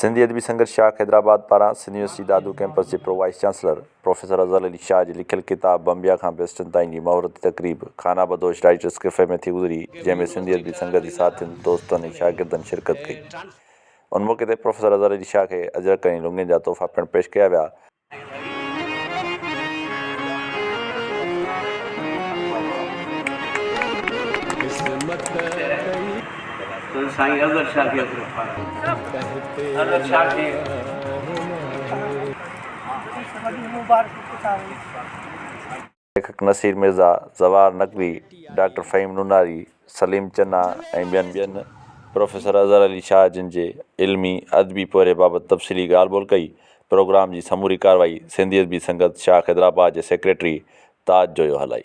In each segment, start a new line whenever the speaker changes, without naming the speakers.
सिंधी अदबी संघर्ष शाख हैदराबाद पारां सिंध यूनिवर्सिटी दादू कैंपस के pro vice chancellor professor Azhar Ali Shah ji लिखियल किताब बम्बिया खां बेस्टन ताईं जी मुहूर्ती तक़रीब खाना बदोश राइटर्स कैफ़े में थी गुज़री, जंहिंमें सिंधी अदबी संघर्ष जे साथियुनि दोस्तनि ऐं शागिर्दनि शिरकत कई। उन मौक़े ते प्रोफेसर अज़हर अली शाह खे अजरक ऐं लुंगनि जा तोहफ़ा पिणु पेश कया विया।
साईं अज़हर शाह खे अज़हर शाह खे
लेखक नसीर मिर्ज़ा, ज़वार नकवी, डॉक्टर फ़हीम नूनारी, सलीम चन्ना ऐं ॿियनि प्रोफेसर अज़हर अली शाह जिन जे इल्मी अदबी पोरे बाबति तफ़सीली ॻाल्हि ॿोल कई। प्रोग्राम जी समूरी कार्रवाई सिंधी अदबी संघर्ष शाख हैदराबाद जे सेक्रेटरी ताज जोयो हलाई।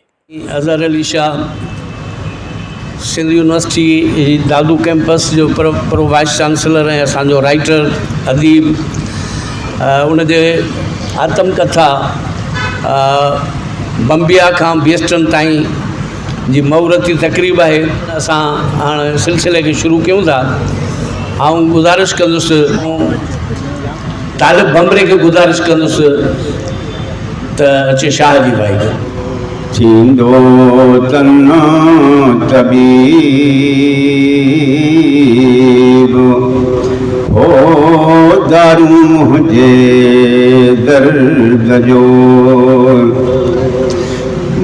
अज़हर अली शाह सिंध यूनिवर्सिटी दादू कैंपस जो प्रो वाइस चांसलर ऐं असांजो राइटर अदीब, उनजे आत्मकथा बम्बिया खां बेस्टन ताईं जी मुहूर्ती तक़रीब आहे। असां हाणे सिलसिले खे शुरू कयूं था। ऐं गुज़ारिश कंदुसि, तालिब बम्बरे खे गुज़ारिश कंदुसि त अचे शाह जी भाई
थींदो तन्नो तबीब हो दारू मुझे दर्द जो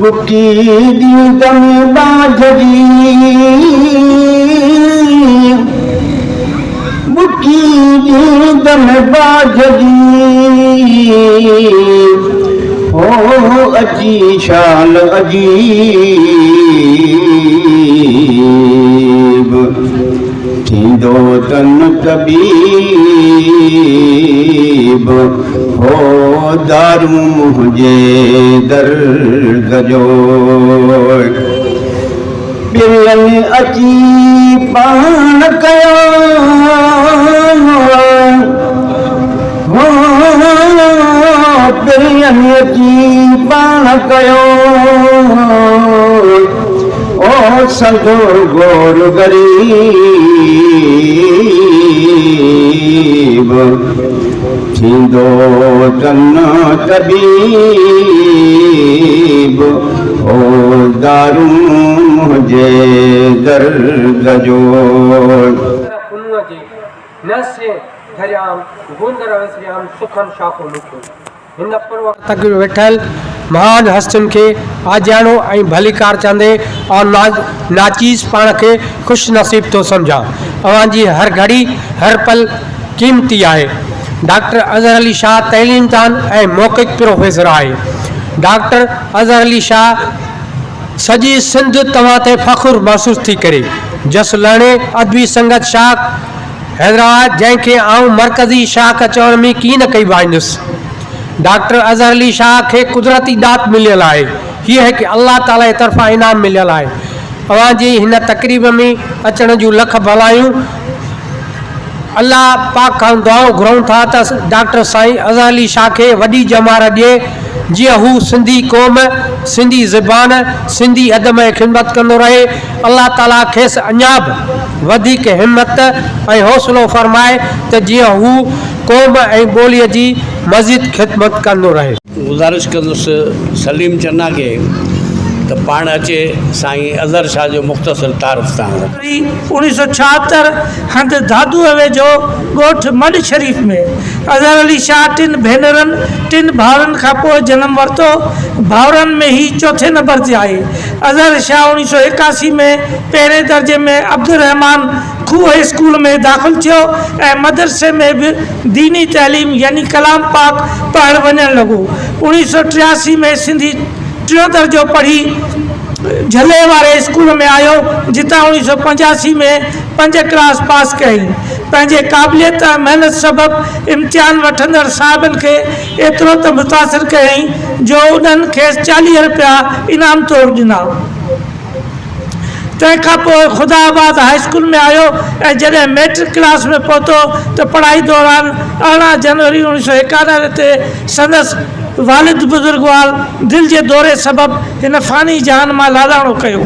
बुकी दीदम बाजगी बुकी दीदम बाजगी हो अजी शान अजीब थींदो तन तबीब हो दारू मुझे दर्द जो ॿियनि अची पाण कयो अची पाण कयो ओ संदो गोर गरीब थींदो तन तबीब ओ दारू मुझे दर्द जो
तक वेठल महान हस्तियुनि खे आजाणो ऐं भलीकार चंदे और नाचीज़ पाण खे ख़ुशि नसीब थो सम्झां। अवांजी हर घड़ी हर पल क़ीमती आहे। डॉक्टर अज़हर अली शाह तइलीम दान ऐं मौक़िक़ प्रोफेसर आहे। डॉक्टर अज़हर अली शाह सॼी सिंध तव्हां ते फ़ख़ुरु महसूसु थी करे। जस लहणे अदबी संघर्ष शाख हैदराबाद, जंहिंखे आऊं मरकज़ी शाख चवण में की न कई वाईंदुसि। डॉक्टर अज़हर अली शाह खे कुदरती दात मिलियल आहे। हीअ हिकु अल्लाह ताला जे तरफ़ां इनाम मिलियल आहे। अवां जी हिन तक़रीब में अचण जूं लख भलायूं। अल्लाह पाक खां दुआऊं घुरूं था त डॉक्टर साईं अज़हर अली शाह खे वॾी जमार ॾिए, जीअं हू सिंधी क़ौम, सिंधी ज़बान, सिंधी अदब ऐं ख़िदमत कंदो रहे। अल्लाह ताला खेसि अञा बि वधीक हिमत ऐं हौसलो फ़रमाए त जीअं हू क़ौम ऐं ॿोलीअ जी मज़ीद ख़िदमत कंदो रहे।
गुज़ारिश कंदुसि सलीम चन्ना के तो पाण अचे साईं अज़हर शाह जो मुख़्तसर तारीफ़ सां।
1976 हंध दादू वेझो ॻोठ मड शरीफ़ में अज़हर अली शाह टिन भेनरनि टिन भाउरनि खां पोइ जनम वरितो। भाउरनि में ही चौथे नंबर ते आहे। अज़हर शाह 1981 में पहिरें दर्जे में अब्दुलरहमान खूह स्कूल में दाख़िल थियो ऐं मदरसे में भी दीनी तैलीम यानी कलाम पाक पढ़ण वञण लॻो। 1983 में सिंधी टियों दर्जो पढ़ी झले वारे स्कूल में आयो, जितां 1985 में 5 क्लास पास कई। पंहिंजे क़ाबिलियत ऐं महिनत सबब इम्तिहान वठंदड़ साहिबनि खे एतिरो त मुतासिर कयईं जो उन्हनि खे 40 रुपया इनाम तौर ॾिना। तंहिंखां पोइ ख़ुदाबाद हाई स्कूल में आयो ऐं जॾहिं मैट्रिक क्लास में पहुतो त पढ़ाई दौरान 18 जनवरी 1991 ते संदसि वालिद बुज़ुर्गवार दिलि जे दौरे सबब हिन फ़ानी जहान मां लालाणो कयो।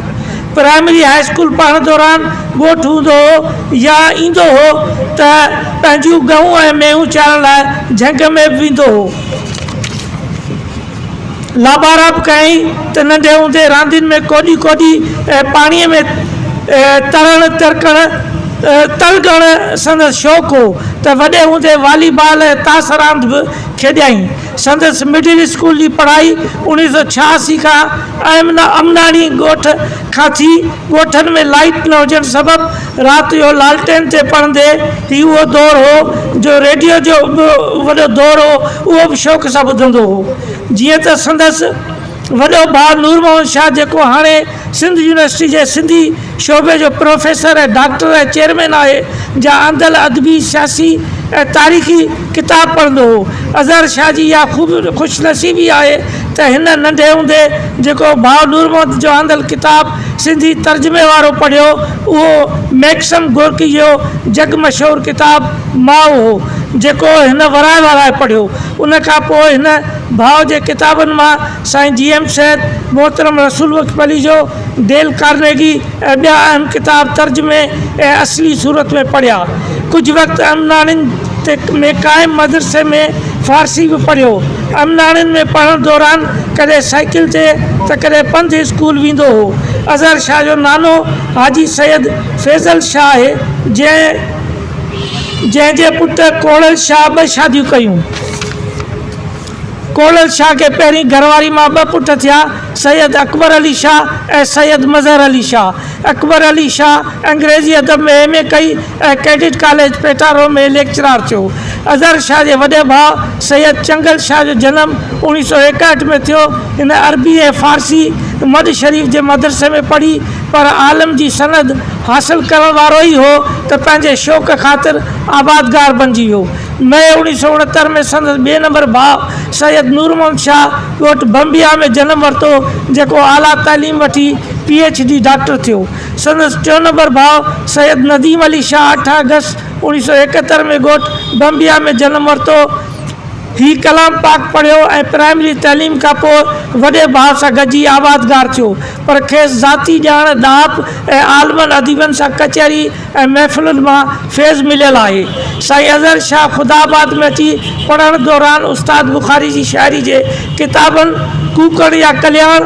प्राइमरी हाई स्कूल पढ़ण दौरान ॻोठु हूंदो हो या ईंदो हो त पंहिंजूं गहूं ऐं मेहूं चारण लाइ झंग में बि वेंदो हो। लाॿारा बि कयईं त नंढे हूंदे रांदियुनि में कोॾी कोॾी पाणीअ में तलगण संदसि शौक़ु हो त वॾे हूंदे वॉलीबॉल ऐं ताश रांदि बि खेॾियईं। संदसि मिडिल स्कूल जी पढ़ाई 1986 खां अमनाणी ॻोठ खां थी। ॻोठनि में लाइट न हुजण सबबि राति जो लालटेन ते पढ़ंदे ही उहो दौरु हो जो रेडियो जो वॾो दौरु हो, उहो बि शौक़ सां ॿुधंदो हो। जीअं त संदसि वॾो भाउ नूर मोहन शाह जेको हाणे सिंध यूनिवर्सिटी जे सिंधी शोबे जो प्रोफेसर ऐं डॉक्टर ऐं चेयरमैन आहे, जा आंदल अदबी सियासी ऐं तारीख़ी किताब पढ़ंदो हो। अज़हर शाह जी इहा ख़ूब ख़ुशनसीबी आहे त हिन नंढे हूंदे जेको भाउ नूर मोहम्मद जो आंदल किताब सिंधी तर्जुमे वारो पढ़ियो, उहो मैक्सम गोरकी जो जग मशहूरु किताब माउ हो जेको हिन वराए वराए पढ़ियो। उन खां पोइ हिन भाउ जे किताबनि मां साईं GM सैद, मोहतरम रसूल वक़्फ़ अली जो डेल कार्नेगी ऐं ॿिया अहम किताब तर्जुमे ऐं असली सूरत में पढ़िया। कुझु वक़्तु अमनाणियुनि में क़ाइमु मदरसे में फ़ारसी बि पढ़ियो। अमनाणियुनि में पढ़ण दौरान कॾहिं साइकिल ते त कॾहिं पंधु स्कूल वेंदो हो। अज़हर शाह जो नानो हाजी सैयद फैज़ल शाह आहे जंहिंजे पुटु कोड़ल शाह 2 शादियूं कयूं। कोड़ल शाह खे पहिरीं घरवारी मां 2 पुट थिया, सैयद अकबर अली शाह ऐं सैयद मज़हर अली शाह। अकबर अली शाह अंग्रेज़ी अदब में MA कई ऐं कैडेट कॉलेज पेटारो में लेक्चरार थियो। अज़हर शाह जे वॾे भाउ सैयद चंगल शाह जो जनमु 1961 में थियो। हिन अरबी ऐं फ़ारसी मद शरीफ़ जे मदरसे में पढ़ी, पर आलम जी सनद हासिल करण वारो ई हो त पंहिंजे शौक़ ख़ातिर आबादगार बणिजी वियो। मई 1969 में संदसि 2 नंबर भाउ सैयद नूर मोहम्मद शाह ॻोठ बम्बिया में जनमु वरितो, जेको आला तालीम वठी PhD डॉक्टर थियो। संदसि 3 नंबर भाउ सैयद नदीम अली शाह 8 अगस्त 1971 में ॻोठ बम्बिया में जनमु वरितो। ही कलाम पाक पढ़ियो ऐं प्राइमरी तइलीम खां पोइ वॾे भाउ सां गॾिजी आबादगार थियो, पर खेसि ज़ाती ॼाण दाप ऐं आलमनि अदीबनि सां कचहरी ऐं महफ़िलुनि मां फैज़ मिलियल आहे। साईं अज़हर शाह ख़ुदाबाद में अची पढ़ण दौरान उस्ताद बुखारी जी शाइरी जे किताबनि कूकड़ या कल्याण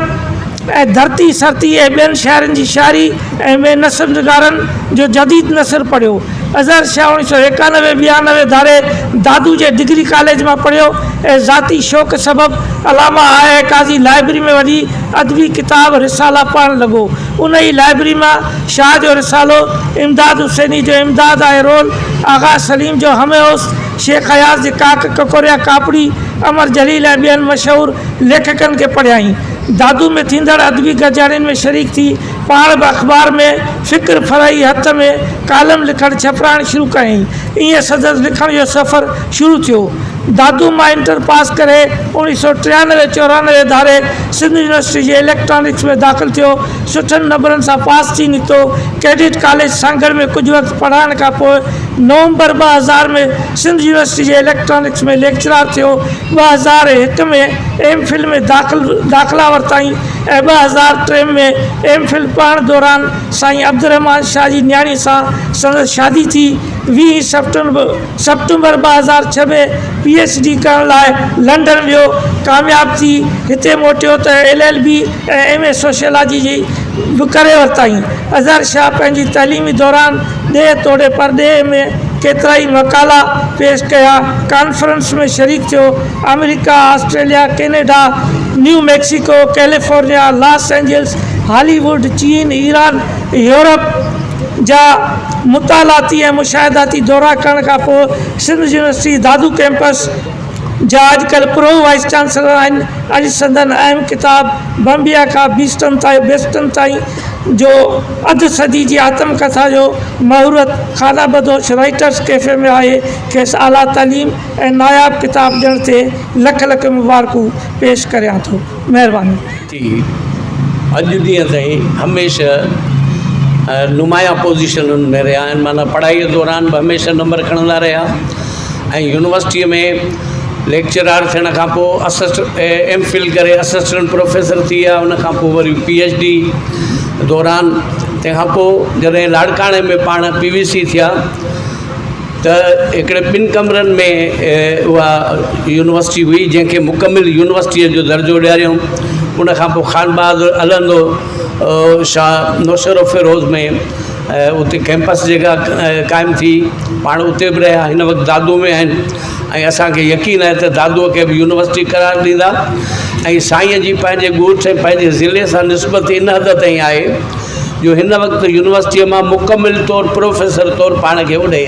ऐं धरती सरती ऐं ॿियनि शाइरनि जी शाइरी ऐं ॿिए नसर निगारनि जो जदीद नसर पढ़ियो। अज़हर शाह 1991-92 धारे दादू जे डिग्री कॉलेज मां पढ़ियो ऐं ज़ाती शौक़ सबबि अलामा आया काज़ी लाइब्रेरी में वञी अदबी किताब रिसाला पढ़णु लॻो। उन ई लाइब्रेरी मां शाह जो रिसालो, इमदाद हुसैनी जो इमदाद आहे रोल, आगा सलीम जो हमेओस, शेख हयास जे काक ककोरिया कापड़ी, अमर जलील ऐं ॿियनि मशहूरु लेखकनि खे पढ़ियाईं। दादू में थींदड़ अदबी गजारियुनि में शरीक थी पाण बि अख़बार में फ़िक्र फराई हथ में कालम लिखणु छपराइणु शुरू कयईं। ईअं संदसि लिखण जो सफ़र शुरू थियो। दादू मां इंटर पास करे 1993-94 धारे सिंध यूनिवर्सिटी जे इलेक्ट्रॉनिक्स में दाख़िल थियो। सुठनि नंबरनि सां पास थी निकितो। कैडेट कॉलेज सांगड़ में कुझु वक़्तु पढ़ाइण खां पोइ नवंबर 2000 में सिंध यूनिवर्सिटी जे इलेक्ट्रॉनिक्स में लेक्चरार थियो। 2001 में MPhil में दाख़िला वरिताईं ऐं 2003 में MPhil पढ़ण दौरान साईं अब्दुर्रहमान शाह जी न्याणी सां संदसि शादी थी। 20 सितंबर 2006 में PhD करण लाइ लंडन वियो, कामयाब थी हिते मोटियो त LLB ऐं MA सोशियोलॉजी जी बि करे वरिताईं। अज़हर शाह पंहिंजी तइलीमी दौरान ॾे तोड़े परॾे में केतिरा ई मक़ाला पेश कया, कॉन्फ्रेंस में शरीक थियो। America, Australia, Canada, new Mexico, California, Los Angeles, Hollywood, चीन, ईरान, यूरोप जा मुतालाती ऐं मुशाहिदाती दौरा करण खां पोइ सिंध यूनिवर्सिटी दादू कैंपस जा अॼुकल्ह प्रो वाइस चांसलर आहिनि। अॼु संदन अहम किताब बम्बिया खां बेस्टन ताईं जो अधु सदी जी आत्मकथा जो महूरत खाना बदोश राइटर्स कैफ़े में आहे। खेसि आला तालीम ऐं नायाब किताब ॾियण ते लख लख मुबारकूं पेश करियां थो। महिरबानी।
अॼु ॾींहं ताईं हमेशह नुमाया पोज़ीशनुनि में रहिया आहिनि, माना पढ़ाईअ दौरान बि हमेशह नंबर खणंदा रहिया ऐं यूनिवर्सिटीअ में लेक्चरार थियण खां पोइ MPhil करे असिस्टेंट प्रोफेसर थी विया। उन खां पोइ वरी PhD दौरान तंहिंखां पोइ जॾहिं लाड़काणे में पाण PVC थिया त हिकिड़े 2 कमरनि में उहा यूनिवर्सिटी हुई जंहिंखे मुकमिल यूनिवर्सिटीअ जो दर्जो ॾियारियऊं। उन खां पोइ खान बहादुर हलंदो शाह नौशरो फिरोज़ में उते कैंपस जेका क़ाइमु थी, पाण उते बि रहिया। हिन वक़्तु दादू में आहिनि ऐं असांखे यकीन आहे त दादूअ खे बि यूनिवर्सिटी करार ॾींदा। ऐं साईंअ जी पंहिंजे ॻोठ ऐं पंहिंजे ज़िले सां निस्बत इन हद ताईं आहे जो हिन वक़्तु यूनिवर्सिटीअ मां मुकमिल तौरु प्रोफेसर तौरु पाण खे होॾे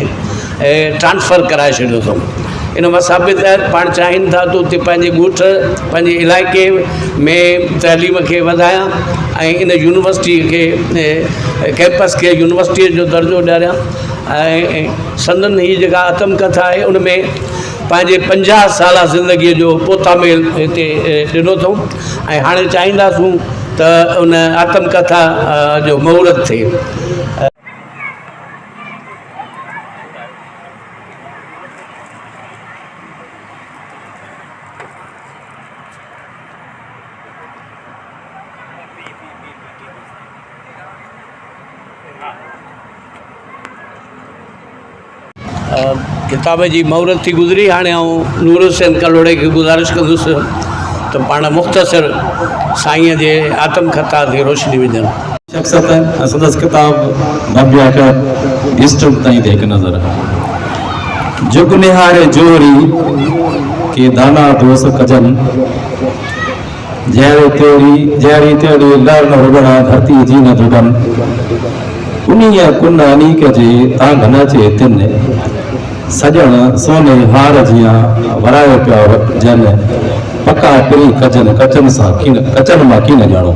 ट्रांसफ़र कराए छॾियो अथऊं। इन मां साबित आहे पाण चाहिनि था त उते पंहिंजे ॻोठ पंहिंजे इलाइक़े में तइलीम खे वधायां ऐं इन यूनिवर्सिटीअ खे कैंपस खे यूनिवर्सिटीअ जो दर्जो ॾियारियां। ऐं संदन हीअ जेका आत्मकथा आहे उन में पंहिंजे 50 साल ज़िंदगीअ जो पोतामेल हिते ॾिनो अथऊं ऐं हाणे चाहींदासूं त उन आत्मकथा जो महूरत थिए। किताब जी महूरत थी गुज़री। हाणे आउं नूर हुसैन कलोड़े खे गुज़ारिश कंदुसि त पाण मुख़्तसर साईंअ जे आत्मकथा ते रोशनी विझनि।
शख्सियत है संदस किताब नबिया का हिस्ट्री ताई देख नजर जुग निहारे जोरी के दाना दोस कजन जैरी तेरी लर न रुगना धरती जी न दुगन उन्हीं कुन अनीक जे तांग न चे तिन सजन सोने हार जिया वरायो पिया जन पक्का पिरी कजन कचन सा कीन कचन मा कीन जानो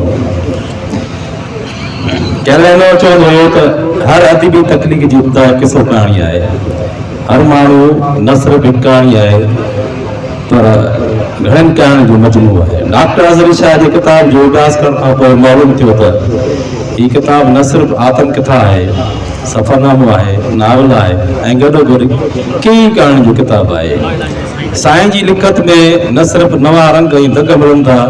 कहलेनो चवंदो हुयो त हर अदबी तकलीफ़ जी इब्तिदा किसो कहाणी आहे। हर माण्हू न सिर्फ़ु हिकु कहाणी आहे पर घणनि कहाणी जो मजमू आहे। डॉक्टर अज़हरी शाह जी किताब जो उदास करण खां पोइ मालूम थियो त हीअ किताब न सिर्फ़ु आत्मकथा आहे, सफ़रनामो आहे, नावल आहे ऐं गॾोगॾु कई कहाणी जो किताब आहे। साईं जी लिखत में न सिर्फ़ु नवां रंग ऐं दंग मिलनि था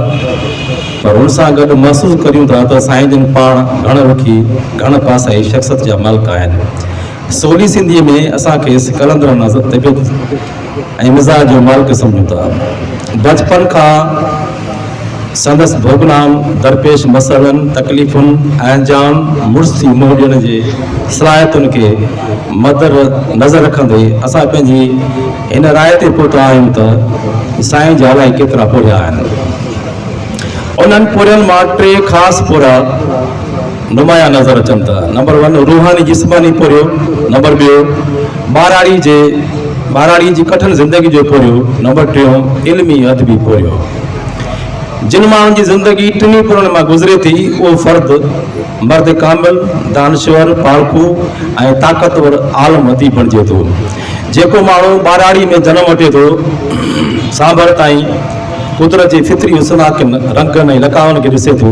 पर उन सां गॾु महसूसु करियूं था त साईं जन पाण घण रुखी घण पासे शख़्सियत जा मालिक आहिनि। सोली सिंधीअ में असांखे कलंदर नज़र तबियत ऐं मिज़ाज जो मालिक सम्झूं था। बचपन खां संदसि भोगनाम दरपेश मसइलनि तकलीफ़ुनि ऐं जान मुड़सी मोह ॾियण जे सलाहियतुनि खे मदर नज़र रखंदे असां पंहिंजी हिन राय ते पहुता आहियूं त साईं जा अलाए केतिरा पोरिया आहिनि। उन्हनि पोरियनि मां 3 ख़ासि पोरा नुमाया नज़र अचनि था। नंबर 1 रूहानी जिस्मानी पोरियो, नंबर 2 ॿाराड़ी जी कठिन ज़िंदगी जो पोरियो, नंबर 3 इल्मी अदबी पोरियो। जिन माण्हुनि जी ज़िंदगी 3 पोरनि मां गुज़रे थी उहो फ़र्द मर्द कामिल दानश्वर पालकू ऐं ताक़तवर आलम अदीब बणिजे थो। जेको माण्हू ॿाराड़ी में जनम वठे थो सांभर ताईं कुदरत जे फितरी हुस्नाकिन रंगनि ऐं लकावनि खे ॾिसे थो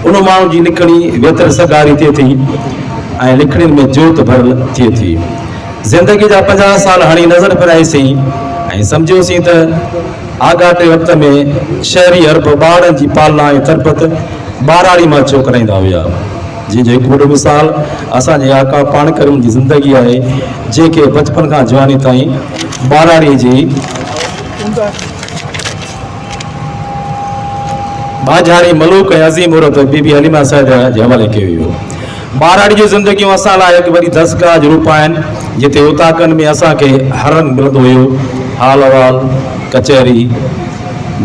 उन माण्हू जी लिखणी वेतर सगारी थिए थी ऐं लिखणियुनि में जोत भरियल थिए थी। ज़िंदगी जा 50 साल हाणे नज़र फिराईसीं ऐं सम्झोसीं त आगाटे वक़्त में शहरी अरब ॿारनि जी पालना ऐं तरबत ॿाराड़ी मां छो कराईंदा हुआ। जंहिंजो हिकु वॾो मिसाल असांजे आका पाणकरनि जी ज़िंदगी आहे जंहिंखे बचपन खां जवानी ताईं ॿाराड़ी जी बाजारी मलूक ऐं अज़ीम औरत बीबी हलीमा साहिबा जे हवाले कयो वियो। ॿाराड़ी जी ज़िंदगियूं असां लाइ हिकु वॾी दस्तगाह जो रूप आहिनि जिते उताकनि में असांखे हर रंग मिलंदो हुयो। हाल अहवाल कचहरी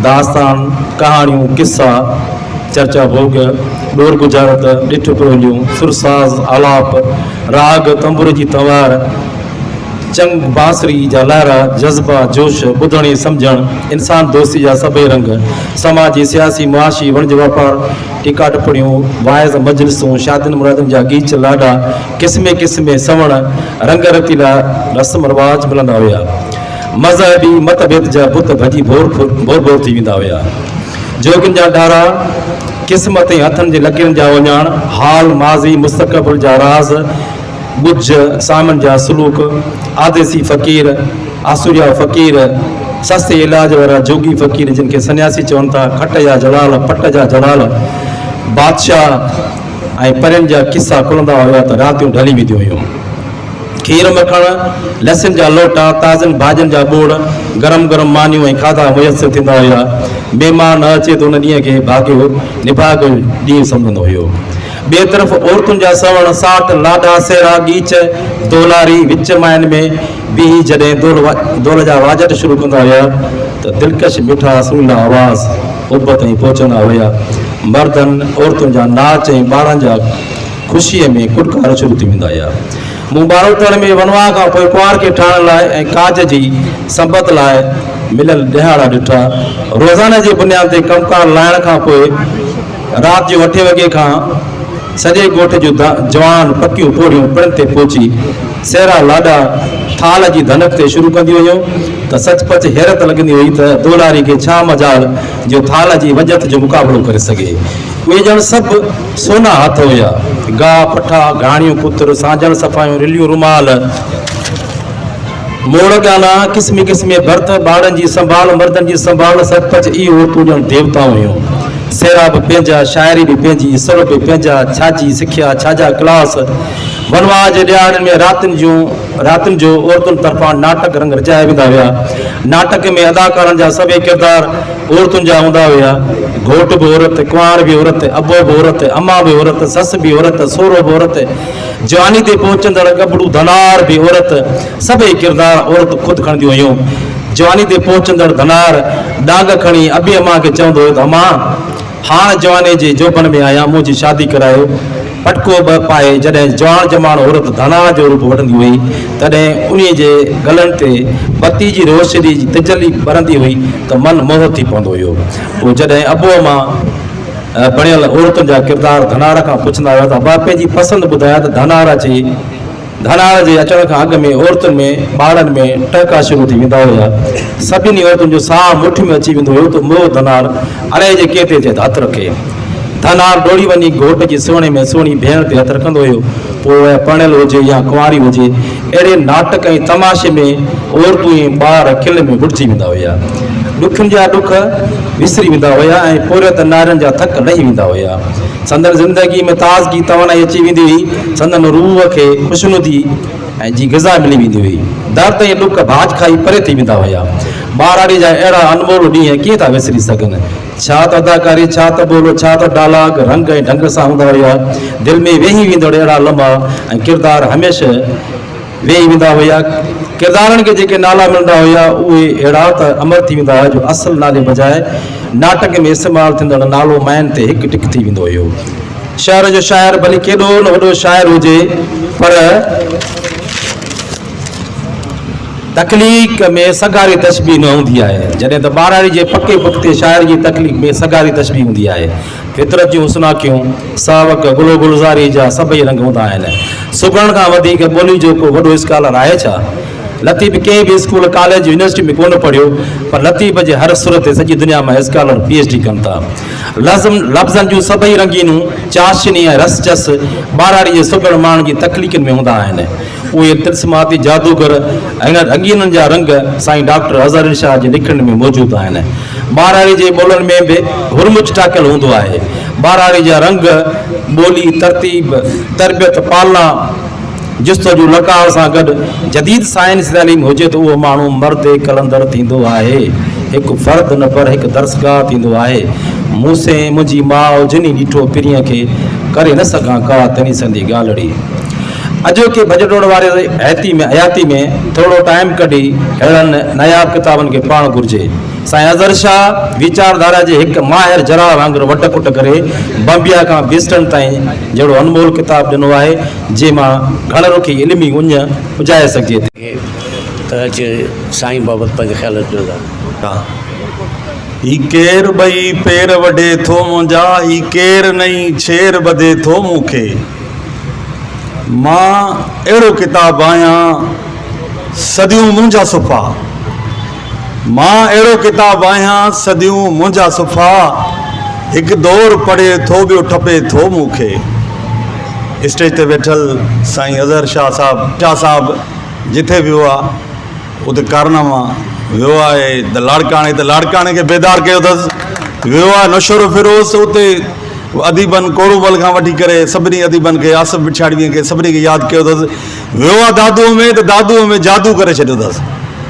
दास्तान कहाणियूं किस्सा चर्चा भोग डोर गुजारत ॾिठ टोलियूं सुरसाज़ आलाप राग तंबुर जी तवार चंग बांसरी जा लारा जज़्बा जोश ॿुधण सम्झण इंसान दोस्ती जा सभई रंग समाजी सियासी मुआशी वणज वापार टीका टिप्पणियूं वाइज़ मजलिसूं शादियुनि मुरादनि जा गीच लाॾा क़िस्मे क़िस्मे सवण रंग रतीला रस्म रवाज मिलंदा हुआ। मज़हबी मतभेद जा बुत भॼी बोर थी वेंदा हुआ। जोगियुनि जा डारा क़िस्मत ऐं हथनि जे लकीरनि जा वञाण हाल माज़ी मुस्तक़बिल जा राज़ बुझ सामन जा सलूक आदेसी फ़क़ीर आसुरिया फ़क़ीर सस्ते इलाज वारा जोगी फ़क़ीर जिन खे सन्यासी चवनि था खट जा जलाल पट जा जलाल बादशाह ऐं परियुनि जा किसा खुलंदा हुया त रातियूं ढली वेंदियूं हुयूं। खीर मखण, लस्सियुनि जा लोटा, ताज़नि भाॼियुनि जा ॿोड़, गरम गरम मानियूं ऐं खाधा मुयसरु थींदा हुया। महिमान अचे त उन ॾींहं खे भाॻियो निभाॻो ॾींहुं सम्झंदो हुयो। ॿिए तरफ़ औरतुनि जा सवण, साठ, लाॾा, सेरा, गीच, दोलारी विच माइनि में बीह जॾहिं दोल जा वाजट शुरू कंदा हुया त दिलकश मिठा सुरीला आवाज़ उब ताईं पहुचंदा हुया। मर्दनि औरतुनि जा नाच ऐं ॿारनि जा ख़ुशीअ में कुटकार शुरू थी वेंदा हुया। मूं बारोतड़ में वनवा खां पोइ कुंवार खे ठाहिण लाइ ऐं काज जी संपत लाइ मिलियल ॾिहाड़ा ॾिठा। रोज़ाने जे बुनियाद ते कमकार लाइण खां पोइ राति जो 8 वॻे खां सॼे ॻोठ जूं जवान पकियूं पोड़ियूं पिण ते पहुची सेरा लाॾा थाल जी धनक ते शुरू कंदियूं हुयूं त सचपच हैरत लॻंदी हुई त दोलारी खे छा मजाल जो थाल जी वजत जो मुक़ाबिलो करे सघे। उहे ॼण सभु सोना हथ हुया। गाह पठा, घाणियूं कुतर, सांजण सफ़ायूं, रिलियूं रुमाल, मोड़ गाना, क़िस्म क़िस्म भर्त, ॿारनि जी संभाल, मर्दनि जी संभाल, सचपच इहे औरतूं ॼण देवता हुयूं। सेरा बि पंहिंजा, शाइरी बि पंहिंजी, सुर बि पंहिंजा, छाजी सिखिया, छाजा क्लास। वनवा जे ॾियारनि में रातिनि जो औरतुनि तरफ़ां नाटक रंग रचाया वेंदा हुया। नाटक में अदाकारनि जा सभई किरदार औरतुनि जा हूंदा हुया। घोट बि औरत, कुंवार बि औरत, अबो बि औरत, अम्मा बि औरत, ससु बि औरत, सोरो बि औरत, जवानी ते पहुचंदड़ गबड़ू धनार बि औरत। सभई किरदार औरत ख़ुदि खणंदियूं हुयूं। जवानी ते पहुचंदड़ धनार डांग खणी अबी अम्मा खे चवंदो हुयो त अम्मा हाणे जवानी जे जोबन में आहियां, मुंहिंजी शादी करायो। पटको बि पाए जॾहिं जवान जमान औरत धना जो रूप वठंदी हुई तॾहिं उन जे गलनि ते बत्ती जी रोशनी जी तिजली ॿरंदी हुई त मन मोह थी पवंदो हुयो। पोइ जॾहिं अबो अम्मा बणियल औरतुनि जा किरदार धनार खां पुछंदा हुआ त अबा पंहिंजी पसंदि ॿुधाया त धनार जे अचण खां अॻु में औरतुनि में ॿारनि में टहिका शुरू थी वेंदा हुया। सभिनी औरतुनि जो साह मुठि में अची वेंदो हुयो त मोह धनार अड़े जे केते ते हथु रखे। धनार डोड़ी वञी घोट जी सुहिणे में सुहिणी भेण ते हथु रखंदो हुयो। पोइ पढ़ियल हुजे या कुंवारी हुजे, अहिड़े नाटक ऐं तमाशे में औरतूं ऐं ॿार खिल में बुॾिजी वेंदा हुया। ॾुखियुनि जा ॾुख विसरी वेंदा हुया ऐं पोरियत नारियुनि जा थक लही वेंदा हुया। संदन ज़िंदगी में ताज़गी तवानाई अची वेंदी हुई। संदन रूह खे ख़ुशनुदी ऐं जी ग़िज़ा मिली वेंदी हुई। दर्द ऐं ॾुख भाॼ खाई परे थी वेंदा हुया। ॿाराड़ी जा अहिड़ा अनमोल ॾींहं कीअं था विसरी सघनि। छा त अदाकारी, छा त ॿोलो, छा त डायलॉग रंग ऐं ढंग सां हूंदा हुया। दिलि में वेही वेंदड़ अहिड़ा लम्हा ऐं किरदार हमेशह वेही वेंदा हुया। किरदारनि खे जेके नाला मिलंदा हुया उहे अहिड़ा त अमर थी वेंदा हुआ जो असुलु नाले बजाए नाटक में इस्तेमालु थींदड़ नालो माइन ते हिकु टिक थी वेंदो हुयो। शहर जो शाइर भली केॾो न वॾो शाइर हुजे, पर तकलीफ़ में सगारी तशबीह न हूंदी आहे। जॾहिं त ॿाराड़ी जे पके पुख़्ते शाइर जी तकलीफ़ में सगारी तशबीह हूंदी आहे। फितरत जूं हुस्नाखियूं, सावक, गुलो गुलज़ारी जा सभई रंग हूंदा आहिनि। सुगण खां वधीक ॿोली जो को वॾो स्कॉलर आहे छा? लतीफ़ कंहिं बि स्कूल, कॉलेज, यूनिवर्सिटी में कोन पढ़ियो, पर लतीफ़ जे हर सुर ते सॼी दुनिया में स्कॉलर PhD कनि था। लफ़्ज़नि जूं सभई रंगीनूं, चाशनी ऐं रस चस ॿाराड़ी जे सुगण माण्हुनि जी तकलीफ़ुनि में हूंदा आहिनि। उहे तिल्स्माती जादूगर ऐं रंगीननि जा रंग साईं डॉक्टर अज़हर अली शाह जे लिखण में मौजूदु आहिनि। ॿाराड़ी जे ॿोलनि में बि हुरमुच टाकियल हूंदो आहे। ॿाराड़ी जा रंग, ॿोली, तरतीब, तरबियत, पालना, जुस्तजू लकार सां गॾु जदीद साइंस तालीम हुजे त उहो माण्हू मर्द कलंदर थींदो आहे। हिकु फ़र्द न पर हिकु दर्सगाह थींदो आहे। मूंसे मुंहिंजी माउ जिनी ॾिठो पिरीअ खे करे न सघां का तनी संदी ॻाल्हड़ी। अॼोके भॼडोड़ वारे हयाती में थोरो टाइम कढी अहिड़नि नायाब किताबनि खे पढ़णु घुरिजे। साईं अज़हर शाह वीचारधारा जे हिकु माहिर जरा वांगुरु वट कुट करे बम्बिया खां बिस्टन ताईं जहिड़ो अनमोल किताब ॾिनो आहे जंहिंमां घण रुखी इल्मी उञ पुॼाए सघिजे थी।
त अॼु साईं बाबति पंहिंजे ख़्याल ॾियो।
ही केर ॿई पेर वढे थो मुंहिंजा, ही केर नई छेर ॿधे थो मूंखे। मां अहिड़ो किताब आहियां सदियूं मुंहिंजा सुफ़ा। मां अहिड़ो किताब आहियां सदियूं मुंहिंजा सुफ़ा। हिकु दौर पढ़े थो ॿियो ठपे थो मूंखे। स्टेज ते वेठल साईं अज़हर शाह साहब जिथे वियो आहे उते कारनामा वियो आहे। त लाड़काणे खे बेदार कयो अथसि। वियो आहे नशोरो फिरोज़, उते अदीबनि कोड़ोबल खां वठी करे सभिनी अदीबनि खे आसिफ बिछाड़ीअ खे सभिनी खे यादि कयो अथसि। वियो आहे दादूअ में त दादूअ में जादू करे छॾियो अथसि।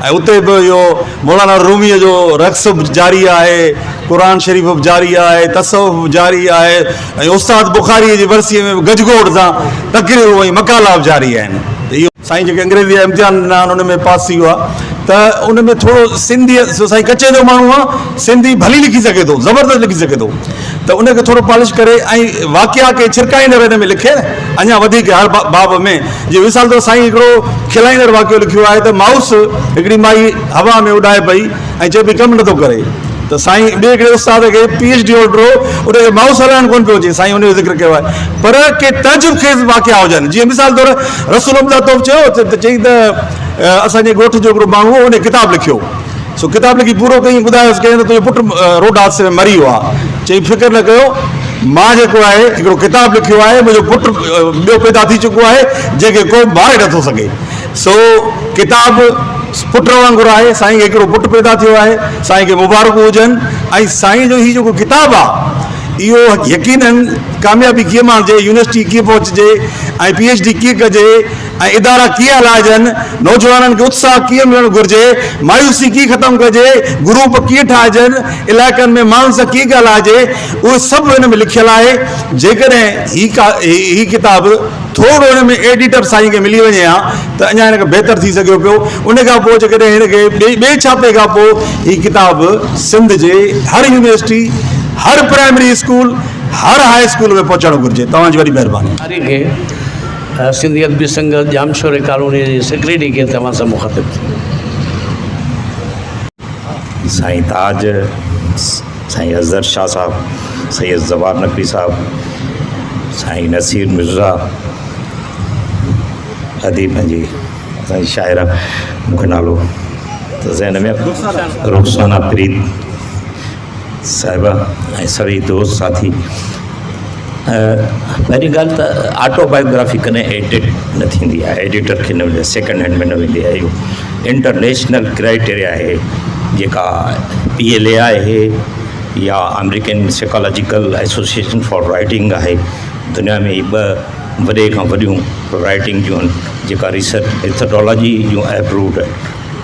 ऐं उते बि इहो मौलाना रूमीअ जो रक़्स बि जारी आहे, क़ुर शरीफ़ बि जारी आहे, तसव्वुफ़ बि जारी आहे, ऐं उस्ताद बुखारीअ जी वरसीअ में गजगोड़ सां तक़रीरूं ऐं मकाला बि जारी आहिनि। त इहो साईं जेके अंग्रेज़ी जा इम्तिहान ॾिना आहिनि उन में पास थी वियो आहे। त उन में थोरो सिंधी साईं कचे जो माण्हू आहे, सिंधी भली लिखी सघे थो, ज़बरदस्त लिखी सघे थो, त उनखे थोरो पॉलिश करे ऐं वाक़िया खे छिरकाईंदड़ हिन में लिखे न अञा वधीक हर बाब में। जीअं मिसाल तौरु साईं हिकिड़ो खिलाईंदड़ वाक़ियो लिखियो आहे त माउस हिकिड़ी माई हवा में उॾाए पई ऐं चए पई कमु नथो करे, त साईं ॿिए हिकिड़े उस्ताद खे PhD होल्डर हो, उनखे माउस हलाइण कोन पियो अचे, साईं उनजो ज़िक्र कयो आहे। पर के तजुब खेज़ वाक़िया हुजनि, जीअं मिसाल तौरु रसूल अब्दुल्ला तौफ़ चयो त चई त असांजे ॻोठ जो हिकिड़ो माण्हू हो, उन किताबु लिखियो, सो किताबु लिखी पूरो कई, ॿुधायोसि कंहिं तुंहिंजो पुटु रोड हादसे में मरी वियो आहे। चई फ़िक्र न कयो, मां जेको आहे हिकिड़ो किताबु लिखियो आहे, मुंहिंजो पुटु ॿियो पैदा थी चुको आहे जंहिंखे को मारे नथो सघे। सो किताबु पुट वांगुरु आहे, साईं खे हिकिड़ो पुटु पैदा थियो आहे, साईं खे मुबारकूं हुजनि। ऐं साईं जो हीउ जेको किताबु आहे इहो यकीनन कामयाबी कीअं माणिजे, यूनिवर्सिटी कीअं पहुचजे ऐं PhD कीअं कजे ऐं इदारा कीअं हलाइजनि, नौजवाननि खे उत्साह कीअं मिलणु घुरिजे, मायूसी कीअं ख़तमु कजे, ग्रुप कीअं ठाहिजनि, इलाइक़नि में माण्हुनि सां कीअं ॻाल्हाइजे, उहे सभु हिन में लिखियलु आहे। जेकॾहिं हीअ किताबु थोरो हिन में एडिटर साईं खे मिली वञे हा त अञा हिनखे बहितर थी सघियो पियो। उन खां पोइ जेकॾहिं हिनखे ॿिए छापे खां पोइ हीअ किताबु सिंध जे हर यूनिवर्सिटी, हर प्राइमरी स्कूल, हर हाई स्कूल में पहुचणु घुरिजे। तव्हांजी वॾी महिरबानी।
खे सिंधी अदबी संघ जामशोरे कॉलोनी जे सेक्रेटरी खे तव्हां सां मुखातिब थियो।
साईं ताज, साईं अज़हर शाह साहब, सैयद जवार नकवी साहब, साईं नसीर मिर्ज़ा, अदीब जी साईं शाइरा, मूंखे नालो त ज़हन में रुखसाना प्रीत साहिबा ऐं सभई दोस्त साथी। पहिरीं ॻाल्हि त ऑटोबायोग्राफी कॾहिं एडिट न थींदी आहे, एडिटर खे न मिले, सेकेंड हैंड में न वेंदी आहे। इहो इंटरनेशनल क्राइटेरिया आहे, जेका PLA आहे या American psychological association for writing आहे। दुनिया में ई ॿ वॾे खां वॾियूं राइटिंग जूं जेका रिसर्च मेथडोलॉजी जूं अप्रूव्ड आहे,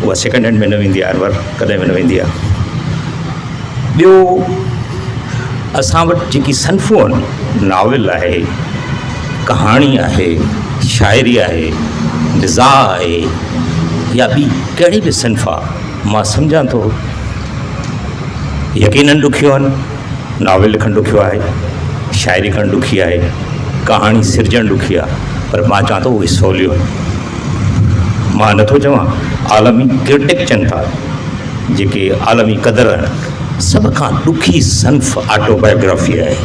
उहा सेकेंड हैंड में न वेंदी आहे, हर कॾहिं बि न वेंदी आहे। ॿियो असां वटि जेकी सन्फ़ूं आहिनि, नाविल आहे, कहाणी आहे, शाइरी आहे, निज़ा आहे, या ॿी कहिड़ी बि सन्फ़ आहे, मां सम्झां थो यकीनन ॾुखियो आहिनि। नाविल लिखणु ॾुखियो आहे, शाइरी करणु ॾुखी आहे, कहाणी सिरजणु ॾुखी आहे, पर मां चवां थो उहे सवलियूं आहिनि। मां नथो चवां, आलमी क्रिटिक चवनि था, जेके आलमी क़दर आहिनि, सभ खां ॾुखी सन्फ़ ऑटोबायोग्राफी आहे।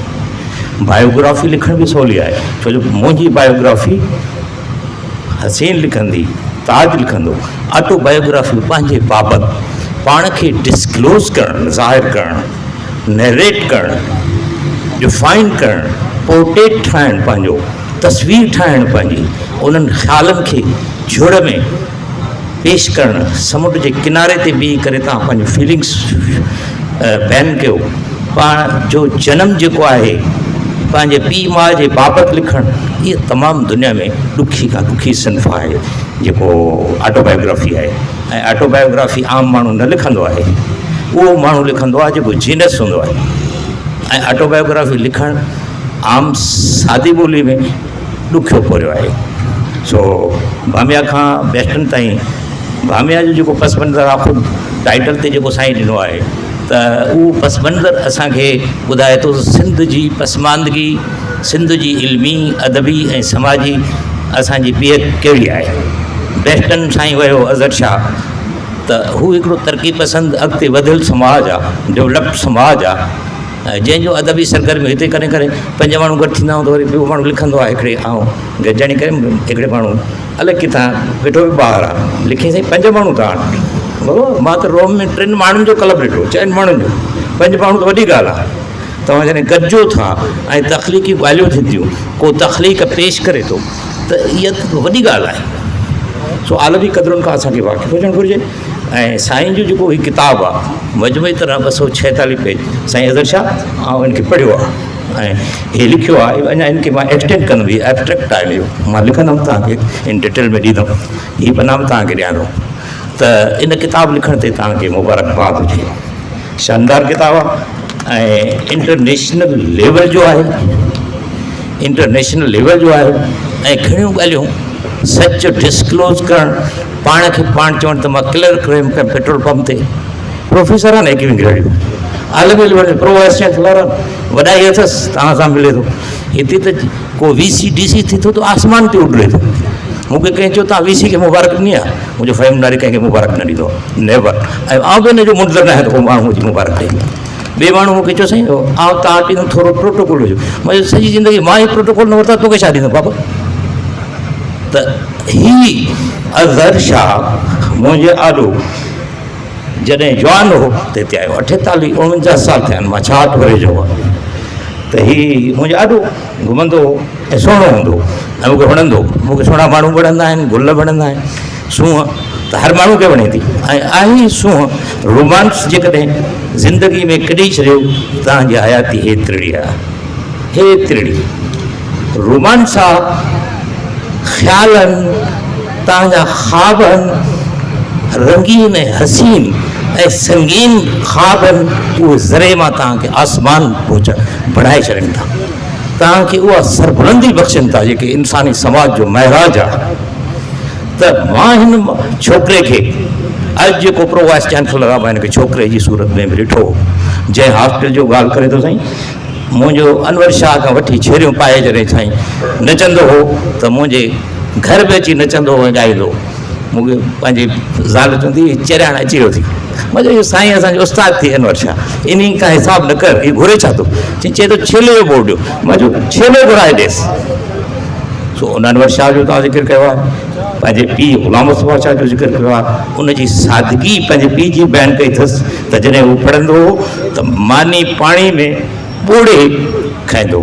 बायोग्राफी लिखण बि सवली आहे, छो जो मुंहिंजी बायोग्राफी हसीन लिखंदी, ताज लिखंदो। ऑटोबायोग्राफी पंहिंजे बाबति पाण खे डिस्क्लोज़ करणु, ज़ाहिर करणु, नरेट करणु, डिफाइन करणु, पोर्ट्रेट ठाहिणु, पंहिंजो तस्वीर ठाहिणु, पंहिंजी उन्हनि ख़्यालनि खे जुड़ में पेश करणु। समुंड जे किनारे ते बीही करे तव्हां पंहिंजूं फीलिंग्स बयानु कयो। पाण जो जनम जेको आहे, पंहिंजे पीउ माउ जे बाबति लिखणु, इहा तमामु दुनिया में ॾुखी खां ॾुखी सिन्फ़ आहे जेको ऑटोबायोग्राफी आहे। ऐं ऑटोबायोग्राफी आम माण्हू न लिखंदो आहे, उहो माण्हू लिखंदो आहे जेको जीनियस हूंदो आहे। ऐं ऑटोबायोग्राफी लिखणु आम सादी ॿोली में ॾुखियो पियो आहे। सो भामिया खां बेस्टन ताईं, भामिया जो जेको पस मंज़र आहे, ख़ुदि टाइटल ते जेको साईं ॾिनो आहे, त उहो पस मंज़र असांखे ॿुधाए थो सिंध जी पसमानदगी, सिंध जी इल्मी, अदबी ऐं समाजी असांजी पीअ कहिड़ी आहे। बेस्टन साईं वियो अज़हर शाह, त हू हिकिड़ो तरक़ी पसंदि अॻिते वधियलु समाज आहे, डेवलप्ड समाज आहे, जंहिंजो अदबी सरगर्मी हिते करे करे 5 माण्हू गॾु थींदा आहियूं त वरी ॿियो माण्हू लिखंदो आहे हिकिड़े, ऐं गॾिजाणी करे हिकिड़े माण्हू अलॻि किथां वेठो बि ॿाहिरि आहे, लिखे साईं 5 माण्हू तव्हां बाबा। मां त रोम में 3 माण्हुनि जो क्लब ॾिठो, 4 माण्हुनि जो, 5 माण्हू त वॾी ॻाल्हि आहे। तव्हां जॾहिं गॾिजो था ऐं तख़लीक़ी ॻाल्हियूं थियनि थियूं, को तख़लीक़ पेश करे थो, त इहा त वॾी ॻाल्हि आहे। सो आलमी क़दरुनि खां असांखे वाक़िफ़ हुजणु घुरिजे। ऐं साईं जो जेको हीउ किताबु आहे, मजमूई तरह 246 पेज, साईं अज़हर शाह, ऐं हिनखे पढ़ियो आहे ऐं हे लिखियो आहे अञा इनखे मां एक्सटेंड कंदुमि एब्स्ट्रैक्ट आहे इहो मां लिखंदुमि तव्हांखे इन डिटेल में ॾींदुमि हीअ पना बि तव्हांखे ॾियां थो त इन किताब लिखण ते तव्हांखे मुबारकबाद हुजे शानदार किताबु आहे ऐं इंटरनेशनल लेवल जो आहे इंटरनेशनल लेवल जो आहे ऐं घणियूं ॻाल्हियूं सच डिस्क्लोज़ करणु पाण खे पाण चवणु त मां क्लियर करियुमि कंहिं पेट्रोल पंप ते प्रोफेसर आहिनि एकियूं ग्रेडियूं आलमी लेवल प्रो वाइस चांसलर वॾाई अथसि तव्हां सां मिले थो हिते त को वीसी डीसी थी थो त आसमान ते उॾे थो मूंखे कंहिं चयो तव्हां वीसी खे मुबारक ॾिनी आहे मुंहिंजो फ़हिमदारी कंहिंखे मुबारक न ॾींदो नेवर ऐं आउं बि हिनजो मुंडर न आहे त उहो माण्हू मुंहिंजी मुबारक ॾे ॿिए माण्हू मूंखे चयो साईं आउं तव्हां वटि ॾींदुमि थोरो प्रोटोकॉल हुजे मां सॼी ज़िंदगी मां ई प्रोटोकॉल न वरिता तोखे छा ॾींदुमि बाबा त ही अज़हर शाह मुंहिंजे आॾो जॾहिं जवान हो त हिते आयो 48 49 साल थिया आहिनि मां 66 वरे जो हुआ त हीउ मुंहिंजो आॾो घुमंदो ऐं सुहिणो हूंदो ऐं मूंखे वणंदो मूंखे सुहिणा माण्हू वणंदा आहिनि गुल वणंदा आहिनि सूंहं त हर माण्हू खे वणे थी ऐं आहे सूंहं रोमांस जेकॾहिं ज़िंदगी में कढी छॾियो तव्हांजी हयाती हेतिरी आहे हेतिरी रोमांस आहे ख़्यालनि तव्हांजा ख़्वाब आहिनि रंगीन ऐं हसीन ऐं संगीन ख़्वाब आहिनि उहे ज़रे मां तव्हांखे आसमान बढ़ाए छॾनि था तव्हांखे उहा सरबुलंदी बख़्शनि था जेके इंसानी समाज जो महराज आहे त मां हिन छोकिरे खे अॼु जेको प्रो वाइस चांसलर आहे मां हिनखे छोकिरे जी सूरत में बि ॾिठो जंहिं हॉस्पिटल जो ॻाल्हि करे थो साईं मुंहिंजो अनवर शाह खां वठी छेरियूं पाए जॾहिं साईं नचंदो हो त मुंहिंजे घर में अची नचंदो हो ऐं ॻाईंदो मूंखे पंहिंजी ज़ाल चवंदी चरियाण अची वियो थी मां चयो साईं असांजो उस्ताद थी अनवर शाह इन खां हिसाब न कर इहो घुरे छा थो चए थो छेले जो बोर्ड ॾियो मां चयो छेले घुराए ॾेसि सो उन अनवर शाह जो तव्हां ज़िक्र कयो आहे पंहिंजे पीउ ग़ुलाम मुस्तफ़ा शाह जो ज़िक्र कयो आहे उनजी सादगी पंहिंजे पीउ जी बयानु कई अथसि त जॾहिं हू पढ़ंदो हो त मानी पाणी में ॿोड़े खाईंदो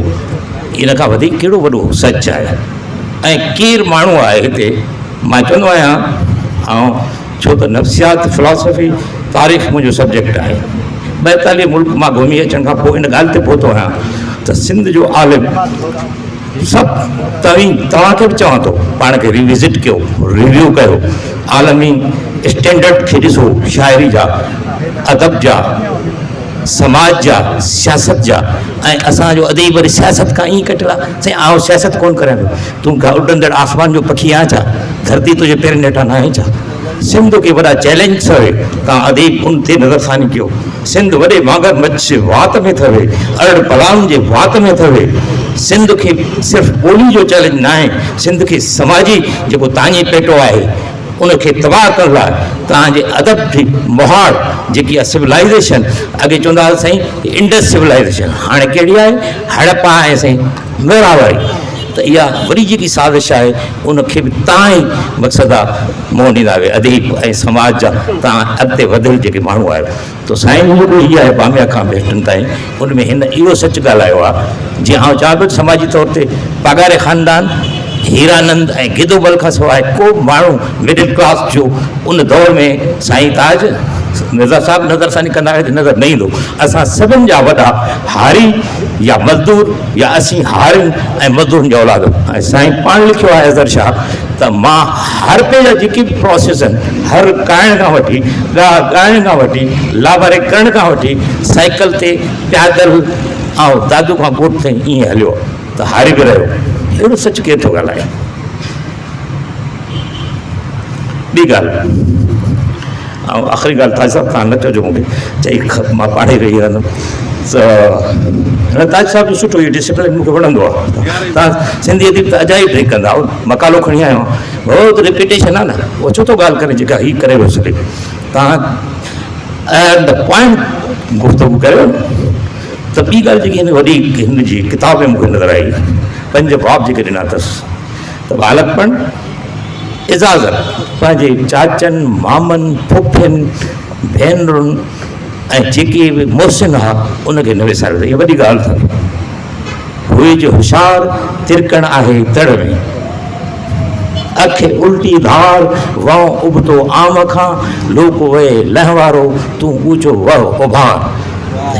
इन खां वधीक कहिड़ो वॾो सच आहे ऐं केरु माण्हू आहे हिते मां चवंदो आहियां ऐं छो त नफ़्सियात फिलॉसफी तारीख़ मुंहिंजो सब्जेक्ट आहे 42 मुल्क मां घुमी अचण खां पोइ इन ॻाल्हि ते पहुतो आहियां त सिंध जो आलिम सभु तव्हांखे बि चवां थो पाण खे रिविज़िट कयो रिव्यू कयो आलमी स्टैंडर्ड खे ॾिसो शाइरी जा अदब जा समाज जा सियासत जा ऐं असांजो अदीब वरी सियासत खां ईअं कटियल आहे साईं आउं सियासत कोन करियां पियो तूं उॾंदड़ आसमान जो पखी आहियां छा धरती तुंहिंजे पेरनि हेठां न आहे छा सिंध खे वॾा चैलेंज अथव तव्हां अदीब उन ते नज़रसानी कयो सिंध वॾे मागर मच्छ वात में अथव अरड़ पलाउनि जे वात में अथव सिंध खे सिर्फ़ु ॿोली जो चैलेंज न आहे सिंध खे समाजी जेको तव्हांजी पेटो आहे उनखे तबाह करण लाइ तव्हांजे अदब जी मुहाड़ जेकी आहे सिविलाइज़ेशन अॻे चवंदा हुआ साईं इंडस सिविलाइज़ेशन हाणे कहिड़ी आहे हड़प्पा आहे साईं मेरावारी त इहा वरी जेकी साज़िश आहे उनखे बि तव्हां ई मक़सदु आहे मोह ॾींदा आहियो अदीब ऐं समाज जा तव्हां अॻिते वधियल जेके माण्हू आहियो त साईं मुंहिंजो इहा आहे बामिया खां बेस्टनि ताईं उन में हिन इहो सच ॻाल्हायो आहे जीअं आउं चवां पियो समाजी तौर ते पगारे ख़ानदान हीरानंद ऐं गिदोबल खां सवाइ को माण्हू मिडिल क्लास जो उन दौर में साईं ताज मिर्ज़ा साहिबु नज़रसानी कंदा आहियो नज़र न ईंदो असां सभिनि जा वॾा हारी या मज़दूर या असीं हारियुनि ऐं मज़दूरनि जा औलाद ऐं साईं पाण लिखियो आहे अज़हर शाह त मां हर पे जा जेके बि प्रोसेस आहिनि हर ॻाइण खां वठी ॻाइण खां वठी लावारे करण खां वठी साइकिल ते पैदल ऐं दादू खां ॻोठ ताईं ईअं हलियो त हारी बि रहियो अहिड़ो सच केरु थो ॻाल्हाए ॿी ॻाल्हि ऐं आख़िरी ॻाल्हि ताज साहिबु तव्हां न चइजो मूंखे चई मां पाढ़े रही रहंदुमि त ताज साहिब जो सुठो इहो डिसिप्लिन मूंखे वणंदो आहे तव्हां सिंधी अदीब त अजाई ड्रिंक कंदा मकालो खणी आयो बहुत रिपीटेशन आहे न उहो छो थो ॻाल्हि करे जेका हीअ करे वियो सॼे तव्हां द पॉइंट गुफ़्तगू कयो त ॿी ॻाल्हि जेकी हिन वॾी हिन जी किताब में मूंखे नज़र आई 5 बाब जेके ॾिना अथसि त बालकपण इजाज़त पंहिंजे चाचनि मामनि फुफियुनि भेनरुनि ऐं जेके बि मुहसिन आहे उनखे न विसारियो इहा वॾी ॻाल्हि अथव हुई जो होशियारु तिरकण आहे तड़ में अख उल्टी धार वाओ उबतो आम खां लोक वए लह वारो तूं ऊचो वह उभार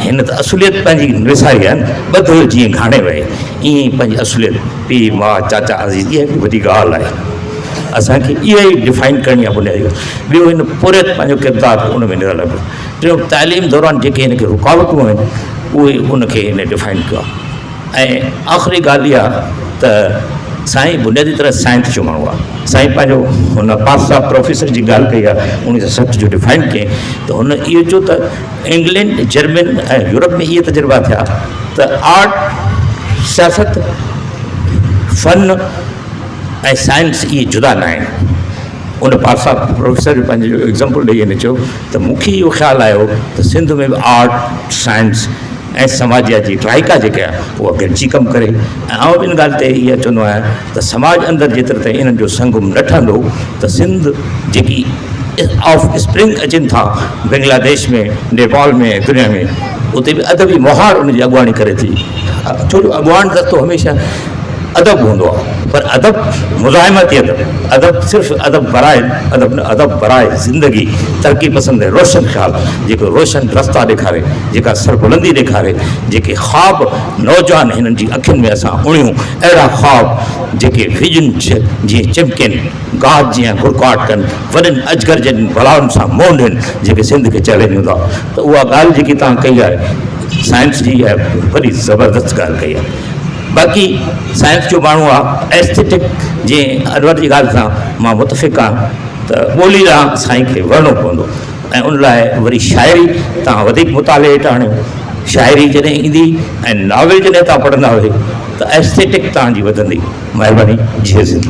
हिन त असुलियत पंहिंजी विसारी आहे न। ॿधल जीअं घाणे वहे ईअं पंहिंजी असुलियत पीउ माउ चाचा अज़ीज़ इहा हिकु वॾी ॻाल्हि आहे। असांखे इहा ई डिफाइन करणी आहे बुनियादी। ॿियो हिन पुरियत पंहिंजो किरदारु उन में निरल आहे। टियों तालीम दौरान जेके हिनखे रुकावटूं आहिनि उहे उनखे हिन डिफाइन कयो आहे। ऐं आख़िरी ॻाल्हि इहा त साईं बुनियादी तरह साइंस जो माण्हू आहे। साईं पंहिंजो हुन पासा प्रोफेसर जी ॻाल्हि कई आहे 1960 जो डिफाइन कयईं त हुन इहो चयो त इंग्लैंड जर्मन ऐं यूरोप में इहे तजुर्बा थिया त आर्ट सियासत फ़न ऐं साइंस इहे जुदा न आहिनि। उन पासा प्रोफेसर पंहिंजो एग्ज़ाम्पल ॾेई हिन चयो त मूंखे इहो ख़्यालु आयो त सिंध में बि आर्ट साइंस ऐं समाजिया जी ट्राइका जेके आहे उहा गॾिजी कमु करे। ऐं आउं ॿिनि ॻाल्हि ते इहा चवंदो आहियां त समाज अंदरि जेतिरे ताईं इन्हनि जो संगम न ठहंदो त सिंध जेकी ऑफ स्प्रिंग अचनि था बांग्लादेश में नेपाल में दुनिया में उते बि अदबी मुहार उनजी अॻुवाणी करे थी। छो जो अॻुवाण रस्तो हमेशह अदब हूंदो आहे पर अदब मुज़ाहिमती अदब सिर्फ़ु अदब बराए ज़िंदगी तरक़ी पसंदि रोशन ख़्याल जेको रोशन रस्ता ॾेखारे जेका सरबुलंदी ॾेखारे जेके ख़्वाब नौजवान हिननि जी अखियुनि में असां उणियूं अहिड़ा ख़्वाब जेके विजन जीअं चिमकनि गाद जीअं गुरकाट कनि वॾनि अजगर जनि बलाउनि सां मोंढनि जेके सिंध खे चैलेंज हूंदा त उहा ॻाल्हि जेकी तव्हां कई आहे साइंस जी इहा वॾी ज़बरदस्त ॻाल्हि कई आहे। बाक़ी साइंस जो माण्हू आहे एस्थेटिक जीअं अनवर जी ॻाल्हि सां मां मुतफ़िक़ आहियां त ॿोली लाइ साईं खे वणिणो पवंदो ऐं उन लाइ वरी शाइरी तव्हां वधीक मुताले हेठि आणियो। शाइरी जॾहिं ईंदी ऐं नॉवेल जॾहिं तव्हां पढ़ंदा हुए त एस्थेटिक तव्हांजी वधंदी। महिरबानी जय सिंध।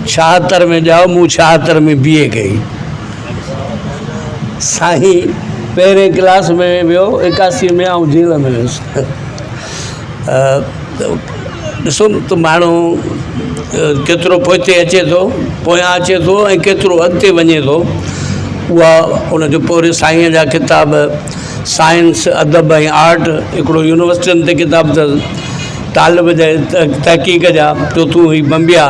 76 में ॼाओ मूं 76 में BA कई। साईं पहिरें क्लास में वियो 81 में ऐं जेल में वियुसि। ॾिसो त माण्हू केतिरो पोइते अचे थो पोयां अचे थो ऐं केतिरो अॻिते वञे थो। उहा उनजो पोइ साईंअ जा किताब साइंस अदब ऐं आर्ट हिकिड़ो यूनिवर्सिटियुनि ते किताब अथसि तालिब जे तहक़ीक़ जा चोथूं हुई बंबिया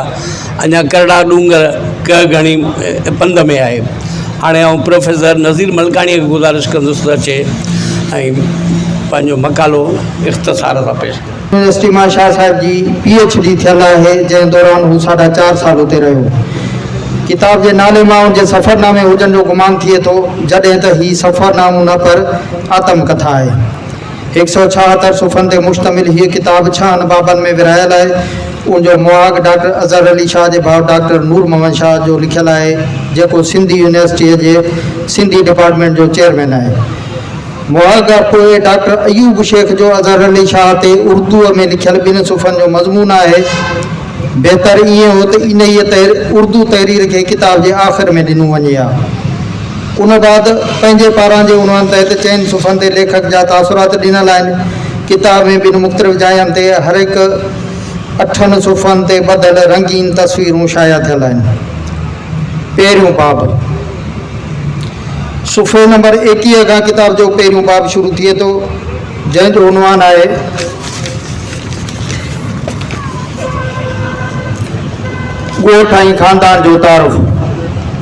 अञा करड़ा डूंगर क घणी पंध में आहे। हाणे आउं प्रोफेसर नज़ीर मलकाणीअ खे गुज़ारिश कंदुसि त अचे ऐं पंहिंजो मकालो इख़्तिसार सां पेश।
यूनिवर्सिटी मां शाह साहिब जी PhD थियल आहे जंहिं दौरान हू 4.5 साल उते रहियो। किताब जे नाले मां उनजे सफ़रनामे हुजण जो गुमान थिए थो जॾहिं त हीउ सफ़रनामो न पर आत्मकथा आहे। 176 सुफ़नि ते मुश्तमिल हीअ किताब 6 बाबनि में विरहायल आहे। उनजो मुआग डॉक्टर अज़हर अली शाह जे भाउ डॉक्टर नूर मोहम्मद शाह जो लिखियलु आहे जेको सिंधी यूनिवर्सिटीअ जे सिंधी डिपार्टमेंट जो चेयरमैन आहे। मुआग पोइ डॉक्टर अयूब शेख जो अज़हर अली शाह ते उर्दूअ में लिखियल 2 सुफ़नि जो मज़मून आहे। बहितर ईअं हो त इन उर्दू तहरीर खे किताब जे आख़िर में ॾिनो वञे हा। उन बाद पंहिंजे पारां जे उन्हनि तहत 4 सुफ़नि ते लेखक जा तासुरात ॾिनल आहिनि। किताब में 2 मुख़्तलिफ़ जायुनि ते हर हिकु 8 सुफ़नि ते ॿधल रंगीन तस्वीरूं शाया थियल आहिनि। पहिरियों बाब सुफ़े नंबर 21 खां किताब जो पहिरियों बाब शुरू थिए थो जंहिंजो उनवान आहे ॻोठ ऐं ख़ानदान जो तारुफ़।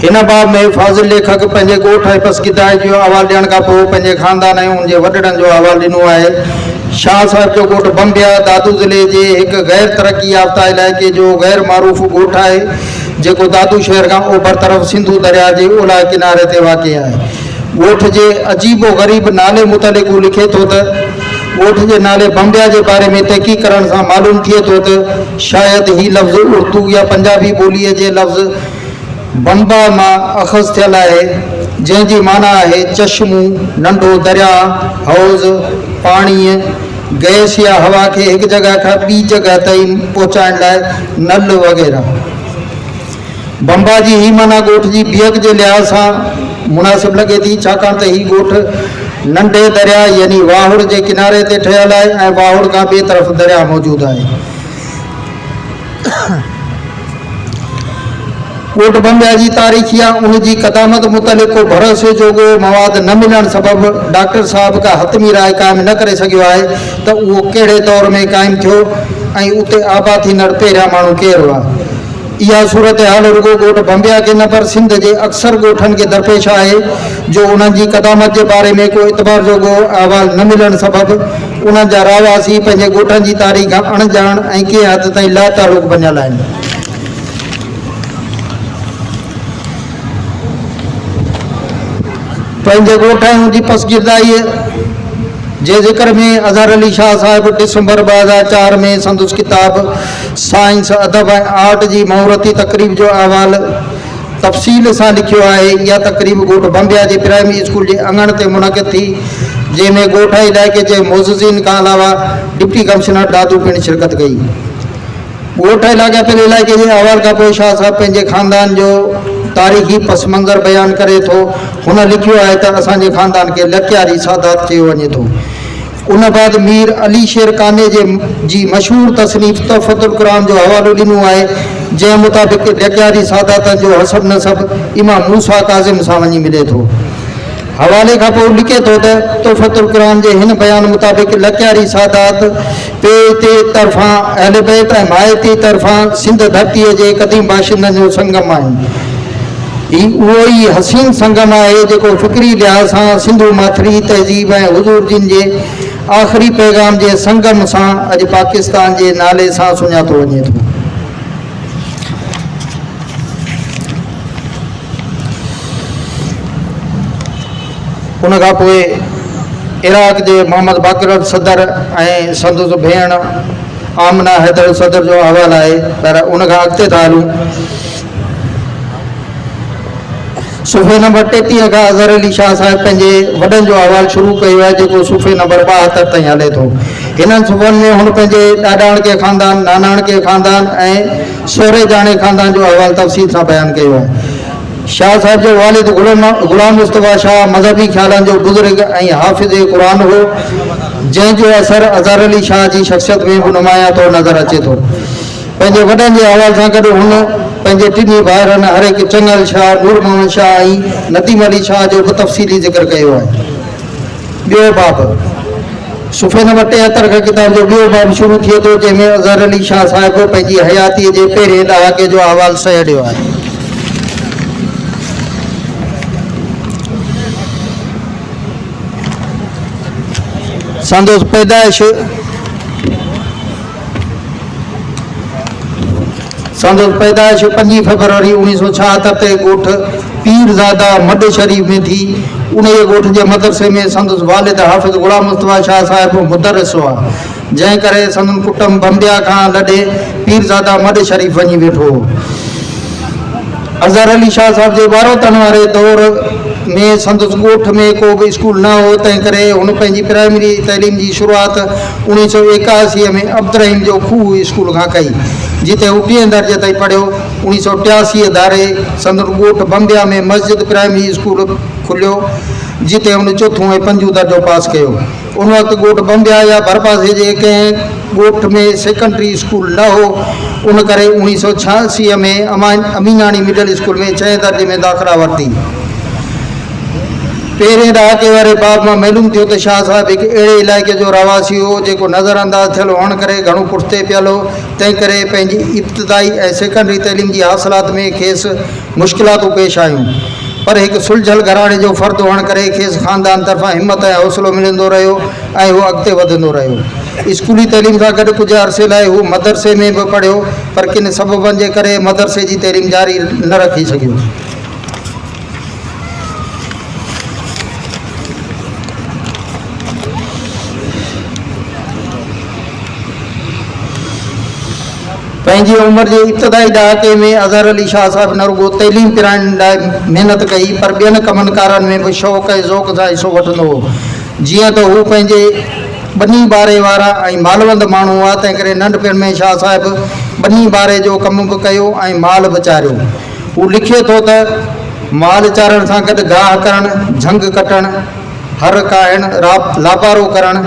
हिन बाब में फाज़िल लेखक पंहिंजे ॻोठ ऐं पसकीदाई जो अहवालु ॾियण खां पोइ पंहिंजे ख़ानदान ऐं उनजे वॾड़नि जो अहवालु ॾिनो आहे। शाह साहिब जो ॻोठ बंबिया दादू ज़िले जे हिकु गैर तरक़ी याफ़्ता इलाइक़े जो गैर मारूफ़ ॻोठ आहे जेको दादू शहर खां ओभर तरफ़ सिंधू दरिया जे ओलह किनारे ते वाक़ आहे। ॻोठ जे अजीबो ग़रीब नाले मुतलिक़ लिखे थो त ॻोठ जे नाले बंबिया जे बारे में तहक़ीक़ करण सां मालूम थिए थो त शायदि ही लफ़्ज़ उर्दू या पंजाबी ॿोलीअ जे लफ़्ज़ बंबा मां अख़ज़ थियल आहे जंहिंजी माना आहे चश्मू नंढो दरिया हौज़ पाणीअ गैस या हवा खे हिकु जॻह खां ॿी जॻह ताईं पहुचाइण लाइ नल वग़ैरह। बंबा जी ही माना ॻोठ जी बिहक जे लिहाज़ सां मुनासिब लॻे थी छाकाणि त ही ॻोठ नंढे दरिया यानी वाहुड़ जे किनारे ते ठहियल आहे ऐं वाहुड़ खां ॿिए तरफ़ दरिया मौजूदु आहे। ॻोठ बंबिया जी तारीख़ या उनजी क़दामत मुतलिक़ को भरोसे जोॻो मवाद न मिलण सबबि डॉक्टर साहब का हतमी राय क़ाइमु न करे सघियो आहे त उहो कहिड़े दौर में क़ाइमु थियो ऐं उते आबाद थींदड़ पहिरियां माण्हू केरु हुआ। इहा सूरत हाल रुगो ॻोठ बंबिया के न पर सिंध जे अक्सर ॻोठनि खे दरपेश आहे जो उन्हनि जी क़दामत जे बारे में को इतबार जोॻो अहवाल न मिलण सबबि उन्हनि जा रहवासी पंहिंजे ॻोठनि जी तारीख़ अणॼाण ऐं कंहिं हद ताईं लातालुक़ बणियल आहिनि। पंहिंजे ॻोठ जी पसगिरदाई जे ज़िक्र में अज़हर अली शाह साहिब डिसंबर 2004 में संदुसि किताब साइंस अदब ऐं आर्ट जी महूरती तक़रीब जो अहवाल तफ़सील सां लिखियो आहे। इहा तक़रीब ॻोठ बंबिया जे प्राइमरी स्कूल जे अङण ते मुनक़िद थी, जंहिंमें ॻोठ इलाइक़े जे मोज़िज़ीन खां अलावा डिप्टी कमिश्नर दादू पिणु शिरकत कई। ॻोठ इलाइक़े इलाइक़े जे अहवाल खां पोइ शाह साहिब पंहिंजे ख़ानदान जो तारीख़ी पस मंज़र बयानु करे थो। हुन लिखियो आहे त असांजे ख़ानदान खे लकियारी सादात चयो वञे थो। उन बाद मीर अली शेर काने जी मशहूर तसनीफ़ तोहफ़तुल क़ुरान जो हवालो ॾिनो आहे, जंहिं मुताबिक़ लकियारी सादातनि जो हसब नसब इमाम मूसा काज़िम सां वञी मिले थो। हवाले खां पोइ लिखे थो त तोहफ़तुल क़ुरान जे हिन बयान मुताबिक़ लकियारी सादात पे तरफ़ां अहल बैत ऐं माइती तरफ़ां सिंध धरतीअ जे क़दीम बाशिंदनि जो संगम आहिनि। उहो ई हसीन संगम आहे जेको फ़िक्री लिहाज़ सां सिंधु माथरी तहज़ीब ऐं हुज़ूर जिन जे आख़िरी पैगाम जे संगम सां अॼु पाकिस्तान जे नाले सां सुञातो वञे थो। उन खां पोइ इराक़ जे मोहम्मद बाक़िर सदर ऐं संदुसि भेण आमना हैदर सदर जो अहवाल आहे, पर उन खां अॻिते था हलूं। सुफ़े नंबर 33 खां अज़हर अली शाह साहिब पंहिंजे वॾनि जो अहवाल शुरू कयो आहे, जेको सुफ़े नंबर 72 ताईं हले थो। हिननि सुफ़नि में हुन पंहिंजे ॾाॾाणके ख़ानदान, नानाणके ख़ानदान ऐं सोहरे जाणे ख़ानदान जो अहवाल तफ़सील सां बयानु कयो आहे। शाह साहिब जो वालिद ग़ुलाम मुस्तफ़ा शाह मज़हबी ख़्यालनि जो बुज़ुर्ग ऐं हाफ़िज़ क़ुरान हो, जंहिंजो असर अज़हर अली शाह जी शख़्सियत में बि नुमायां थो नज़र अचे थो। पंहिंजे वॾनि जे अहवाल सां गॾु हुन पंहिंजे टिनी भाउरनि हर हिकु चंगल शाह, नूर मोहम्मद शाह ऐं नदीम अली शाह जो बि तफ़सीली ज़िक्र कयो आहे। ॿियो बाब सुफ़े नंबर 73 खां किताब जो ॿियो बाब शुरू थिए थो, जंहिंमें अज़हर अली शाह साहिब पंहिंजी हयातीअ जे पहिरें ॾहाके जो अहवाल सहिड़ियो आहे। संदुसि पैदाइश 5 फरवरी 1976 ते ॻोठ पीरज़ादा मड शरीफ़ में थी। उन ॻोठ जे मदरसे में संदुसि वालिद हाफ़िज़ ग़ुलाम मुस्तफ़ा शाह साहिब मुदरिस हुआ, जंहिं करे संदन कुटुंब बंबिया खां लॾे पीरज़ादा मड शरीफ़ वञी वेठो हो। अज़हर अली शाह साहिब जे बारोतन वारे दौर में संदुसि ॻोठ में को बि स्कूल न हो, तंहिं करे हुन पंहिंजी प्राइमरी तइलीम जी शुरूआति 1981 में अब्दुर्रहीम जो खूह स्कूल खां कई, जिते हू 3 दर्जे ताईं पढ़ियो। 1983 धारे संदुसि ॻोठ बंबिया में मस्जिद प्राइमरी स्कूल खुलियो, जिते हुन 4 ऐं 5 दर्जो पास कयो। उन वक़्तु ॻोठ बंबिया या भरपासे जे कंहिं ॻोठ में सेकेंडरी स्कूल न हो, उन करे 1986 में अमीनाणी मिडल स्कूल में 6 दर्जे में दाख़िला वरिती। पहिरें ॾहाके वारे बाब मां मालूम थियो त शाह साहिब हिकु अहिड़े इलाइक़े जो रहवासी हो जेको नज़रअंदाज़ थियल हुअण करे घणो पुठिते पियल हो, तंहिं करे पंहिंजी इब्तिदाई ऐं सेकेंडरी तइलीम जी हासिलात में खेसि मुश्किलातूं पेश आयूं, पर हिकु सुलझल घराणे जो फ़र्द हुअण करे खेसि ख़ानदान तरफ़ां हिमत ऐं हौसलो मिलंदो रहियो ऐं उहो अॻिते वधंदो रहियो। स्कूली तइलीम सां गॾु कुझु अरसे लाइ हू मदरसे में बि पढ़ियो, पर किन सबबनि जे करे मदरसे जी तइलीम जारी न रखी सघियो। पंहिंजी उमिरि जे इब्तिदाई ॾहाके में अज़हर अली शाह साहिब न रुगो तइलीम पिराइण लाइ महिनत कई, पर ॿियनि कमनि कारनि में बि शौक़ु ऐं ज़ौक़ सां हिसो वठंदो हो। जीअं त हू पंहिंजे ॿनी ॿारे वारा ऐं मालवंद माण्हू हुआ, तंहिं करे नंढपिण में शाह साहिब ॿनी ॿारे जो कमु बि कयो ऐं माल बि चारियो। हू लिखे थो त माल चारण सां गॾु गाह करणु, झंग कटणु, हर काइणु, लापारो करणु,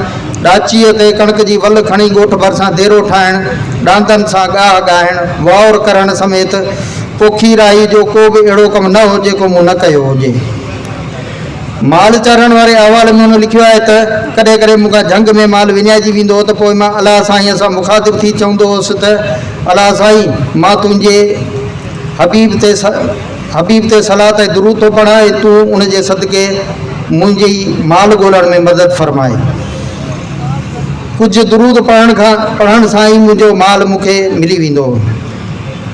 ॾाचीअ ते कणिक जी वल खणी ॻोठ भर सां देरो ठाहिणु, ॾांदनि सां गाह ॻाइणु, वाउर करणु समेत पोखी राही जो को बि अहिड़ो कमु न हो जेको मूं न कयो हुजे। माल चारण वारे अहवाल में हुन लिखियो आहे त कॾहिं कॾहिं मूंखां झंग में माल विञाइजी वेंदो त पोइ मां अलाह साईं सां मुखातिब थी चवंदो हुउसि त अलाह साईं, मां तुंहिंजे हबीब ते सलात ऐं दुरूद थो पढ़ाए, तूं उन जे सदके मुंहिंजी माल ॻोल्हण में मदद फरमाए। कुझु दुरूद पढ़ण सां ई मुंहिंजो माल मूंखे मिली वेंदो।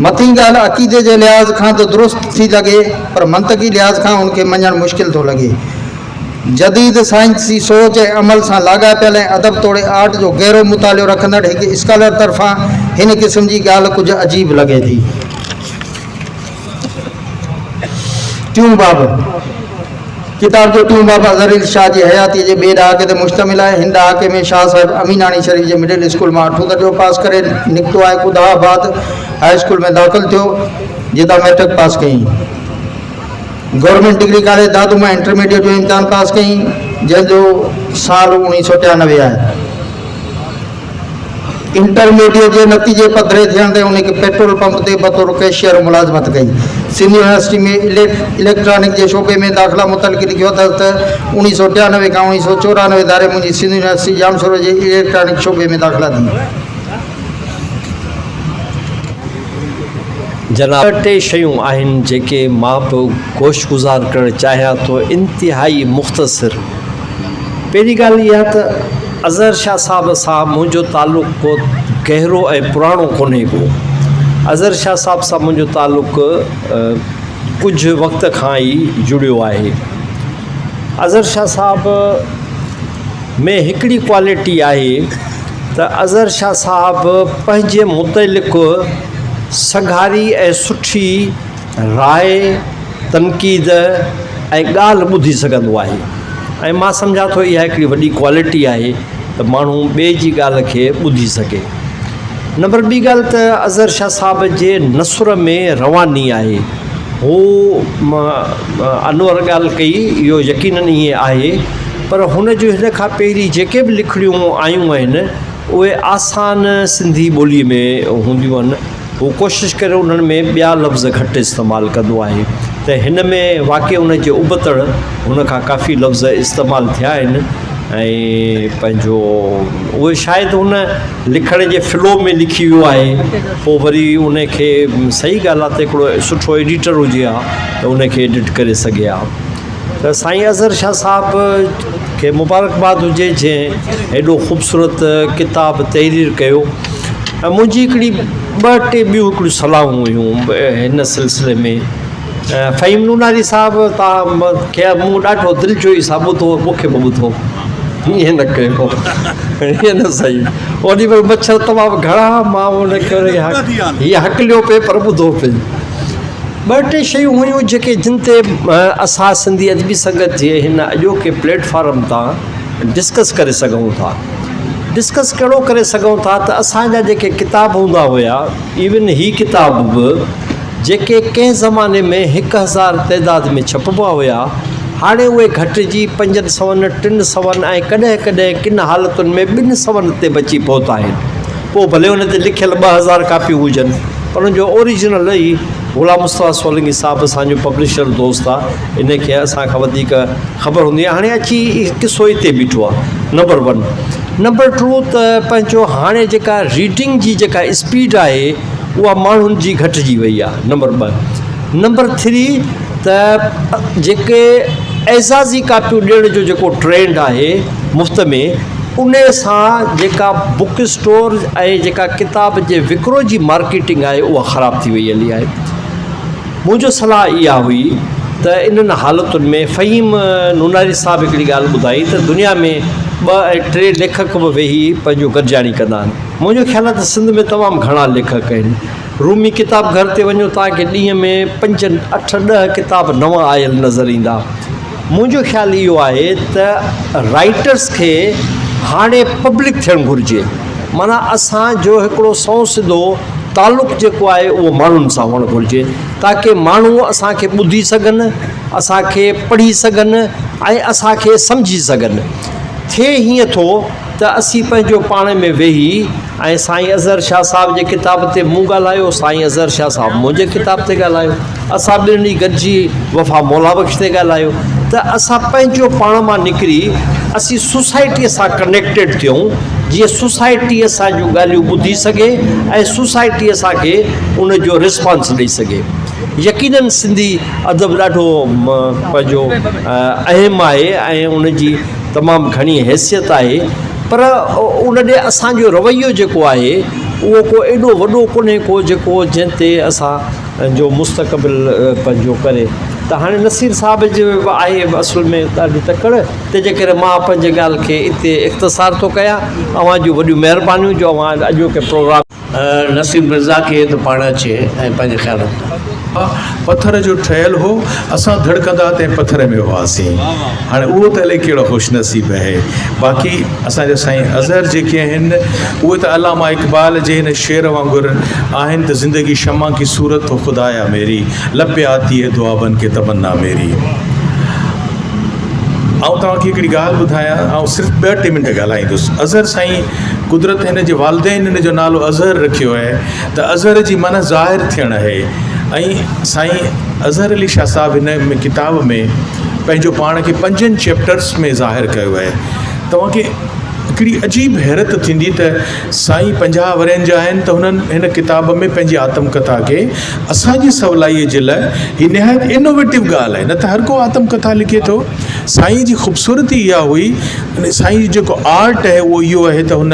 मथीं ॻाल्हि अक़ीदे जे लिहाज़ खां त दुरुस्त थी लॻे, पर मंतकी लिहाज़ खां उनखे मञणु मुश्किल थो लॻे। जदीद साइंसी सोच ऐं अमल सां लाॻापियल ऐं अदब तोड़े आर्ट जो गहरो मुतालियो रखंदड़ हिकु स्कॉलर तरफ़ां हिन क़िस्म जी ॻाल्हि कुझु अजीब लॻे थी। टियों बाब किताब जो टियों बाब अज़हर अली शाह जी हयाती जे ॿिए ॾहाके ते मुश्तमिल आहे। हिन ॾहाके में शाह साहिब अमीनानी शरीफ़ जे मिडिल स्कूल मां 8 दर्जो पास करे निकितो आहे। खुदाबाद हाई स्कूल में दाख़िल थियो, जितां मैट्रिक पास कई। गवर्नमेंट डिग्री कॉलेज दादू मां इंटरमीडिएट जो इम्तिहान पास कई, जंहिंजो साल 1993 आहे। इंटरमीडिएट जे नतीजे पधरे थियण ते उनखे पेट्रोल पंप ते बतौर कैशियर मुलाज़मत कई। सिंध यूनिवर्सिटी में इलेक्ट्रॉनिक जे शोबे में दाख़िला मुतलिक़ लिखियो त 1993 खां 1994 धारे मुंहिंजी सिंध यूनिवर्सिटी जामशोर जे इलेक्ट्रॉनिक शोबे में दाख़िला थी।
जनाब, 2 शयूं आहिनि जेके मां बि गोश गुज़ार करणु चाहियां थो, इंतिहाई मुख़्तसिर। पहिरीं ॻाल्हि इहा त अज़हर शाह साहब सां मुंहिंजो तालुक़ को गहरो ऐं पुराणो कोन्हे को। अज़हर शाह साहब सां मुंहिंजो तालुक़ कुझु वक़्त खां ई जुड़ियो आहे। अज़हर शाह साहब में हिकिड़ी क्वालिटी आहे त अज़हर शाह साहब पंहिंजे मुतलिक़ सघारी ऐं सुठी राय, तनक़ीद ऐं ॻाल्हि ॿुधी सघंदो आहे। ऐं मां सम्झां थो इहा हिकिड़ी वॾी क्वालिटी आहे त माण्हू ॿिए जी ॻाल्हि खे ॿुधी सघे। नंबर ॿी ॻाल्हि त अज़हर शाह साहब जे नसुर में रवानी आहे। हू अनवर ॻाल्हि कई, इहो यकीनन ईअं आहे, पर हुन जो हिन खां पहिरीं जेके बि लिखड़ियूं आयूं आहिनि उहे आसान सिंधी ॿोलीअ में हूंदियूं आहिनि। हू कोशिशि करे उन्हनि में ॿिया लफ़्ज़ घटि इस्तेमालु कंदो आहे, त हिन में वाक़ई उन जे उबतड़ हुन खां काफ़ी लफ़्ज़ इस्तेमालु थिया आहिनि। ऐं पंहिंजो उहे शायदि हुन लिखण जे फ़्लो में लिखी वियो आहे, पोइ वरी उनखे सही ॻाल्हि आहे त हिकिड़ो सुठो एडिटर हुजे हा त उनखे एडिट करे सघे हा। त साईं अज़हर शाह साहब खे मुबारकबाद हुजे जंहिं हेॾो ख़ूबसूरत किताब तहरीर कयो। ऐं मुंहिंजी हिकिड़ी 2-3 ॿियूं हिकिड़ियूं सलाहूं हुयूं हिन सिलसिले में। फ़हीम नूनारी साहिबु तव्हांखे मूं ॾाढो दिलि जो ई साबुत हो, मूंखे बि ॿुधो, ईअं न कयो, ईअं न सही। ओॾी महिल मच्छर तमामु घणा, मां उनखे हीअ हकलियो पिए पर ॿुधो पिए। 2-3 शयूं हुयूं जेके जिन ते असां सिंधी अदबी संगत जे हिन अॼोके प्लेटफॉर्म तां डिस्कस करे सघूं था। डिस्कस कहिड़ो करे सघूं था त असांजा जेके किताब हूंदा हुआ, इवन ही किताब बि जेके कंहिं ज़माने में 1000 तइदाद में छपबा हुआ, हाणे उहे घटिजी 500, 300 ऐं कॾहिं कॾहिं किन हालतुनि में 200 ते बची पहुता आहिनि। पोइ भले हुन ते लिखियलु 2000 कापियूं हुजनि, पर हुनजो ओरिजिनल ई ग़ुलाम मुस्तफ़ा सोलंकी साहिबु असांजो पब्लिशर दोस्त आहे, इनखे असांखां वधीक ख़बर हूंदी आहे। हाणे अची किसो हिते बीठो आहे। नंबर 1। नंबर 2 त पंहिंजो हाणे जेका रीडिंग जी जेका स्पीड आहे उहा माण्हुनि जी घटिजी वई आहे। नंबर 2। नंबर 3 त जेके एज़ाज़ी कापियूं ॾियण जो जेको ट्रेंड आहे मुफ़्त में, उन सां जेका बुक स्टोर ऐं जेका किताब जे विकिरो जी मार्केटिंग आहे उहा ख़राबु थी वई हली आहे। मुंहिंजो सलाह इहा हुई त इन्हनि हालतुनि में फ़हीम नूनारी साहिबु हिकिड़ी ॻाल्हि ॿुधाई त दुनिया में 2 ऐं 3 लेखक बि वेही पंहिंजो गॾिजाणी कंदा आहिनि। मुंहिंजो ख़्यालु आहे त सिंध में तमामु घणा लेखक आहिनि। रूमी किताब घर ते वञो, तव्हांखे ॾींहं में 5, 8, 10 किताब नवां आयल नज़र ईंदा। मुंहिंजो ख़्यालु इहो आहे त राइटर्स खे हाणे पब्लिक थियणु घुरिजे। माना असांजो हिकिड़ो सिधो तालुक़ु जेको आहे उहो माण्हुनि सां हुअणु घुरिजे, ताकी माण्हू असांखे ॿुधी सघनि, असांखे पढ़ी सघनि ऐं असांखे सम्झी सघनि। थिए हीअं थो त असीं पंहिंजो पाण में वेही ऐं साईं अज़हर शाह साहिब जे किताब ते मूं ॻाल्हायो, साईं अज़हर शाह साहिबु मुंहिंजे किताब ते ॻाल्हायो, असां ॿिन्ही गॾिजी वफ़ा मौला बख़्श ते ॻाल्हायो, त असां पंहिंजो पाण मां निकिरी असीं सोसाइटीअ सां कनेक्टेड थियूं, जीअं सोसाइटी असां जूं ॻाल्हियूं ॿुधी सघे ऐं सोसाइटी असांखे उनजो रिस्पॉन्स ॾेई सघे। यकीनन सिंधी अदब ॾाढो पंहिंजो अहम आहे ऐं उनजी तमामु घणी हैसियत आहे, पर उन ॾे असांजो रवैयो जेको आहे उहो को एॾो वॾो कोन्हे को जेको जंहिं ते असांजो मुस्तक़बिल पंहिंजो करे। त हाणे नसीर साहिब जो आहे असुल में ॾाढी तकड़, तंहिंजे करे मां पंहिंजे ॻाल्हि खे हिते इख़्तिसार थो कयां। अव्हां जूं वॾियूं महिरबानियूं जो अव्हां अॼोके प्रोग्राम नसीर मिर्ज़ा खे त पाण अचे ऐं पंहिंजे ख़्यालनि
पत्थर जो ठहियलु हो, असां धड़कंदा तंहिं पत्थर में हुआसीं। हाणे उहो त अलाए कहिड़ो ख़ुशनसीब आहे। बाक़ी असांजा साईं अज़हर जेके आहिनि उहे त अलामा इक़बाल जे हिन शेर वांगुरु आहिनि त ज़िंदगी शमा की सूरत हो ख़ुदाया मेरी, लपे आती है दुआ बन के तमन्ना मेरी। ऐं तव्हांखे हिकिड़ी ॻाल्हि ॿुधायां, ऐं सिर्फ़ु 2-3 मिंट ॻाल्हाईंदुसि। अज़हर साईं कुदरत हिन जे वालदेन हिन जो नालो अज़हर रखियो आहे त अज़हर जी माना ज़ाहिर थियणु आहे। ऐं साईं अज़हर अली शाह साहिबु हिन किताब में पंहिंजो पाण खे 5 चैप्टर्स में ज़ाहिर कयो आहे। तव्हांखे हिकिड़ी अजीब हैरत थींदी त साईं 50 वरनि जा आहिनि त हुननि हिन किताब में पंहिंजी आत्मकथा खे असांजी सवलाईअ जे लाइ हीअ निहायत इनोवेटिव ॻाल्हि आहे, न त हर को आत्मकथा लिखे थो। साईं जी ख़ूबसूरती इहा हुई, साईं जो जेको आर्ट आहे उहो इहो आहे त हुन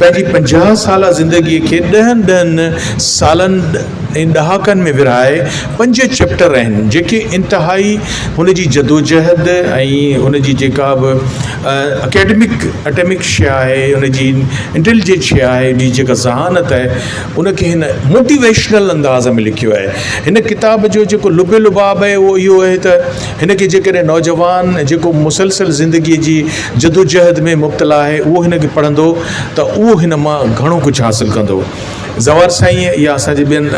पंहिंजी 50 साला ज़िंदगीअ खे 10 सालनि ऐं ॾहाकनि में विरहाए 5 चैप्टर आहिनि जेके इंतिहाई हुनजी जदोजहद ऐं हुनजी जेका बि अकेडमिक शइ आहे, हुनजी इंटेलिजेंट शइ आहे, हुनजी जेका ज़हानत आहे, उनखे हिन मोटिवेशनल अंदाज़ में लिखियो आहे। हिन किताब जो जेको लुबे लुबाब आहे उहो इहो आहे त हिनखे जेकॾहिं नौजवान जेको मुसलसल ज़िंदगीअ जी जदोजहद में मुब्तला आहे उहो हिनखे पढ़ंदो त उहो हिन मां घणो कुझु हासिलु कंदो। ज़वार साईं या असांजे ॿियनि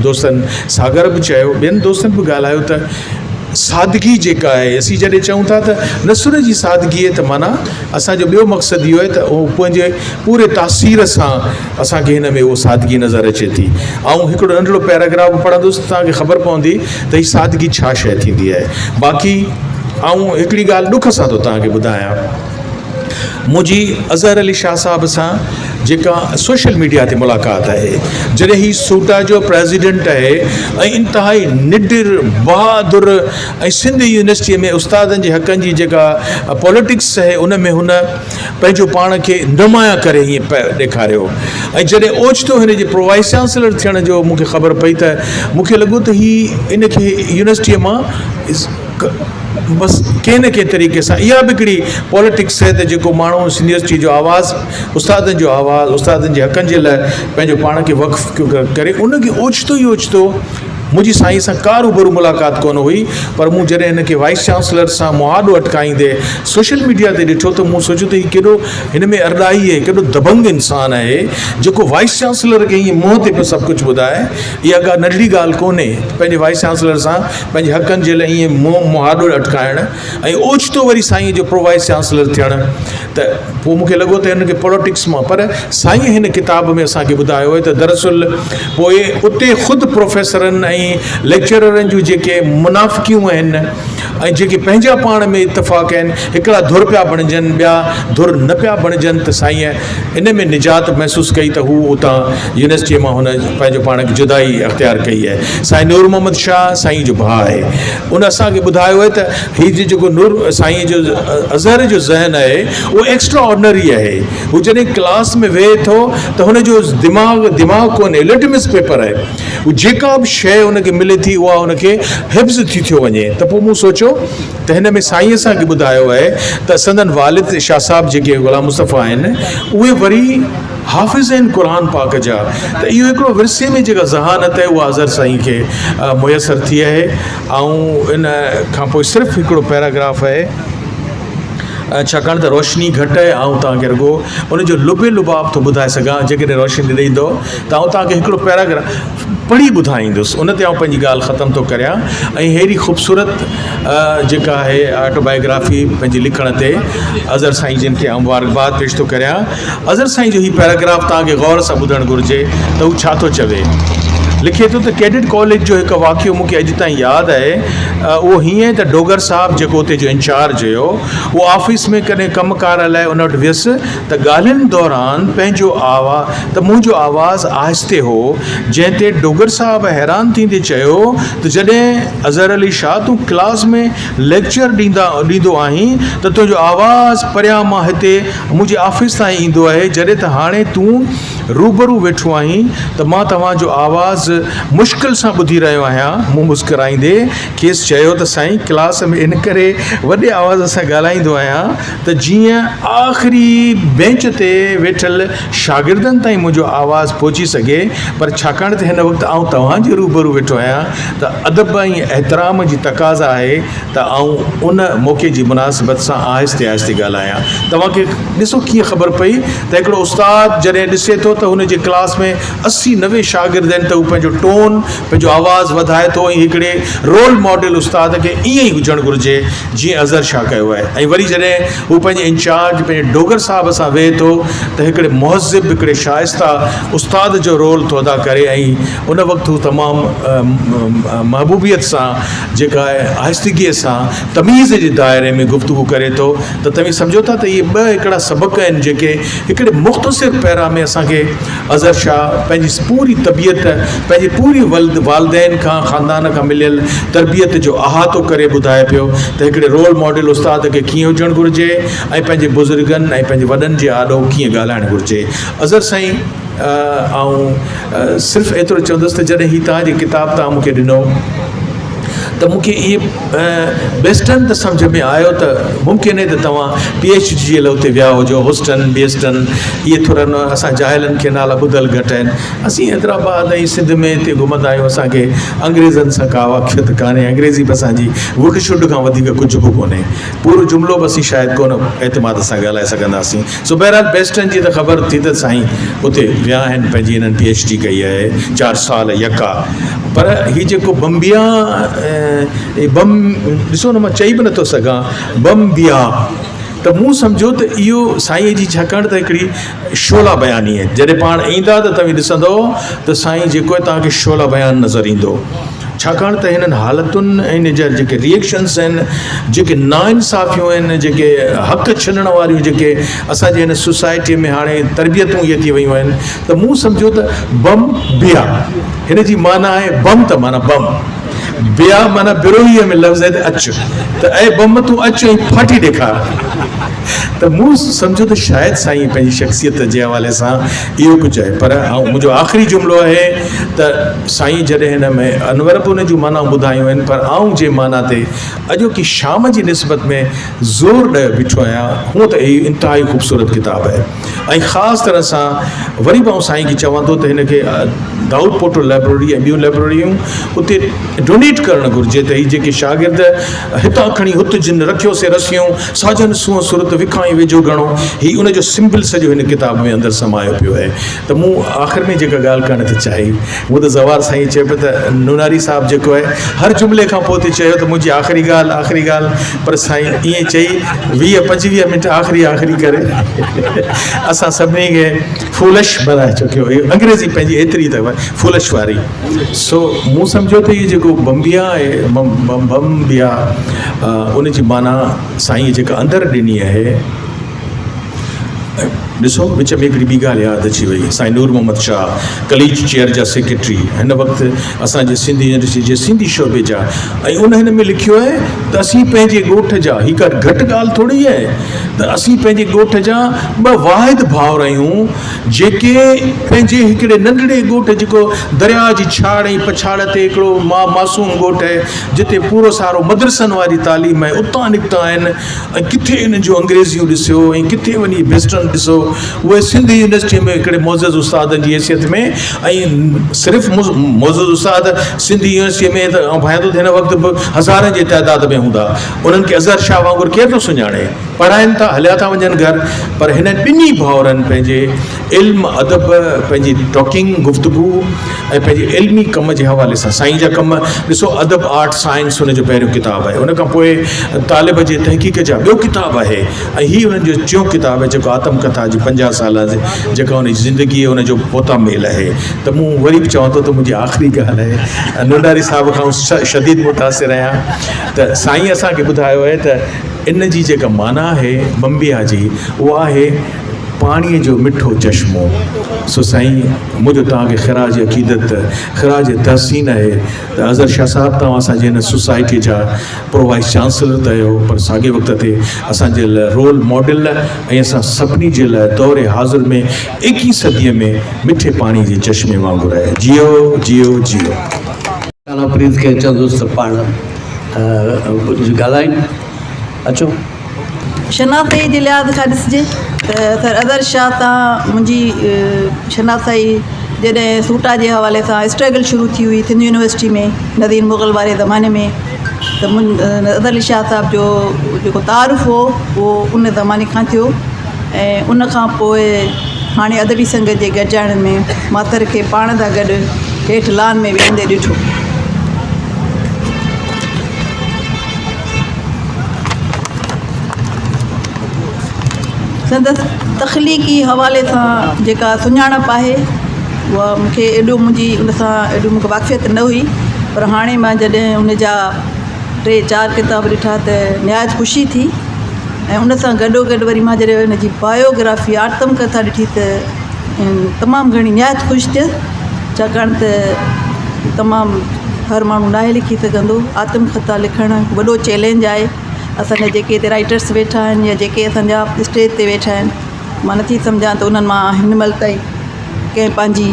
दोस्तनि सागर बि चयो, ॿियनि दोस्तनि बि ॻाल्हायो त सादगी जेका आहे, असीं जॾहिं चऊं था त नसुर जी सादगी त माना असांजो ॿियो मक़सदु इहो आहे त उहो पंहिंजे पूरे तासीर सां असांखे हिन में उहो सादगी नज़र अचे थी। ऐं हिकिड़ो नंढिड़ो पैराग्राफ पढ़ंदुसि त तव्हांखे ख़बर पवंदी त हीअ सादगी छा शइ थींदी आहे। बाक़ी ऐं हिकिड़ी ॻाल्हि ॾुख सां थो तव्हांखे ॿुधायां, मुंहिंजी अज़हर अली शाह साहिब सां जेका सोशल मीडिया ते मुलाक़ात आहे, जॾहिं ही सूटा जो प्रेसिडेंट आहे ऐं इंतिहाई निडर बहादुर ऐं सिंध यूनिवर्सिटीअ में उस्तादनि जे हक़नि जी जेका पॉलिटिक्स आहे उन में हुन पंहिंजो पाण खे नुमाया करे हीअं ॾेखारियो। ऐं जॾहिं ओचितो हिन जे वाइस चांसलर थियण जो मूंखे ख़बर पई त मूंखे लॻो त हीअ इनखे यूनिवर्सिटीअ मां बसि कंहिं न कंहिं तरीक़े सां इहा बि हिकिड़ी पॉलिटिक्स आहे त जेको माण्हू यूनिवर्सिटी जो आवाज़ु, उस्तादनि जो आवाज़ु, उस्तादनि जे हक़नि जे लाइ पंहिंजो पाण खे वक़्फ़ु करे, उनखे ओचितो ई ओचितो मुंहिंजी साईं सां का रूबरू मुलाक़ात कोन हुई। पर मूं जॾहिं हिनखे वाइस चांसलर सां मुआदो अटकाईंदे सोशल मीडिया ते ॾिठो त मूं सोचियो त हीउ केॾो हिन में अरदाई आहे, केॾो दबंग इंसानु आहे जेको वाइस चांसलर खे हीअं मुंहं ते पियो सभु कुझु ॿुधाए। इहा ॻाल्हि नंढड़ी ॻाल्हि कोन्हे, पंहिंजे वाइस चांसलर सां पंहिंजे हक़नि जे लाइ ईअं मुआदो अटकाइणु ऐं ओचितो वरी साईं जो प्रो वाइस चांसलर थियणु। त पोइ मूंखे लॻो त हिनखे पॉलिटिक्स मां, पर साईं हिन किताब में असांखे ॿुधायो आहे त दरअसल पोइ उते ख़ुदि प्रोफेसरनि ऐं लेक्चररनि जूं जेके मुनाफ़िकियूं आहिनि ऐं जेके पंहिंजा पाण में इतफ़ाक़ आहिनि, हिकिड़ा धुर पिया बणिजनि, ॿिया धुर न पिया बणिजनि, त साईं इन में निजात महसूसु कई त हू उतां यूनिवर्सिटीअ मां हुन पंहिंजो पाण खे जुदाई अख़्तियार कई आहे। साईं नूर मोहम्मद शाह साईं जो भाउ आहे, उन असांखे ॿुधायो आहे त हीअ जेको नूर साईं जो अज़हर जो ज़हन आहे उहो एक्स्ट्रा ऑर्डनरी आहे। हू जॾहिं क्लास में वेहे थो त हुनजो दिमाग़ कोन्हे, लिटमस पेपर आहे, हू जेका बि शइ हुनखे मिले थी उहा हुनखे हिफ़्ज़ थी थियो वञे। त पोइ मूं सोचियो त हिन में साईं असांखे ॿुधायो आहे त संदन वालिद शाह साहिब जेके ग़ुलाम मुस्तफ़ा आहिनि उहे वरी हाफ़िज़ आहिनि क़ुर पाक जा। त इहो हिकिड़ो विरसे में जेका ज़हानत आहे उहा अज़हर साईं खे मुयसरु थी आहे। ऐं इन खां पोइ सिर्फ़ु हिकिड़ो पैराग्राफ आहे, छाकाणि त रोशनी घटि आहे, ऐं तव्हांखे रुॻो उनजो लुबे लुबाब थो ॿुधाए सघां जेकॾहिं रोशनी ॾींदो त आउं तव्हांखे हिकिड़ो पैराग्राफ पढ़ी ॿुधाईंदुसि, उन ते आउं पंहिंजी ॻाल्हि ख़तमु थो करियां। ऐं अहिड़ी ख़ूबसूरत जेका आहे ऑटोबायोग्राफी पंहिंजे लिखण ते अज़हर साईं जिन खे आउं मुबारकबाद पेश थो करियां। अज़हर साईं जो हीउ पैराग्राफ तव्हांखे ग़ौर सां ॿुधणु घुरिजे त हू छा थो चवे।
लिखे थो त कैडेट कॉलेज जो हिकु वाक़ियो मूंखे अॼु ताईं यादि आहे। उहो हीअं त डोगर साहब जेको उते जो इंचार्ज हुयो, उहो ऑफिस में कॾहिं कमकार लाइ उन वटि वियुसि त ॻाल्हियुनि दौरान पंहिंजो आवाज़, त मुंहिंजो आवाज़ु आहिस्ते हो, जंहिं ते डोगर साहब हैरान थींदे चयो त जॾहिं अज़हर अली शाह तूं क्लास में लेक्चर ॾींदो आहीं त तुंहिंजो आवाज़ु परियां मां हिते मुंहिंजे ऑफिस ताईं ईंदो आहे, जॾहिं त हाणे तूं रूबरू वेठो आहीं त मां तव्हांजो आवाज़ु मुश्किल सां ॿुधी रहियो आहियां। मूं मुस्कुराईंदे खेसि चयो त साईं, क्लास में इन करे वॾे आवाज़ सां ॻाल्हाईंदो आहियां त जीअं आख़िरी बेंच ते वेठल शागिर्दनि ताईं मुंहिंजो आवाज़ु पहुची सघे, पर छाकाणि त हिन वक़्तु आउं तव्हांजे रूबरू वेठो आहियां त अदब ऐं एहतराम जी तक़ाज़ा आहे त आउं उन मौक़े जी मुनासिबत सां आहिस्ते आहिस्ते ॻाल्हायां। तव्हांखे ॾिसो कीअं ख़बर पई त हिकिड़ो उस्तादु जॾहिं ॾिसे थो त हुन जे क्लास में 80-90 शागिर्द आहिनि त हू पंहिंजो टोन, पंहिंजो आवाज़ु वधाए थो, ऐं हिकिड़े रोल मॉडल उस्ताद खे ईअं ई हुजणु घुरिजे जीअं अज़हर शाह कयो आहे। ऐं वरी जॾहिं हू पंहिंजे इंचार्ज पंहिंजे डोगर साहब सां वेहे थो त हिकिड़े मुहज़िब, हिकिड़े शाइस्ता उस्ताद जो रोल थो अदा करे, ऐं उन वक़्तु हू तमामु महबूबियत सां, जेका आहे आहिस्तगीअ सां, तमीज़ जे दायरे में गुफ़्तगू करे थो। त तव्हां सम्झो था त इहे ॿ हिकिड़ा सबक़ आहिनि जेके हिकिड़े मुख़्तसिर पैरा में असांखे अज़हर शाह पंहिंजी पूरी तबियत, पंहिंजी पूरी वालदेन खां, ख़ानदान खां मिलियल तरबियत जो अहातो करे ॿुधाए पियो त हिकिड़े रोल मॉडल उस्ताद खे कीअं हुजणु घुरिजे ऐं पंहिंजे बुज़ुर्गनि ऐं पंहिंजे वॾनि जे आॾो कीअं ॻाल्हाइणु घुरिजे। अज़हर साईं, ऐं सिर्फ़ु एतिरो चवंदुसि त जॾहिं हीअ तव्हांजी किताब तव्हां मूंखे ॾिनो त मूंखे इहे बेस्टन त सम्झ में आयो त मुमकिन आहे त तव्हां PhD जे लाइ उते विया हुजो, होस्टन बेस्टन, इहे थोरा असां जाहिलनि खे नाला ॿुधल घटि आहिनि। असीं हैदराबाद ऐं सिंध में हिते घुमंदा आहियूं, असांखे अंग्रेज़नि सां का वाक़िफ़त कान्हे, अंग्रेज़ी बि असांजी वुड शुड खां वधीक कुझु बि कोन्हे, पूरो जुमिलो बि असीं शायदि कोन एतमाद सां ॻाल्हाए सघंदासीं। सो बहरहाल बेस्टन जी त ख़बर थी त साईं उते विया आहिनि, पंहिंजी हिननि PhD कई आहे 4 साल यका। पर हीअ जेको बम्बिया बम, ॾिसो न, मां चई बि नथो सघां बम्बिया, त मूं सम्झो त इहो साईं जी, छाकाणि त हिकिड़ी शोला बयानी आहे। जॾहिं पाण ईंदा त तव्हां ॾिसंदो त साईं जेको आहे तव्हांखे शोला बयान नज़र ईंदो, छाकाणि त हिननि हालतुनि ऐं हिन जा जेके रिएक्शन्स आहिनि, जेके नाइंसाफ़ियूं आहिनि, जेके हक़ छीनण वारियूं जेके असांजे हिन सोसाइटीअ में हाणे तरबियतूं इहे थी वियूं आहिनि, त मूं सम्झो त बम बिया, हिन जी माना आहे बम त माना बम, बिया माना बिरोहीअ में लफ़्ज़ आहे त अचु, त ऐं बम तूं अचु ऐं फाटी ॾेखार। त मूं सम्झो त शायदि साईं पंहिंजी शख़्सियत जे हवाले सां इहो कुझु आहे। पर मुंहिंजो आख़िरी जुमिलो आहे त साईं जॾहिं हिन में अनवर बि उन जूं माना ॿुधायूं आहिनि, पर आऊं जे माना ते अॼोकी शाम जी निस्बत में ज़ोर ॾियो बीठो आहियां, हूअं त इहा इंतिहाई ख़ूबसूरत किताबु आहे। ऐं ख़ासि तरह सां वरी बि आऊं साईं खे चवां थो त हिनखे दाऊद पोटो लाइब्रेरी ऐं ॿियूं लाइब्रेरियूं उते डोनेट करणु घुरिजे, त हीअ जेके शागिर्द हितां खणी हुते जिन रखियोसीं रसियूं, साजन सूअं सूरत विखाई वेझो घणो, हीअ उनजो सिंबल सॼो हिन किताब में अंदरि समायो पियो आहे। त मूं आख़िर में जेका ॻाल्हि करणु थी चाही, हूअ त ज़वार साईं चए पियो त नूनारी साहिबु जेको आहे हर जुमिले खां पोइ चयो त मुंहिंजी आख़िरी ॻाल्हि, पर साईं ईअं चई 20-25 मिंट आख़िरी करे असां सभिनी खे फूलश बनाए चुकियो। अंग्रेज़ी पंहिंजी एतिरी अथव फूलश वारी। सो मूं सम्झो त इहो जेको बम्बिया आहे, बम्बिया, उन जी माना साईं जेका अंदरि ॾिनी आहे। ॾिसो विच में हिकिड़ी ॿी ॻाल्हि यादि अची वई, साईं नूर मोहम्मद शाह कलीज चेयर जा सेक्रेटरी, हिन वक़्तु असांजे सिंधी यूनिवर्सिटी जे सिंधी शोबे जा, ऐं उन हिन में लिखियो आहे त असीं पंहिंजे ॻोठ जा, हीअ का घटि ॻाल्हि थोरी आहे, त असीं पंहिंजे ॻोठ जा 2 वाहिद भाउर आहियूं जेके पंहिंजे हिकिड़े नंढड़े ॻोठ, जेको दरिया जी छाड़ ऐं पछाड़ ते हिकिड़ो मासूम ॻोठ आहे, जिते पूरो सारो मदरसनि वारी तालीम आहे, उतां निकिता आहिनि। ऐं किथे हिननि जो अंग्रेज़ियूं ॾिसियो ऐं किथे वञी वेस्टर्न ॾिसो, उहे सिंधी यूनिवर्सिटी में हिकिड़े मोज़ज़ उस्तादनि जी हैसियत में, ऐं सिर्फ़ु मोज़ज़ उस्ताद सिंधी यूनिवर्सिटी में त भाइदो हिन वक़्तु बि हज़ारनि जे तइदाद में हूंदा, उन्हनि खे अज़हर शाह वांगुरु केरु थो सुञाणे। पढ़ाइनि था, हलिया था वञनि घर, पर हिन ॿिन्ही भाउरनि पंहिंजे इल्म अदब, पंहिंजी टॉकिंग गुफ़्तगू ऐं पंहिंजे इल्मी कम जे हवाले सां, साईं जा कम ॾिसो, अदब आर्ट साइंस हुनजो पहिरियों किताबु आहे, उन खां पोइ तालिब जे तहक़ीक़ जा ॿियो किताबु आहे, ऐं हीअ हुननि जो टियों किताबु आहे जेको आत्मकथा जी 50 साल जेका हुनजी ज़िंदगी आहे हुनजो पोता मेल आहे। त मूं वरी बि चवां थो त मुंहिंजी आख़िरी ॻाल्हि आहे, नंडारी साहिब खां शदीद मुतासिर आहियां। त साईं असांखे ॿुधायो आहे त इन जी जेका माना आहे बम्बिया जी, उहा आहे पाणीअ जो मिठो चश्मो। सो साईं, मुंहिंजो तव्हांखे ख़िराज अक़ीदत, ख़िराज तहसीन आहे त अज़हर शाह साहिबु तव्हां असांजे हिन सोसाइटी जा प्रो वाइस चांसलर त आहियो, पर साॻे वक़्त ते असांजे लाइ रोल मॉडल ऐं असां सभिनी जे लाइ दौरे हाज़िर में 21 सदीअ में मिठे पाणी जे चश्मे वांगुरु आहे। जियो जियो जियो।
प्रीत खे चवंदुसि त पाण ॻाल्हाइनि। अचो।
शनाख़्त जे लिहाज़ खां ॾिसिजे त सर अज़हर शाह तां मुंहिंजी शनाख़्त जॾहिं सूटा जे हवाले सां स्ट्रगल शुरू थी हुई सिंध यूनिवर्सिटी में नदीर मुग़ल वारे ज़माने में, त अज़हर अली शाह साहिब जो जेको तारुफ़ हो उहो उन ज़माने खां थियो, ऐं उन खां पोइ हाणे अदबी संगत जे गॾिजाणनि में मातर खे पाण सां गॾु हेठि लान में वेहंदे ॾिठो। संदसि तख़लीक़ी हवाले सां जेका सुञाणप आहे उहा मूंखे एॾो मुंहिंजी उन सां एॾो मूंखे वाक़फ़ियत न हुई, पर हाणे मां जॾहिं उन जा 3-4 किताब ॾिठा त निहायत ख़ुशी थी, ऐं उन सां गॾोगॾु वरी मां जॾहिं उन जी बायोग्राफी आत्मकथा ॾिठी त तमामु घणी निहायत ख़ुशि थियसि, छाकाणि त तमामु हर माण्हू नाहे लिखी सघंदो। आत्मकथा लिखणु वॾो चैलेंज आहे। असांजा जेके हिते राइटर्स वेठा आहिनि या जेके असांजा स्टेज ते वेठा आहिनि, मां नथी सम्झां त उन्हनि मां हिन महिल ताईं कंहिं पंहिंजी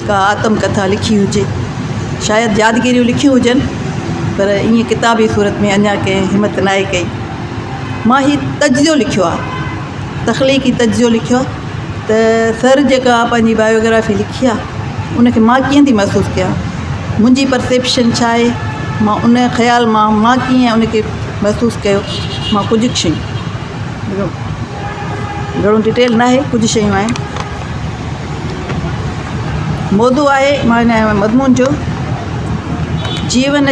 का आत्मकथा लिखी हुजे। शायदि यादगिरियूं लिखियूं हुजनि, पर ईअं किताबी सूरत में अञा कंहिं हिमत नाहे कई। मां हीउ तजियो लिखियो आहे, तख़लीक़ी तजियो लिखियो आहे त सर जेका पंहिंजी बायोग्राफी लिखी आहे उनखे मां कीअं थी महसूसु कयां, मुंहिंजी परसेप्शन छा आहे, मां उन ख़्याल मां कीअं उनखे महसूसु कयो। मां कुझु शयूं, घणो डिटेल न आहे, कुझु शयूं आहिनि। मौज़ू आहे मां हिन मज़मून जो जीवन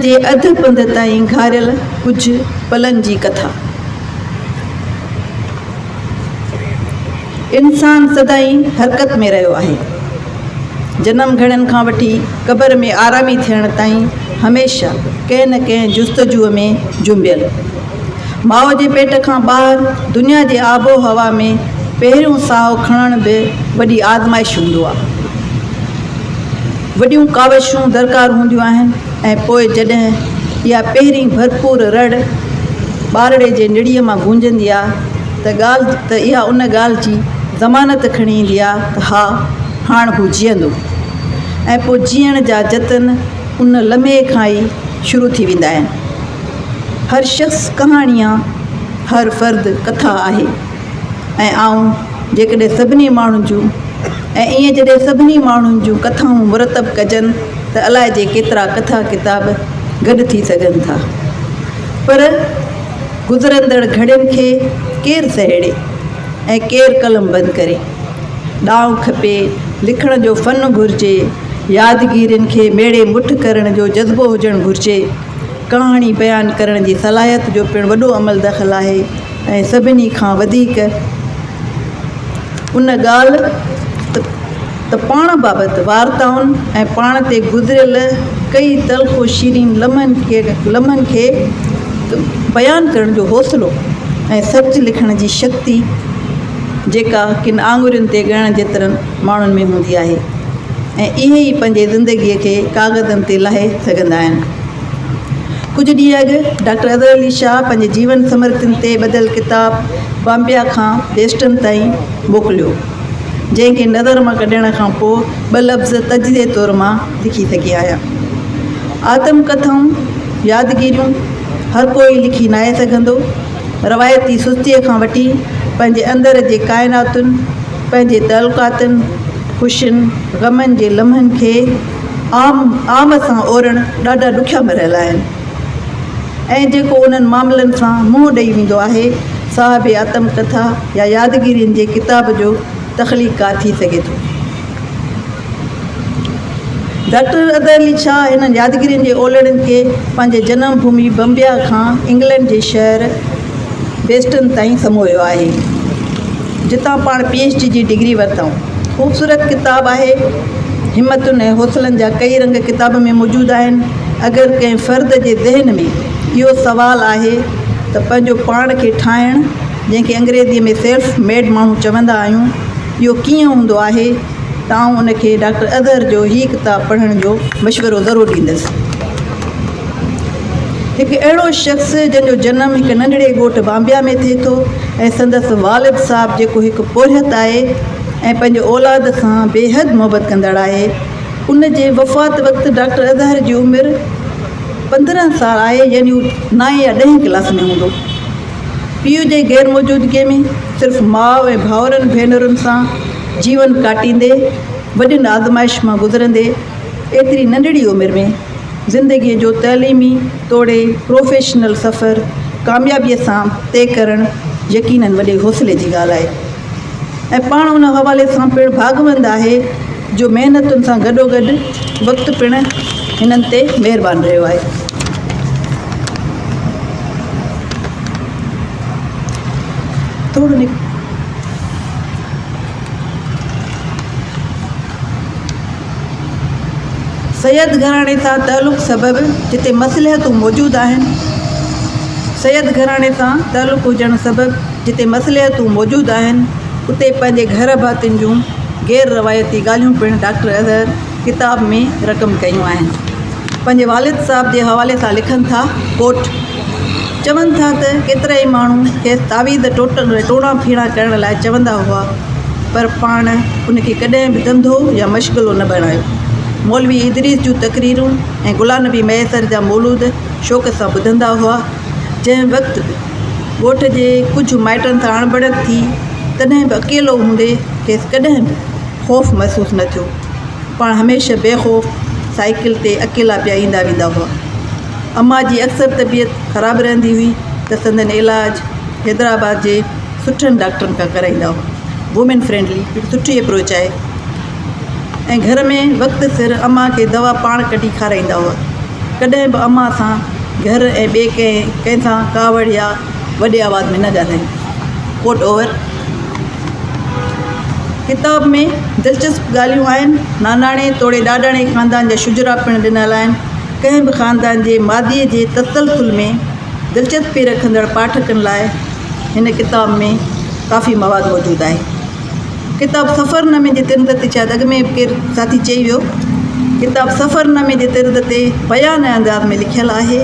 जे अधु पंध ताईं घारियल कुझु पलनि जी कथा। इंसान सदाईं हरकत में रहियो आहे, जनम घणनि खां वठी क़बर में आरामी थियण ताईं हमेशह कंहिं न कंहिं जुस्तजूअ में जुंबियल। माउ जे पेट खां ॿाहिरि दुनिया जे आबो हवा में पहिरियों साहु खणण बि वॾी आज़माइश हूंदो आहे। वॾियूं कावशूं दरकार हूंदियूं आहिनि, ऐं पोइ जॾहिं इहा पहिरीं भरपूर रड़ ॿारड़े जे निड़ीअ मां गूंजंदी आहे त इहा उन ॻाल्हि जी ज़मानत खणी ईंदी आहे त हा, हाणे हू जीअंदो। ऐं पोइ जीअण जा जतन उन लम्हे खां ई शुरू थी वेंदा आहिनि। हर शख़्स कहाणी आहे, हर फ़र्द कथा आहे, ऐं आऊं जेकॾहिं सभिनी माण्हुनि जूं ईअं जॾहिं सभिनी माण्हुनि जूं कथाऊं मुरतब कजनि त अलाए जे केतिरा कथा किताब गॾु थी सघनि था। पर गुज़रंदड़ घड़ियुनि खे केरु सहेड़े ऐं केरु कलम बंदि करे। ॾांहुं खपे, लिखण जो फ़न घुरिजे, यादगिरियुनि खे मेड़े मुठ करण जो जज़्बो हुजणु घुरिजे। कहाणी बयानु करण जी सलाहियत जो पिणु वॾो अमल दख़ल आहे, ऐं सभिनी खां वधीक उन ॻाल्हि त पाण बाबति वार्ताउनि ऐं पाण ते गुज़िरियल कई तलख़ो शीरीन लम्हनि खे बयानु करण जो हौसलो ऐं सच लिखण जी शक्ति जेका किन आङुरियुनि ते ॻणण जेतिरनि माण्हुनि में हूंदी आहे, ऐं इहे ई पंहिंजे ज़िंदगीअ खे कागज़नि ते लाहे सघंदा आहिनि। कुझु ॾींहं अॻु डॉक्टर अज़हर अली शाह पंहिंजे जीवन समृतियुनि ते ॿधल किताब बॉम्बिया खां वेस्टर्न ताईं मोकिलियो, जंहिंखे नज़र मां कढण खां पोइ 2 लफ़्ज़ तजिदे तौर मां लिखी सघी आहियां। आत्मकथाऊं, यादगिरियूं हर कोई लिखी न आहे सघंदो। रवायती सुस्तीअ खां वठी पंहिंजे अंदर जे काइनातुनि, पंहिंजे तलुकातुनि, ख़ुशियुनि ग़मनि जे लम्हनि खे आम सां ओरणु ॾाढा ॾुखिया मिलियल आहिनि ऐं जेको उन्हनि मामलनि सां मुंहुं ॾेई वेंदो आहे साहिब आत्मकथा या यादगिरियुनि जे किताब जो तख़लीक़ात थी सघे थो। डॉक्टर अज़हर अली शाह हिननि यादगिरियुनि जे ओलड़नि खे पंहिंजे जनम भूमि बम्बिया खां इंग्लैंड जे शहर बेस्टन ताईं समोयो आहे, जितां पाण PhD जी डिग्री वरितऊं। ख़ूबसूरत किताब आहे। हिमतुनि ऐं हौसलनि जा कई रंग किताब में मौजूदु आहिनि। अगरि कंहिं फ़र्द जे ज़हन में इहो सुवालु आहे त पंहिंजो पाण खे ठाहिणु, जंहिंखे अंग्रेज़ीअ में सेल्फ मेड माण्हू चवंदा आहियूं, इहो कीअं हूंदो आहे, त आउं उनखे डॉक्टर अज़हर जो हीउ किताबु पढ़ण जो मशवरो ज़रूरु ॾींदसि। हिकु अहिड़ो शख़्स जंहिंजो जनमु हिकु नंढड़े ॻोठु बाम्बिया में थिए थो ऐं संदसि वालिद साहब जेको हिकु पोरियत आहे ऐं पंहिंजे औलाद सां बेहद मोहबत कंदड़ आहे, उन जे वफ़ात वक़्तु डॉक्टर अज़हर जी उमिरि 15 साल आहे, यानी हू 9 या 10 क्लास में हूंदो। पीउ जे ग़ैर मौजूदगीअ में सिर्फ़ु माउ ऐं भाउरनि भेनरुनि सां जीवन काटींदे, वॾियुनि आज़माइश मां गुज़रंदे, एतिरी नंढड़ी उमिरि में ज़िंदगीअ जो तइलीमी तोड़े प्रोफेशनल सफ़र कामयाबीअ सां तइ करणु यकीननि वॾे हौसले जी ॻाल्हि आहे ऐं पाण उन हवाले सां पिणु भागवंद आहे जो महिनतुनि सां गॾोगॾु वक़्तु पिणु हिननि ते महिरबानी रहियो आहे। थोरो सैयद घराणे सां तालुक़ु सबबि जिते मसलिहतूं मौजूदु आहिनि, सैयद घराणे सां तालुक़ु हुजणु सबबि जिते मसलिहतूं मौजूदु आहिनि, उते पंहिंजे घर भातियुनि जूं गैर रवायती ॻाल्हियूं पिणु डॉक्टर अज़हर किताब में रक़म कयूं आहिनि। पंहिंजे वालिद साहब जे हवाले सां लिखनि था, कोट, चवनि था त केतिरा ई माण्हू खेसि तावीज़ टोड़ा फीड़ा करण लाइ चवंदा हुआ, पर पाण उनखे कॾहिं बि धंधो या मशग़लो न बणायो। मौलवी इदरीस जूं तक़रीरूं ऐं गुलाम नबी मैसर जा मौलूद शौक़ सां ॿुधंदा हुआ। जंहिं वक़्तु ॻोठ जे कुझु माइटनि सां अणबड़त थी, तॾहिं बि अकेलो हूंदे खेसि कॾहिं बि ख़ौफ़ महसूसु न थियो। पाण हमेशह बेख़ौफ़ साइकिल ते अकेला पिया ईंदा वेंदा हुआ। अम्मा जी अक्सर तबियत ख़राबु रहंदी हुई त संदनि इलाज हैदराबाद जे सुठनि डॉक्टरनि खां कराईंदा हुआ। वुमेन फ्रेंडली हिकु सुठी अप्रोच आहे ऐं घर में वक़्तु सिर अम्मा खे दवा पाण कढी खाराईंदा हुआ। कॾहिं बि अम्मा सां घर ऐं ॿिए कंहिं सां कावड़ या वॾे आवाज़ में न ॻाल्हाईं। कोट ओवर। किताब में दिलचस्प ॻाल्हियूं आहिनि। नानाणे तोड़े ॾाॾाणे ख़ानदान जा शुजरा पिणु ॾिनल आहिनि। कंहिं बि ख़ानदान जे मादीअ जे तसलसुल में दिलचस्पी रखंदड़ पाठकनि लाइ हिन किताब में काफ़ी मवाद मौजूदु आहे। किताब सफ़रनामे जे तिर्द ते शायदि अॻु में केरु साथी चई वियो, किताब सफ़रनामे जे तिर्द ते बयान अंदाज़ में लिखियलु आहे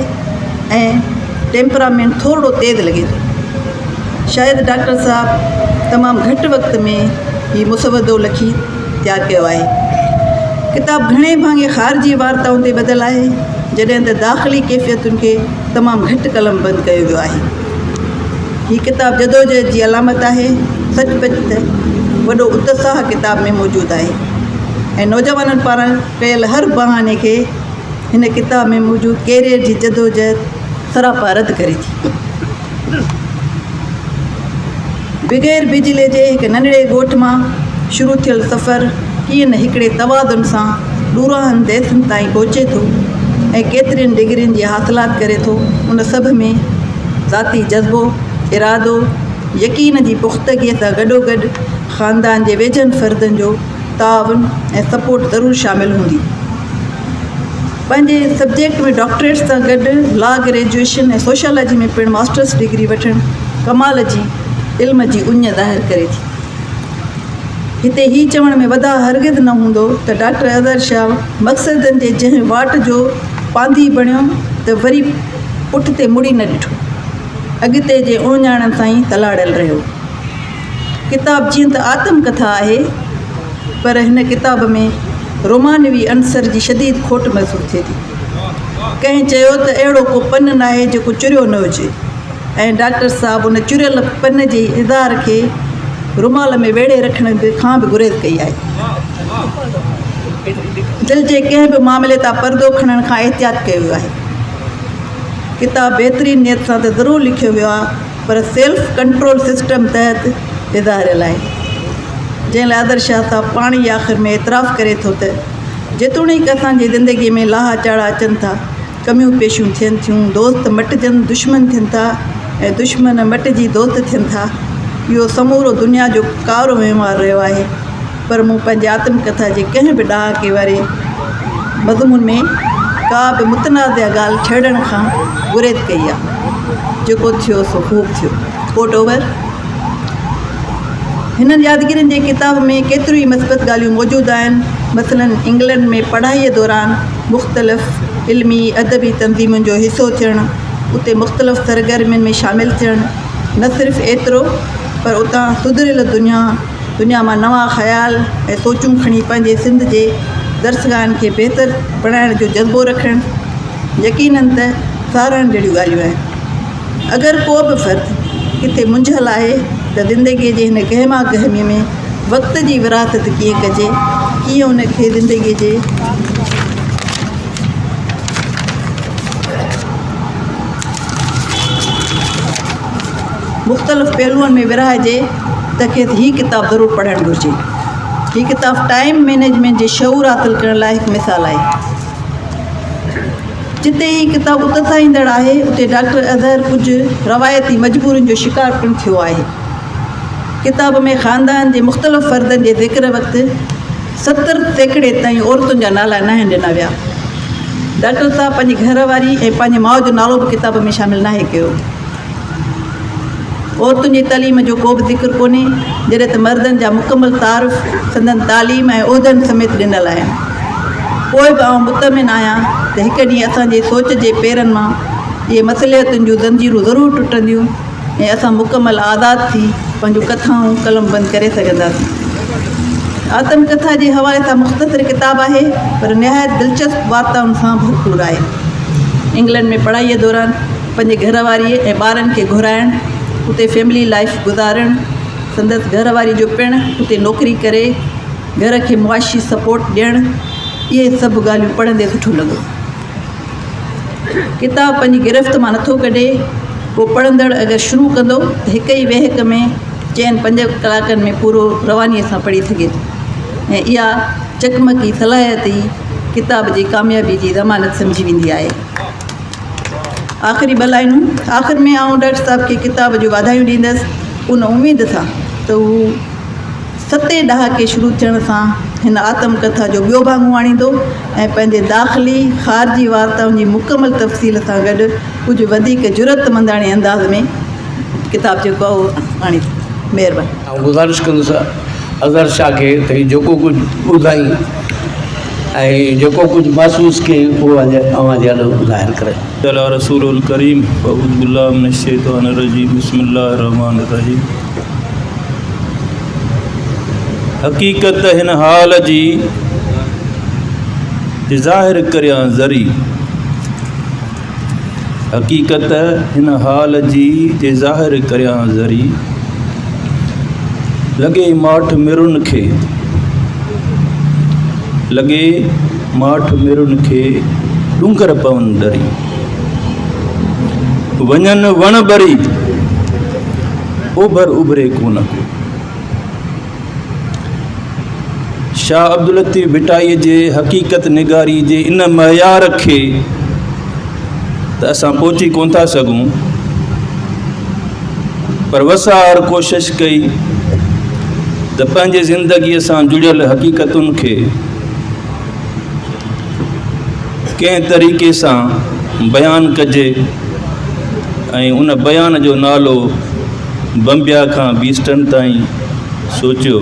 ऐं टेम्परामेंट थोरो तेज़ लॻे थो। शायदि डॉक्टर साहब तमामु घटि वक़्त में हीउ मुसवदो लिखी तयारु कयो आहे। किताब घणे भाङे ख़ारिजी वार्ताउनि ते ॿधलु आहे, जॾहिं त दाख़िली कैफ़ियतुनि खे तमामु घटि कलमबंदि कयो वियो आहे। हीअ किताब जदोजहद जी अलामत आहे। सचपच त वॾो उत्साह किताब में मौजूदु आहे ऐं नौजवाननि पारां कयल हर बहाने खे हिन किताब में मौजूदु कैरियर जी जदोजहद सरापा रद्द करे थी। बग़ैर बिजलीअ जे हिकु नंढड़े ॻोठ मां शुरू थियल सफ़र कीअं न हिकिड़े तवाज़ुन सां ॾूराहनि देसनि ताईं पहुचे थो ऐं केतिरियुनि डिग्रियुनि जी हासिलात करे थो। उन सभ में ज़ाती जज़्बो, इरादो, यकीन जी पुख़्तगीअ सां गॾोगॾु ख़ानदान जे वेझनि फ़र्दनि जो ताउन ऐं सपोर्ट ज़रूरु शामिलु हूंदी। पंहिंजे सब्जेक्ट में डॉक्टरेट सां गॾु लॉ ग्रेजुएशन ऐं सोशोलॉजी में पिणु मास्टर्स डिग्री वठणु कमाल जी इल्म जी उञ ज़ाहिर करे थी। हिते हीउ चवण में वधा हरगिज़ न हूंदो त डॉक्टर अज़हर शाह मक़सदनि जे जंहिं वाट जो पांधी बणियो त वरी पुठिते मुड़ी न ॾिठो, अॻिते जे उणञाणनि सां ई तलाड़ियल रहियो। किताब जीअं त आत्मकथा आहे, पर हिन किताब में रोमानवी अंसर जी शदीद खोट महसूसु थिए थी। कंहिं चयो त अहिड़ो को पन न आहे जेको चुरियो न हुजे ऐं डॉक्टर साहब उन चुरियल पन जे इज़हार खे रुमाल में वेड़े रखण खां बि गुरेज़ कई आहे। दिलि जे कंहिं बि मामले तां परदो खणण खां एहतियात कयो वियो आहे। किताबु बहितरीन नियत सां त ज़रूरु लिखियो वियो आहे, पर सेल्फ कंट्रोल सिस्टम तहत इज़ारियल आहे, जंहिं लाइ आदर शाह साहब पाण ई आख़िर में एतिराफ़ करे थो त जेतोणीकि असांजी ज़िंदगीअ में लाहा चाड़ा अचनि था, कमियूं पेशियूं थियनि थियूं, दोस्त मटिजनि दुश्मन थियनि था ऐं दुश्मन मटिजी दोस्त थियनि था, इहो समूरो दुनिया जो कारो वहिंवार रहियो आहे। पर मूं पंहिंजे आत्मकथा जे कंहिं बि ॾहाके वारे मज़मून में का बि मुतनाज़िया ॻाल्हि छेड़ण खां गुरेज़ कई आहे। जेको थियो सो ख़ूब थियो। कोट ओवर। हिननि यादगिरियुनि जे किताब में केतिरियूं ई मस्बत ॻाल्हियूं मौजूदु आहिनि। मसलन इंग्लैंड में पढ़ाईअ दौरान मुख़्तलिफ़ इल्मी अदबी तंज़ीमुनि जो हिसो थियणु, उते मुख़्तलिफ़ सरगर्मियुनि में शामिलु थियणु, न सिर्फ़ु एतिरो पर उतां सुधरियल दुनिया मां नवां ख़्याल ऐं सोचूं खणी पंहिंजे सिंध जे दर्सगाहनि खे बहितर बणाइण जो जज़्बो रखणु यकीननि त साराहण जहिड़ियूं ॻाल्हियूं आहिनि। अगरि को बि फ़र्द किथे मुंझल आहे त ज़िंदगीअ जे हिन गहमा गहमीअ में वक़्त जी विरासत कीअं कजे, कीअं उनखे ज़िंदगीअ जे मुख़्तलिफ़ पहलुअनि में विरहाइजे त खेसि हीअ किताबु ज़रूरु पढ़णु घुरिजे। हीअ किताबु टाइम मैनेजमेंट जे शऊर हासिलु करण लाइ हिकु मिसाल आहे। जिते हीअ किताबु उत्साहींदड़ आहे, उते डॉक्टर अज़हर कुझु रवायती मजबूरियुनि जो शिकार पिणु थियो आहे। किताब में ख़ानदान जे मुख़्तलिफ़ फ़र्दनि जे ज़िक्र वक़्तु 70% ताईं औरतुनि जा नाला न आहिनि ॾिना विया। डॉक्टर साहब पंहिंजी घरवारी ऐं पंहिंजे माउ जो नालो बि किताब में शामिलु नाहे कयो। औरतुनि जी तइलीम जो को बि ज़िक्र कोन्हे, जॾहिं त मर्दनि जा मुकमल तारीफ़ संदन तालीम ऐं उहिदनि समेत ॾिनल आहिनि। पोइ बि आउं मुतमिन आहियां त हिकु ॾींहुं असांजे सोच जे पेरनि मां इहे मसलियतुनि जूं ज़ंजीरूं ज़रूरु टुटंदियूं ऐं असां मुकमल आज़ादु थी पंहिंजूं कथाऊं कलम बंदि करे सघंदासीं। आत्मकथा जे हवाले सां मुख़्तसिर किताबु आहे, पर निहायत दिलचस्प वार्ताउनि सां भरपूर आहे। इंग्लैंड में पढ़ाईअ दौरान पंहिंजे घरवारीअ ऐं ॿारनि खे घुराइणु, उते फैमिली लाइफ गुज़ारणु, संदसि घरवारी जो पिणु उते नौकिरी करे घर खे मुआशी सपोर्ट ॾियणु, इहे सभु ॻाल्हियूं पढ़ंदे सुठो लॻो। किताबु पंहिंजी गिरफ़्त मां नथो कढे। को पढ़ंदड़ अगरि शुरू कंदो त हिक ई वेहक में चइनि 5 कलाकनि में पूरो रवानीअ सां पढ़ी सघे थो ऐं इहा चकमकी सलाहियत ई किताब जी कामयाबी जी ज़मानत सम्झी वेंदी आहे। आख़िरी 2 लाइनूं। आख़िर में आउं डॉक्टर साहब खे किताब जो वाधायूं ॾींदसि, उन उमेद सां त हू 7 ॾहाके शुरू थियण सां हिन आत्मकथा जो ॿियो भाङो आणींदो ऐं पंहिंजे दाख़िली ख़ारिजी वार्ताउनि जी मुकमल तफ़सील सां गॾु कुझु वधीक जुरतमंदाणे अंदाज़ में किताब जेको आहे उहो आणींदो। महिरबानी।
गुज़ारिश कंदुसि अज़हर शाह खे त जेको कुझु ॿुधाई ऐं जेको कुझु महसूसु कई उहो अवां जे अॾु ज़ाहिर करे।
अला रसूलुल करीम अऊज़ु बिल्लाहि मिनश शैतानिर रजीम बिस्मिल्लाहिर रहमानिर रहीम। हक़ीक़त हिन हाल जी ज़ाहिर करियां ज़री, हक़ीक़त हिन हाल जी ज़ाहिर करियां ज़री, लॻे माठ मिरुनि खे, लॻे माठ मिरुनि खे डूंगर पवनि डरी, वञनि वण भरी ओभर उभरे कोन को। शाह अब्दुल लतीफ़ भिटाईअ जे हक़ीक़त निगारी जे इन मयार खे त असां पहुची कोन था सघूं, पर वसार कोशिश कई त पंहिंजे ज़िंदगीअ सां जुड़ियल हक़ीक़तुनि खे कंहिं तरीक़े सां बयानु कजे ऐं उन बयान जो नालो बम्बिया खां बीस्टन ताईं सोचियो।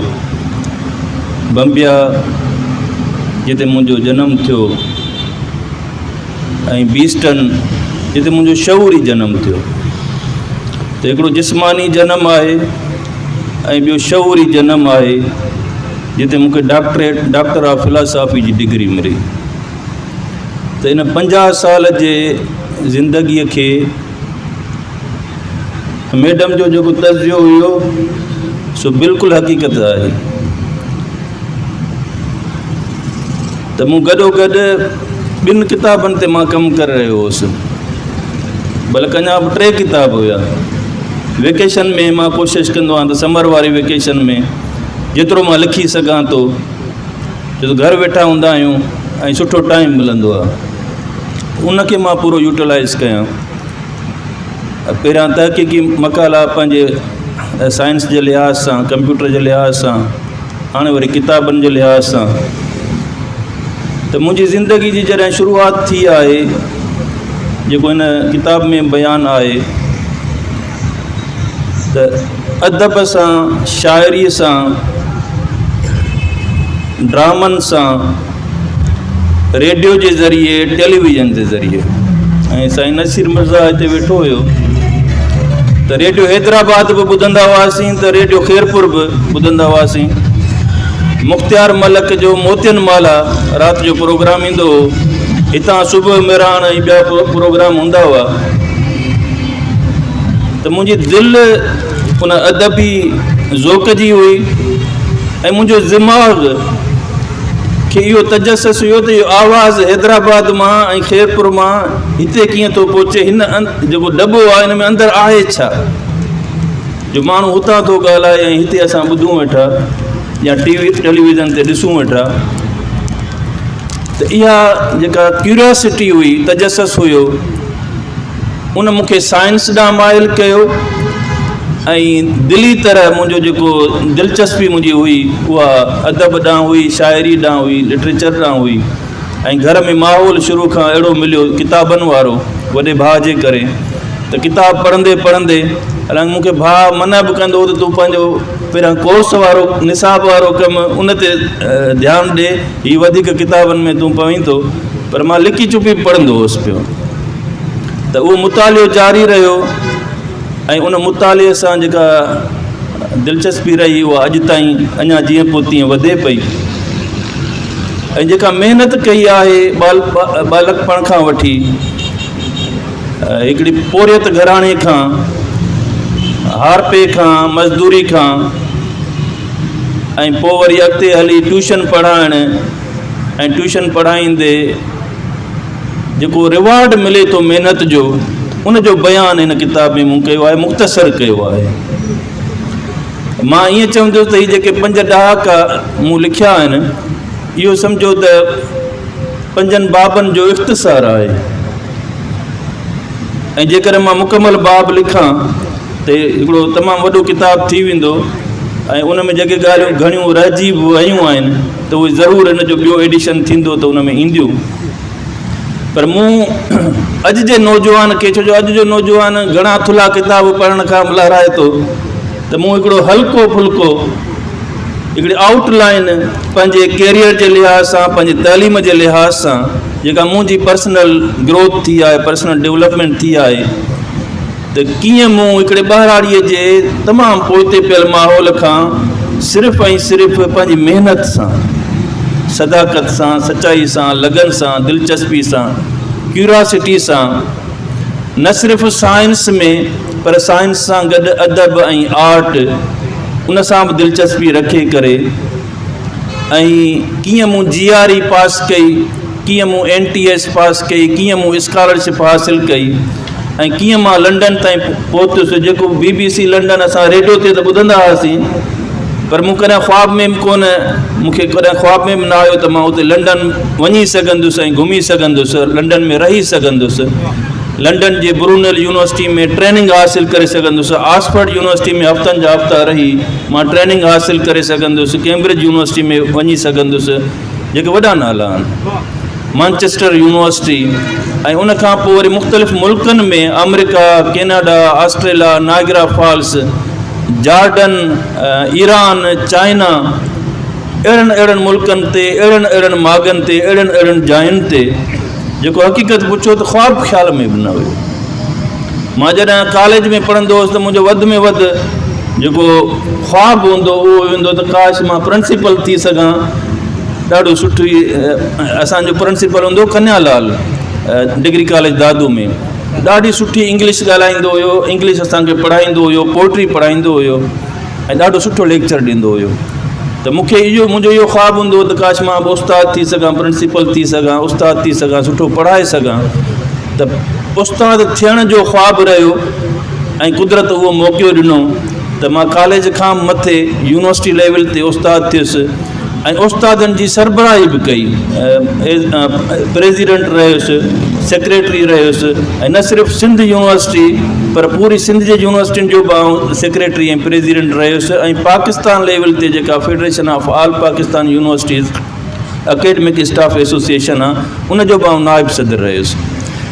बम्बिया जिते मुंहिंजो जनमु थियो ऐं बीस्टन जिते मुंहिंजो शऊरी जनमु थियो। त हिकिड़ो जिस्मानी जनमु आहे ऐं ॿियो शऊरी जनमु आहे जिते मूंखे doctor of philosophy ji degree मिली। त इन 50 साल जे ज़िंदगीअ खे मैडम जो जेको तज़ियो हुयो सो बिल्कुलु हक़ीक़त आहे। त त मूं गॾोगॾु ॿिनि किताबनि ते मां कमु करे रहियो हुउसि, बल्कि अञा बि 3 किताब हुया। वेकेशन में मां कोशिशि कंदो आहियां त समर वारी वेकेशन में जेतिरो मां लिखी सघां थो, छो त घर वेठा हूंदा आहियूं ऐं सुठो टाइम मिलंदो आहे, उनखे मां पूरो यूटिलाइज़ कयां। पहिरियां तहक़ीक़ी मकाला पंहिंजे साइंस जे लिहाज़ सां, कंप्यूटर जे लिहाज़ सां, हाणे वरी किताबनि जे लिहाज़ सां। त मुंहिंजी ज़िंदगी जी जॾहिं शुरूआत थी आहे, जेको हिन किताब में बयानु आहे, त अदब सां, शाइरीअ सां, ड्रामनि सां, रेडियो जे ज़रिए, टेलीविज़न जे ज़रिए। ऐं साईं नसीर मिर्ज़ा हिते वेठो हुयो त रेडियो हैदराबाद बि ॿुधंदा हुआसीं, त रेडियो खैरपुर बि ॿुधंदा हुआसीं। मुख़्तियार मलक जो मोतियन माला राति जो प्रोग्राम ईंदो हो, हितां सुबुह मिराण ऐं ॿिया प्रोग्राम हूंदा हुआ। त मुंहिंजी दिलि उन अदबी ज़ौक़ जी हुई ऐं मुंहिंजो दिमाग़ खे इहो तजसुस हुयो त इहो आवाज़ु हैदराबाद मां ऐं खैरपुर मां हिते कीअं थो पहुचे, हिन जेको दॿो आहे हिन में अंदरि आहे छा, जो माण्हू हुतां थो ॻाल्हाए ऐं हिते असां ॿुधूं वेठा या टेलीविज़न ते ॾिसूं वेठा। त इहा जेका क्यूरियोसिटी हुई, तजसुस हुयो, उन मूंखे साइंस ॾांहुं माइल कयो ऐं दिली तरह मुंहिंजो जेको दिलचस्पी मुंहिंजी हुई उहा अदब ॾांहुं हुई, शाइरी ॾांहुं हुई, लिटरेचर ॾांहुं हुई। ऐं घर में माहौल शुरू खां अहिड़ो मिलियो किताबनि वारो, वॾे भाउ जे करे, त किताब पढ़ंदे पढ़ंदे हालांकि मूंखे भाउ मना बि कंदो हो त तूं पंहिंजो पहिरियां कोर्स वारो, निसाब वारो कमु उन ते ध्यानु ॾे, हीअ वधीक किताबनि में तूं पवीं थो, पर मां लिकी चुपी पढ़ंदो हुउसि पियो। त उहो मुतालियो जारी रहियो ऐं उन मुताले सां जेका दिलचस्पी रही उहा अॼु ताईं अञा जीअं पोइ तीअं वधे पई। ऐं जेका महिनत कई आहे बालकपण खां वठी, हिकिड़ी पोरियत घराणे खां, हारपे खां, मज़दूरी खां, ऐं पोइ वरी अॻिते हली ट्यूशन पढ़ाइण, ऐं ट्यूशन पढ़ाईंदे जेको रिवार्ड मिले थो महिनत जो, उन जो बयानु हिन किताब में मूं कयो आहे, मुख़्तसर कयो आहे। मां ईअं चवंदुसि त हीअ जेके 5 ॾहाका मूं लिखिया आहिनि, इहो सम्झो त 5 बाबनि जो इख़्तिसार आहे। ऐं जेकर मां मुकमल बाब लिखां त हिकिड़ो तमामु वॾो किताब थी वेंदो, ऐं उन में जेके ॻाल्हियूं घणियूं रहिजी बि वियूं आहिनि त उहे ज़रूरु हिन जो ॿियो एडिशन थींदो त उन में ईंदियूं। पर मूं अॼु जे नौजवान खे, छो जो अॼु जो नौजवान घणा थुल्हा किताब पढ़ण खां लहराए थो, त मूं हिकिड़ो हल्को फुल्को हिकिड़ी आउटलाइन पंहिंजे कैरियर जे लिहाज़ सां, पंहिंजे तइलीम जे लिहाज़ सां, जेका मुंहिंजी पर्सनल ग्रोथ थी आहे, पर्सनल डेवलपमेंट थी आहे, त कीअं मूं हिकिड़े ॿाहिराड़ीअ जे तमामु पोइते पियल माहौल खां सिर्फ़ु ऐं सिर्फ़ु पंहिंजी महिनत सां, सदाकत सां, सचाई सां, लगन सां, दिलचस्पी सां, क्यूरियोसिटी सां, न सिर्फ़ु साइंस में पर साइंस सां गॾु अदब ऐं आर्ट, उन सां बि दिलचस्पी रखे करे, ऐं कीअं मूं GRE पास कई, कीअं मूं NTS पास कई, कीअं मूं स्कॉलरशिप हासिलु कई, ऐं कीअं मां लंडन ताईं पहुतुसि, जेको BBC लंडन असां रेडियो ते त ॿुधंदा हुआसीं, पर मूं कॾहिं ख़्वाब में बि कोन, मूंखे कॾहिं ख़्वाब में बि न आयो त मां उते लंडन वञी सघंदुसि ऐं घुमी सघंदुसि, लंडन में रही सघंदुसि, लंडन जे ब्रूनल यूनिवर्सिटी में ट्रेनिंग हासिलु करे सघंदुसि, ऑक्सफर्ड यूनिवर्सिटी में हफ़्तनि जा हफ़्ता रही मां ट्रेनिंग हासिलु करे सघंदुसि, कैम्ब्रिज यूनिवर्सिटी में वञी सघंदुसि, जेके वॾा नाला आहिनि, मैनचेस्टर यूनिवर्सिटी, ऐं उन खां पोइ वरी मुख़्तलिफ़ मुल्कनि में, America, Canada, Australia, Niagara Falls, Jordan, Iran, China, अहिड़नि मुल्कनि ते, अहिड़नि मागनि ते, अहिड़नि जायुनि ते, जेको हक़ीक़त पुछो त ख़्वाब ख़्याल में बि न हुयो। मां जॾहिं कॉलेज में पढ़ंदो हुउसि त मुंहिंजो वधि में वधि जेको ख़्वाब हूंदो उहो हूंदो त काश मां प्रिंसिपल थी सघां। ॾाढो सुठी, असांजो प्रिंसिपल हूंदो कन्यालाल, डिग्री कॉलेज दादू में, ॾाढी सुठी इंग्लिश ॻाल्हाईंदो हुयो, इंग्लिश असांखे पढ़ाईंदो हुयो, पोइट्री पढ़ाईंदो हुयो, ऐं ॾाढो सुठो लेक्चर ॾींदो हुयो।
त मूंखे मुंहिंजो इहो ख़्वाबु हूंदो त काश मां बि उस्ताद थी सघां, प्रिंसिपल थी सघां, उस्ताद थी सघां, सुठो पढ़ाए सघां। त उस्ताद थियण जो ख़्वाबु रहियो ऐं कुदरत उहो मौक़ो ॾिनो त मां कॉलेज खां मथे यूनिवर्सिटी लेवल ते उस्ताद थियुसि ऐं उस्तादनि जी सरबराही बि कई। प्रेसिडेंट रहियुसि, सेक्रेटरी रहियुसि ऐं न सिर्फ़ु सिंध यूनिवर्सिटी पर पूरी सिंध जे यूनिवर्सिटियुनि जो बि आउं सेक्रेटरी ऐं प्रेसिडेंट रहियुसि ऐं पाकिस्तान लेवल ते जेका federation of all Pakistan universities academic staff association आहे उन जो बि आउं नाइब सदर रहियुसि।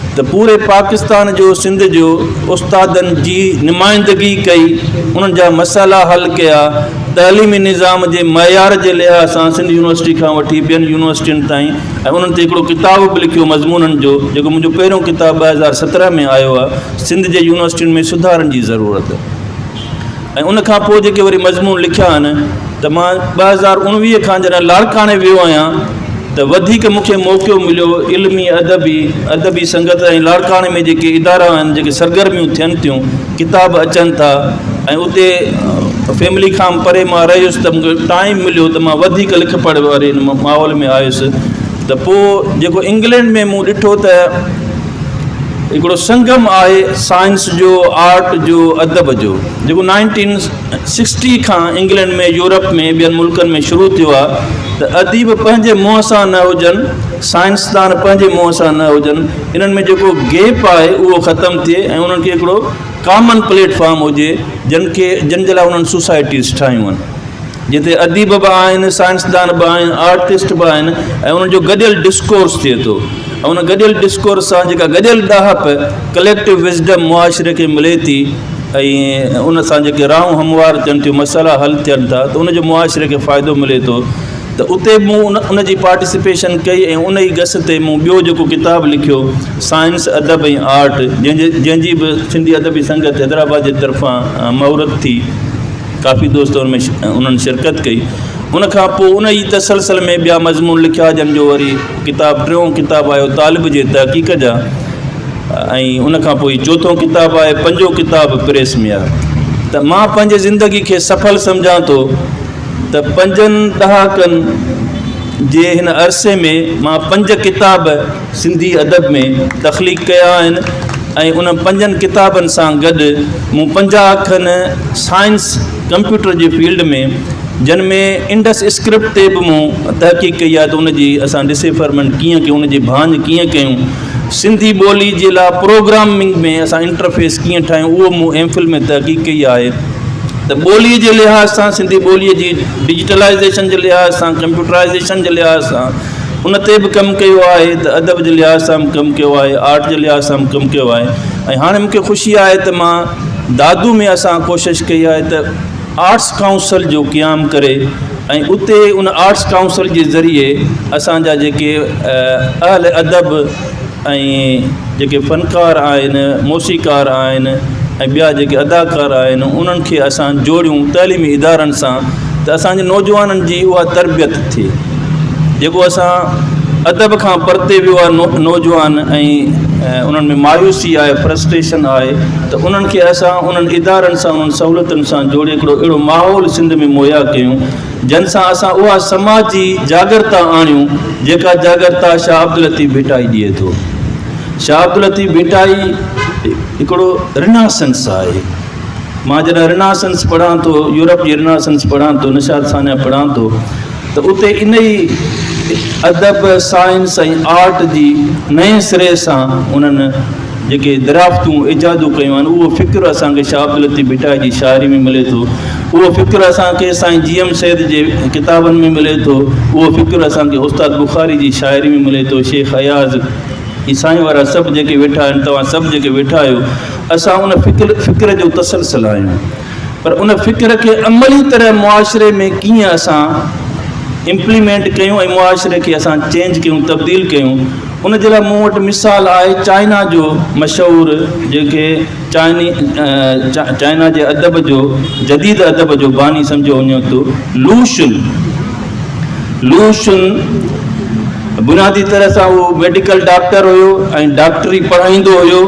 त पूरे पाकिस्तान जो सिंध जो उस्तादनि जी नुमाइंदगी कई, उन्हनि जा मसाइला हल कया, तइलीमी निज़ाम जे मयार जे लिहाज़ सां सिंध यूनिवर्सिटी खां वठी ॿियनि यूनिवर्सिटियुनि ताईं, ऐं उन्हनि ते हिकिड़ो किताब बि लिखियो मज़मूननि जो, जेको मुंहिंजो पहिरियों किताबु 2017 में आयो आहे, सिंध जे यूनिवर्सिटियुनि में सुधारनि जी ज़रूरत। ऐं उन खां पोइ जेके वरी मज़मून लिखिया आहिनि त मां 2019 खां जॾहिं लाड़काणे वियो आहियां त वधीक मूंखे मौक़ो मिलियो इल्मी अदबी संगत ऐं लाड़काणे में जेके इदारा आहिनि, जेके सरगर्मियूं थियनि थियूं, किताब अचनि था ऐं उते फैमिली खां परे मां रहियुसि त मूंखे टाइम मिलियो त मां वधीक लिख पढ़ वारे माहौल में आयुसि। त पोइ जेको इंग्लैंड में मूं ॾिठो त हिकिड़ो संगम आहे साइंस जो, आर्ट जो, अदब जो, जेको 1960 खां इंग्लैंड में, यूरोप में, ॿियनि मुल्कनि में शुरू थियो आहे। त अदीब पंहिंजे मुंहं सां न हुजनि, साइंसदान पंहिंजे मुंहं सां न हुजनि, इन्हनि में जेको गैप आहे उहो ख़तमु थिए ऐं उन्हनि खे हिकिड़ो कॉमन प्लेटफॉर्म हुजे जिन जे लाइ उन्हनि सोसाइटीज़ ठाहियूं आहिनि, जिते अदीब बि आहिनि, साइंसदान बि आहिनि, आर्टिस्ट बि आहिनि ऐं उन्हनि जो गॾियल डिस्कोर्स थिए थो। ऐं उन गॾियल डिस्कोर्स सां जेका गॾियल ॾाहप कलेक्टिव विज़डम मुआशिरे खे मिले थी ऐं उन सां जेके राहूं हमवार थियनि थियूं, मसाइला हल थियनि था, त उनजो मुआशिरे खे फ़ाइदो मिले थो। त उते मूं उन जी पार्टिसिपेशन कई ऐं उन ई गस ते मूं ॿियो जेको किताबु लिखियो साइंस अदब ऐं आर्ट, जंहिंजी बि सिंधी अदबी संगत हैदराबाद जे तरफ़ां महूरत थी, काफ़ी दोस्त उन में उन्हनि शिरकत कई। उन खां पोइ उन ई तसलसल में ॿिया मज़मून लिखिया, जंहिंजो वरी टियों किताबु आयो तालिब जे तहक़ीक़ जा, ऐं उन खां पोइ चोथों किताबु आहे, पंजो किताबु प्रेस में आहे। त मां पंहिंजे ज़िंदगी खे सफल सम्झां थो त 5 ॾहाकनि जे हिन अरसे में मां 5 किताब सिंधी अदब में तख़लीक़ कया आहिनि ऐं उन 5 किताबनि सां गॾु मूं 50 खनि साइंस कंप्यूटर जे फील्ड में, जिन में इंडस स्क्रिप्ट ते बि मूं तहक़ीक़ कई आहे त उनजी असां डिसेफरमेंट कीअं कयूं, उनजी भांज कीअं कयूं, सिंधी ॿोली जे लाइ प्रोग्रामिंग में असां इंटरफेस कीअं ठाहियूं, उहो मूं एमफिल में तहक़ीक़ कई आहे। त ॿोलीअ जे लिहाज़ सां, सिंधी ॿोलीअ जी डिजिटलाइज़ेशन जे लिहाज़ सां, कंप्यूटराइज़ेशन जे लिहाज़ सां उन ते बि कमु कयो आहे, त अदब जे लिहाज़ सां बि कमु कयो आहे, आर्ट जे लिहाज़ सां बि कमु कयो आहे। ऐं हाणे मूंखे ख़ुशी आहे त मां दादू में असां कोशिशि कई आहे त आर्ट्स काउंसिल जो क़याम करे ऐं उते उन आर्ट्स काउंसिल जे ज़रिए असांजा जेके अहल अदब ऐं जेके फ़नकार आहिनि, मौसीकार आहिनि ऐं ॿिया जेके अदाकार आहिनि, उन्हनि खे असां जोड़ियूं तइलीमी इदारनि सां त असांजे नौजवाननि जी उहा तरबियत थिए। जेको असां अदब खां परते वियो आहे नौजवान ऐं उन्हनि में मायूसी आहे, फ्रस्ट्रेशन आहे, त उन्हनि खे असां उन्हनि इदारनि सां, उन्हनि सहूलियतुनि सां जोड़े हिकिड़ो अहिड़ो माहौल सिंध में मुहैया कयूं जिन सां असां उहा समाजी जागरता आणियूं जेका जागरता शाह अब्दुल लतीफ़ भिटाई ॾिए थो। शाह अब्दुल लतीफ़ भिटाई हिकिड़ो रिनासेंस आहे। मां जॾहिं रिनासेंस पढ़ां थो, यूरोप जी रिनासेंस पढ़ां थो, निशाद सानिया पढ़ां थो, त उते इन ई अदब, साइंस ऐं आर्ट जी नए सिरे सां उन्हनि जेके दरियाफ़्तूं इजादूं कयूं आहिनि, उहो फ़िक्र असांखे शाह अब्दुल लतीफ़ भिटाई जी शाइरी में मिले थो। उहो फ़िक्र असांखे साईं GM सैद जे किताबनि में मिले थो। उहो फ़िक्र असांखे उस्ताद बुखारी जी शाइरी में मिले थो, शेख हयाज़, ही साईं वारा सभु जेके वेठा आहिनि, तव्हां सभु जेके वेठा आहियो, असां उन फ़िक्र जो तसलसल आहियूं। पर उन फ़िक्र खे अमली तरह मुआशिरे में कीअं असां इम्प्लीमेंट कयूं ऐं मुआशिरे खे असां चेंज कयूं, तब्दील कयूं, उन जे लाइ मूं वटि मिसाल आहे चाइना जो मशहूरु, जेके चाइना जे अदब जो, जदीद अदब जो बानी सम्झो वञो थो, लू शुन बुनियादी तरह सां उहो मेडिकल डॉक्टर हुयो ऐं डॉक्टरी पढ़ाईंदो हुयो।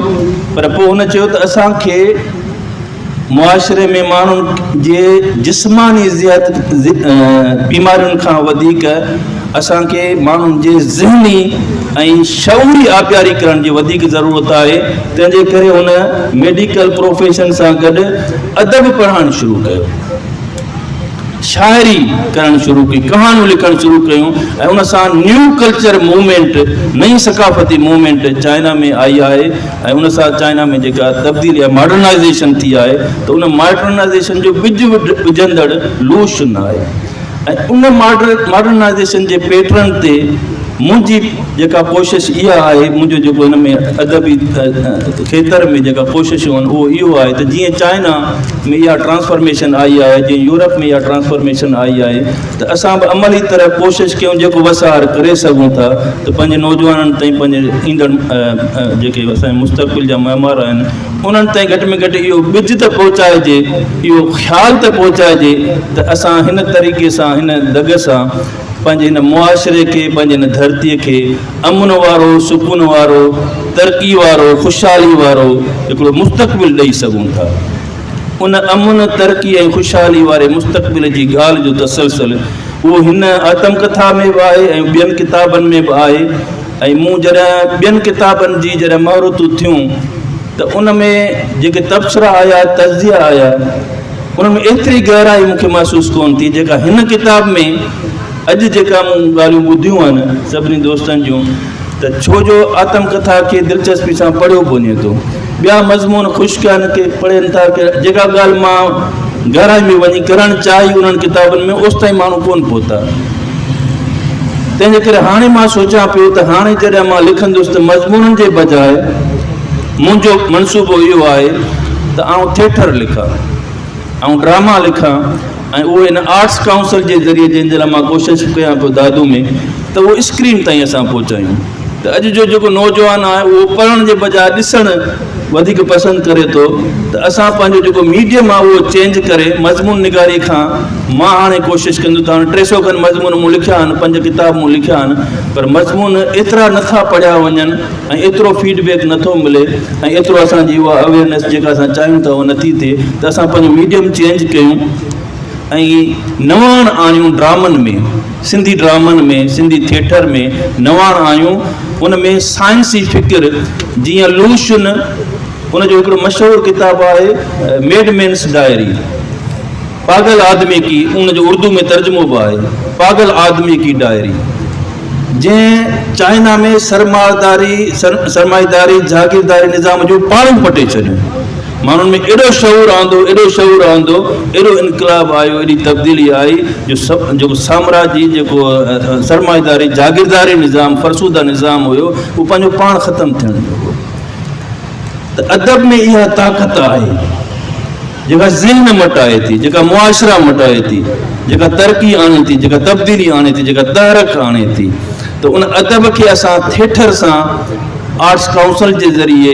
पर पोइ हुन चयो त असांखे मुआशरे में माण्हुनि जे जिस्मानी बीमारियुनि खां वधीक असांखे माण्हुनि जे ज़हनी ऐं शऊरी आबियारी करण जी वधीक ज़रूरत आहे। तंहिंजे करे हुन मेडिकल प्रोफेशन सां गॾु अदब पढ़णु शुरू कयो, शाइरी करणु शुरू कई, कहाणियूं लिखणु शुरू कयूं ऐं उन सां न्यू कल्चर मूवमेंट, नई सकाफ़ती मूवमेंट चाइना में आई आहे ऐं उन सां चाइना में जेका तब्दीली आहे, मॉडर्नाइज़ेशन थी आहे, त उन मॉडर्नाइज़ेशन जो बिज विझंदड़ लू शुन आहे। ऐं उन मॉडर्नाइज़ेशन जे पैटर्न ते मुंहिंजी जेका कोशिशि इहा आहे, मुंहिंजो जेको हिन में अदबी खेतर में जेका कोशिशूं आहिनि उहो इहो आहे त जीअं चाइना में इहा ट्रांसफॉर्मेशन आई आहे, जीअं यूरोप में इहा ट्रांसफॉर्मेशन आई आहे, त असां बि अमली तरह कोशिशि कयूं जेको वसार करे सघूं था त पंहिंजे नौजवाननि ताईं, पंहिंजे ईंदड़ जेके असांजे मुस्तक़बिल जा महिमार आहिनि उन्हनि ताईं घटि में घटि इहो बिज त पहुचाइजे, इहो ख़्यालु त पहुचाइजे त असां हिन तरीक़े सां, हिन दग सां पंहिंजे हिन मुआशरे खे, पंहिंजे हिन धरतीअ खे अमन वारो, सुकून वारो, तरक़ी वारो, ख़ुशहाली वारो हिकिड़ो मुस्तक़बिल ॾेई सघूं था। उन अमन, तरक़ी ऐं ख़ुशहाली वारे मुस्तक़बिल जी ॻाल्हि जो तसलसल उहो हिन आतमकथा में बि आहे ऐं ॿियनि किताबनि में बि आहे। ऐं मूं जॾहिं ॿियनि किताबनि जी जॾहिं महरतूं थियूं त उन में जेके तबसरा आया, तज़िया आया, उन में एतिरी गहराई मूंखे महसूसु कोन थी जेका हिन किताब में अॼु जेका मूं ॻाल्हियूं ॿुधियूं आहिनि सभिनी दोस्तनि जूं, त छो जो आतमकथा खे दिलचस्पी सां पढ़ियो बि वञे थो, ॿिया मज़मून ख़ुशि कनि के पढ़नि था की जेका ॻाल्हि मां गहराई में वञी करणु चाहियो उन्हनि किताबनि में ओसि ताईं माण्हू कोन पहुता। तंहिंजे करे हाणे मां सोचां पियो त हाणे जॾहिं मां लिखंदुसि त मज़मूननि जे बजाए मुंहिंजो मनसूबो इहो आहे त आउं थिएटर लिखां, ऐं ड्रामा लिखां ऐं उहे हिन आर्ट्स काउंसिल जे ज़रिए जंहिंजे लाइ मां कोशिशि कयां पियो दादू में, त उहो स्क्रीन ताईं असां पहुचायूं। त अॼु जो जेको नौजवान आहे उहो पढ़ण जे बजाए ॾिसणु वधीक पसंदि करे थो, त असां पंहिंजो जेको मीडियम आहे उहो चेंज करे मज़मून निगारी खां मां हाणे कोशिशि कंदो त हाणे 300 खनि मज़मून मूं लिखिया आहिनि, 5 किताब मूं लिखिया आहिनि, पर मज़मून एतिरा नथा पढ़िया वञनि ऐं एतिरो फीडबैक नथो मिले ऐं एतिरो असांजी उहा अवेयरनेस जेका असां चाहियूं था उहा नथी थिए, त असां पंहिंजो मीडियम चेंज कयूं ऐं नवाण आणियूं ड्रामनि में, सिंधी ड्रामनि में, सिंधी थिएटर में नवाण आणियूं। उन में साइंसी फ़िक्र जीअं लूशन, उनजो हिकिड़ो मशहूरु किताबु आहे मेडमेन्स डायरी, पागल आदमी की, उनजो उर्दू में तर्जुमो बि आहे पागल आदमी की डायरी, जंहिं चाइना में सरमाईदारी जागीरदारी निज़ाम जो पाणियूं पटे छॾियूं। माण्हुनि में एॾो शऊर आंदो, एॾो शऊर आंदो, एॾो इनकलाब आयो, एॾी तब्दीली आई जो सभु जेको साम्राजी, जेको सरमाईदारी जागीरदारी निज़ाम, फरसूदा निज़ाम हुयो, उहो पंहिंजो पाण ख़तमु थियण लॻो। त अदब में इहा ताक़त आहे जेका ज़हन मटाए थी, जेका मुआशरा मटाए थी, जेका तरक़ी आणे थी, जेका तब्दीली आणे थी, जेका तहरक आणे थी। त उन अदब खे असां थिएटर सां, आर्ट्स काउंसिल जे ज़रिए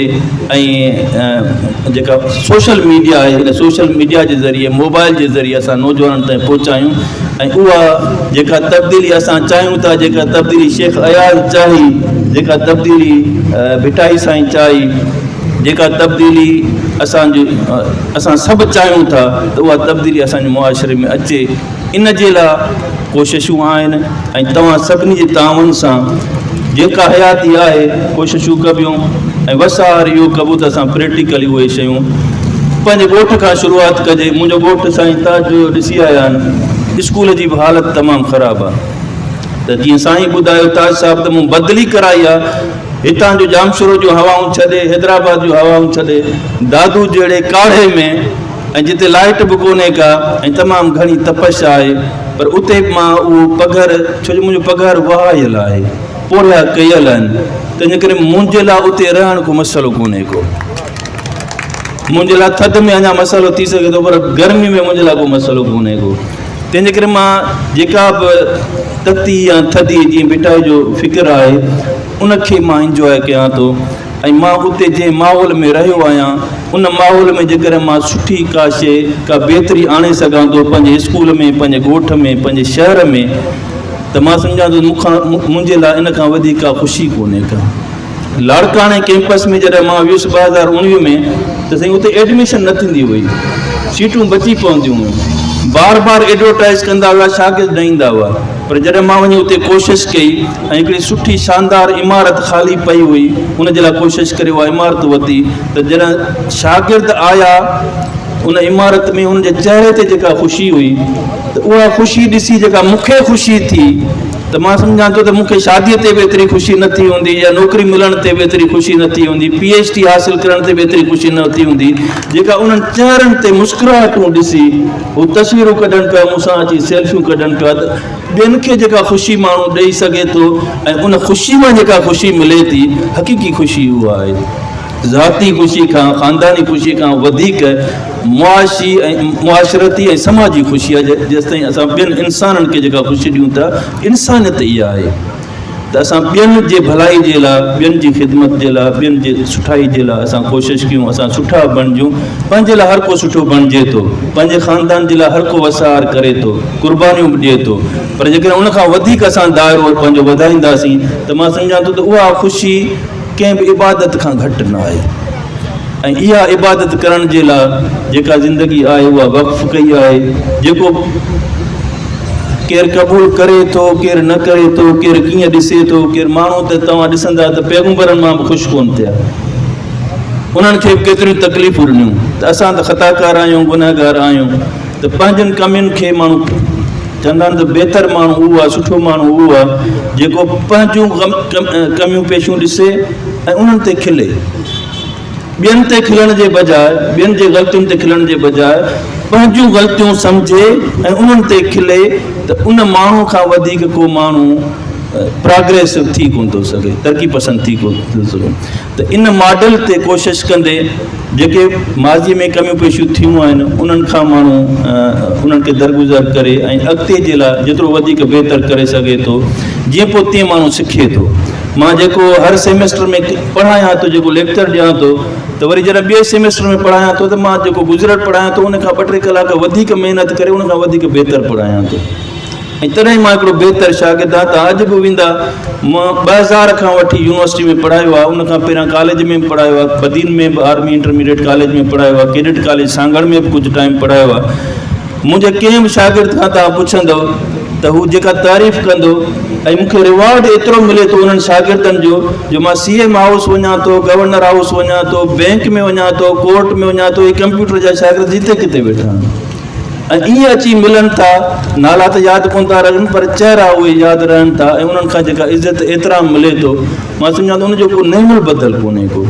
ऐं जेका सोशल मीडिया आहे, हिन सोशल मीडिया जे ज़रिए, मोबाइल जे ज़रिए असां नौजवाननि ताईं पहुचायूं ऐं उहा जेका तब्दीली असां चाहियूं था, जेका तब्दीली शेख अयाज़ चाही, जेका तब्दीली भिटाई साईं चाही, जेका तब्दीली असां सभु चाहियूं था, त उहा तब्दीली असांजे मुआशरे में अचे। इन जे लाइ कोशिशूं आहिनि ऐं तव्हां सभिनी जे तावन सां जेका हयाती आहे कोशिशूं कबियूं ऐं वसार इहो कबो त असां प्रैक्टिकली उहे शयूं पंहिंजे ॻोठ खां शुरूआति कजे। मुंहिंजो ॻोठु साईं ताज जो ॾिसी आया आहिनि, स्कूल जी बि हालति तमामु ख़राबु आहे। त जीअं साईं ॿुधायो ताज साहिबु त मूं बदिली कराई आहे, हितां जो जामशोरो जूं हवाऊं छॾे, हैदराबाद जूं हवाऊं छॾे, दादू जहिड़े काढ़े में ऐं जिते लाइट बि कोन्हे का ऐं तमामु घणी तपश आहे, पर उते मां उहो पघर, छो जो मुंहिंजो पघर वहायल आहे, पोरिया कयल आहिनि, तंहिंजे करे मुंहिंजे लाइ उते रहण को मसइलो कोन्हे को। मुंहिंजे लाइ थधि में अञा मसइलो थी सघे थो, पर गर्मी में मुंहिंजे लाइ को मसइलो कोन्हे को। तंहिंजे करे मां जेका बि तती या थधी जीअं भिटाई जो फ़िक्र आहे उनखे मां इंजॉय कयां थो ऐं मां उते जंहिं माहौल में रहियो आहियां उन माहौल में जेकर मां सुठी का शइ, का बहितरी आणे सघां थो पंहिंजे स्कूल में, पंहिंजे ॻोठ में, पंहिंजे शहर में, त मां सम्झां थो मुंहिंजे लाइ इन खां वधीक का ख़ुशी कोन्हे का। लाड़काणे कैंपस में जॾहिं मां वियुसि 2019 में, त साईं उते एडमिशन न थींदी हुई, सीटूं बची पवंदियूं हुयूं। बार बार एडवर्टाइज़ कंदा हुआ, शागिर्द न ईंदा हुआ। पर जॾहिं मां वञी उते कोशिशि कई ऐं हिकिड़ी सुठी शानदार इमारत ख़ाली पई हुई, उन जे लाइ कोशिशि करे उहा इमारत वरिती, त जॾहिं शागिर्द आया उन इमारत में हुन जे चहिरे ते जेका ख़ुशी हुई, त उहा ख़ुशी ॾिसी जेका मूंखे ख़ुशी थी, त मां सम्झां थो त मूंखे शादीअ ते बि एतिरी ख़ुशी न थी हूंदी, या नौकिरी मिलण ते बि एतिरी ख़ुशी न थी हूंदी, PhD हासिलु करण ते बि एतिरी ख़ुशी न थी हूंदी, जेका उन्हनि चहिरनि ते मुस्कुराहटूं ॾिसी हू तस्वीरूं कढनि पिया, मूंसां अची सेल्फियूं कढनि पिया। त ॿियनि खे जेका ख़ुशी माण्हू ॾेई सघे थो ऐं उन ख़ुशी मां जेका ख़ुशी मिले थी, हक़ीक़ी ख़ुशी उहा आहे। ज़ाती ख़ुशी खां, ख़ानदानी ख़ुशी खां वधीक मुआशी ऐं मुआशरती ऐं समाजी ख़ुशी आहे। जेसिताईं असां ॿियनि इंसाननि खे जेका ख़ुशी ॾियूं था, इंसानियत इहा आहे त असां ॿियनि जे भलाई जे लाइ, ॿियनि जी ख़िदमत जे लाइ, ॿियनि जे सुठाई जे लाइ असां कोशिशि कयूं, असां सुठा बणिजूं। पंहिंजे लाइ हर को सुठो बणिजे थो, पंहिंजे ख़ानदान जे लाइ हर को वसार करे थो, कुर्बानियूं बि ॾिए थो, पर जेकॾहिं उनखां वधीक असां दाइरो पंहिंजो वधाईंदासीं त मां सम्झां थो त उहा ख़ुशी कंहिं बि इबादत खां घटि न आहे। ऐं इहा इबादत करण जे लाइ जेका ज़िंदगी आहे उहा वक़्फ़ कई आहे। जेको केरु क़बूल करे थो, केरु न करे थो, केरु कीअं ॾिसे थो, केरु माण्हू त तव्हां ॾिसंदा त पैगंबरनि मां बि ख़ुशि कोन थिया, उन्हनि खे केतिरियूं तकलीफ़ूं ॾिनियूं। त असां त ख़ताकार आहियूं, गुनहगार आहियूं, त पंहिंजनि कमियुनि खे माण्हू चवंदा आहिनि त बहितर माण्हू उहो आहे, सुठो माण्हू उहो आहे जेको पंहिंजूं कमियूं पेशियूं ॾिसे ऐं उन्हनि ते खिले। ॿियनि ते खिलण जे बजाए, ॿियनि जे ग़लतियुनि ते खिलण जे बजाए पंहिंजूं ग़लतियूं सम्झे ऐं उन्हनि ते खिले, त उन माण्हू खां वधीक को माण्हू प्रोग्रेसिव थी कोन थो सघे, तरक़ी पसंदि थी कोन थो सघे। त इन मॉडल ते कोशिशि कंदे जेके माज़ीअ में कमियूं पेशियूं थियूं आहिनि उन्हनि खां माण्हू उन्हनि खे दरगुज़र करे ऐं अॻिते जे लाइ जेतिरो वधीक बहितर करे सघे थो, जीअं पोइ तीअं माण्हू सिखे थो। मां जेको हर सेमेस्टर में पढ़ायां थो, जेको लेक्चर ॾियां थो, त वरी जॾहिं ॿिए सेमेस्टर में पढ़ायां थो त मां जेको गुज़रियल पढ़ायां थो उन खां 2-3 कलाक वधीक महिनत करे उन खां वधीक बहितर पढ़ायां थो। ऐं तॾहिं मां हिकिड़ो बहितर शागिर्द आहियां। त अॼु बि वेंदा, मां 2000 खां वठी यूनिवर्सिटी में पढ़ायो आहे, उन खां पहिरियां कॉलेज में बि पढ़ायो आहे, बदीन में बि आर्मी इंटरमीडिएट कॉलेज में पढ़ायो आहे, कैडेट कॉलेज सांगड़ में बि कुझु टाइम पढ़ायो आहे। मुंहिंजे कंहिं बि शागिर्द खां तव्हां पुछंदव त हू जेका तारीफ़ कंदो ऐं मूंखे रिवॉर्ड एतिरो मिले थो उन्हनि शागिर्दनि जो मां CM हाउस वञा थो, गवर्नर हाउस वञा थो, बैंक में वञा थो, कोर्ट में वञा थो, इहे कंप्यूटर जा शागिर्द जिते किथे वेठा आहिनि। ऐं ईअं अची मिलनि था, नाला त यादि कोन था रहनि पर चहिरा उहे यादि रहनि था ऐं उन्हनि खां जेका इज़त एतिराम मिले थो, मां सम्झां थो उनजो को नेमल बदल कोन्हे को।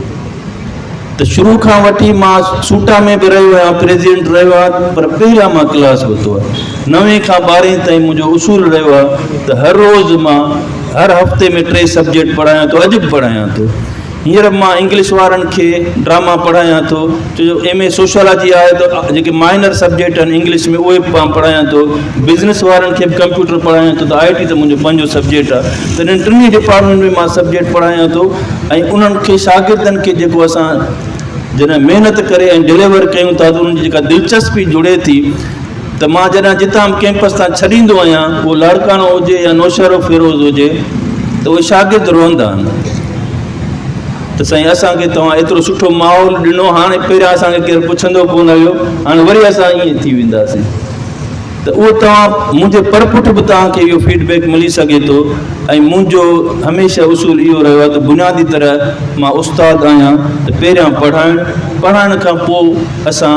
त शुरू खां वठी मां सूटा में बि रहियो आहियां, प्रेसिडेंट रहियो आहियां, पर पहिरियां मां क्लास वरितो आहे। 9 खां 12 ताईं मुंहिंजो उसूल रहियो आहे त हर रोज़ु मां हर हफ़्ते में 3 सब्जेक्ट पढ़ायां थो, अॼु बि पढ़ायां थो। हींअर मां इंग्लिश वारनि खे ड्रामा पढ़ायां थो, छो जो MA सोशियोलॉजी आहे त जेके माइनर सब्जेक्ट आहिनि इंग्लिश में उहे मां पढ़ायां थो। बिज़नेस वारनि खे बि कंप्यूटर पढ़ायां थो, त IT त मुंहिंजो पंहिंजो सब्जेक्ट आहे। त इन्हनि 3 डिपार्टमेंट में मां सब्जेक्ट पढ़ायां थो ऐं उन्हनि खे शागिर्दनि खे जेको असां जॾहिं महिनत करे ऐं डिलीवर कयूं था त उन्हनि जी जेका दिलचस्पी जुड़े थी, त मां जॾहिं जितां कैंपस तां छॾींदो आहियां, उहो लाड़कानो हुजे या नौशहरो फिरोज़ हुजे, त उहे शागिर्द रहंदा आहिनि त साईं असांखे तव्हां एतिरो सुठो माहौल ॾिनो, हाणे पहिरियां असांखे केरु पुछंदो कोन हुयो, हाणे वरी असां ईअं थी वेंदासीं। त उहो तव्हां मुंहिंजे परपुठ बि तव्हांखे इहो फीडबैक मिली सघे थो। ऐं मुंहिंजो हमेशह उसूल इहो रहियो आहे त बुनियादी तरह मां उस्ताद आहियां, त पहिरियां पढ़ाइण खां पोइ असां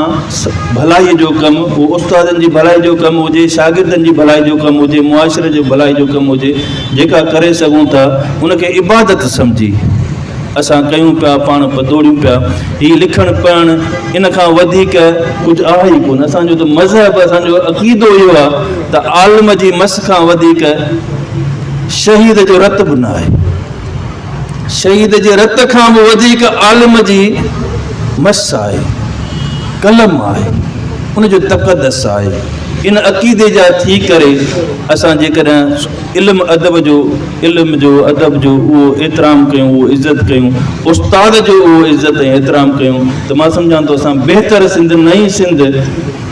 भलाईअ जो कमु, उहो उस्तादनि जी भलाई जो कमु हुजे, शागिर्दनि जी भलाई जो कमु हुजे, मुआशरे जो भलाई जो कमु हुजे, जेका करे सघूं था उनखे इबादत सम्झी असां कयूं पिया, पाण पतोड़ियूं पिया। हीअ लिखणु पढ़णु इन खां वधीक कुझु आहे ई कोन। असांजो त मज़हब, असांजो अक़ीदो इहो आहे त आलिम जी मस खां वधीक शहीद जो रत बि न आहे। शहीद जे रत खां बि वधीक आलिम जी मस आहे, कलम आहे, उनजो तक़दस आहे। इन अक़ीदे जा थी करे असां जेकॾहिं इल्मु अदब जो उहो एतिराम कयूं, उहो इज़त कयूं, उस्ताद जो उहो इज़त ऐं एतिराम कयूं, त मां सम्झां थो असां बहितर सिंध, नई सिंध,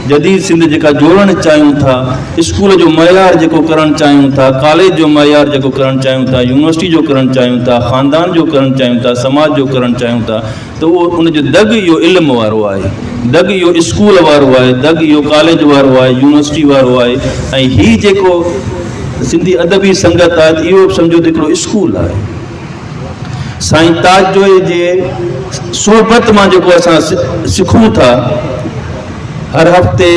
जदीद सिंध जेका जोड़णु चाहियूं था, स्कूल जो मयार जेको करणु चाहियूं था, कॉलेज जो मयार जेको करणु चाहियूं था, यूनिवर्सिटी जो करणु चाहियूं था, ख़ानदान जो करणु चाहियूं था, समाज जो करणु चाहियूं था, त उहो उनजो दग इहो इल्मु वारो आहे। दग इहो स्कूल वारो आहे, दग इहो कॉलेज वारो आहे, यूनिवर्सिटी वारो आहे। ऐं हीउ जेको सिंधी अदबी संगत आहे इहो सम्झो त हिकिड़ो स्कूल आहे। साईं ताजजोई जे सोहबत मां जेको असां सिखूं था, हर हफ़्ते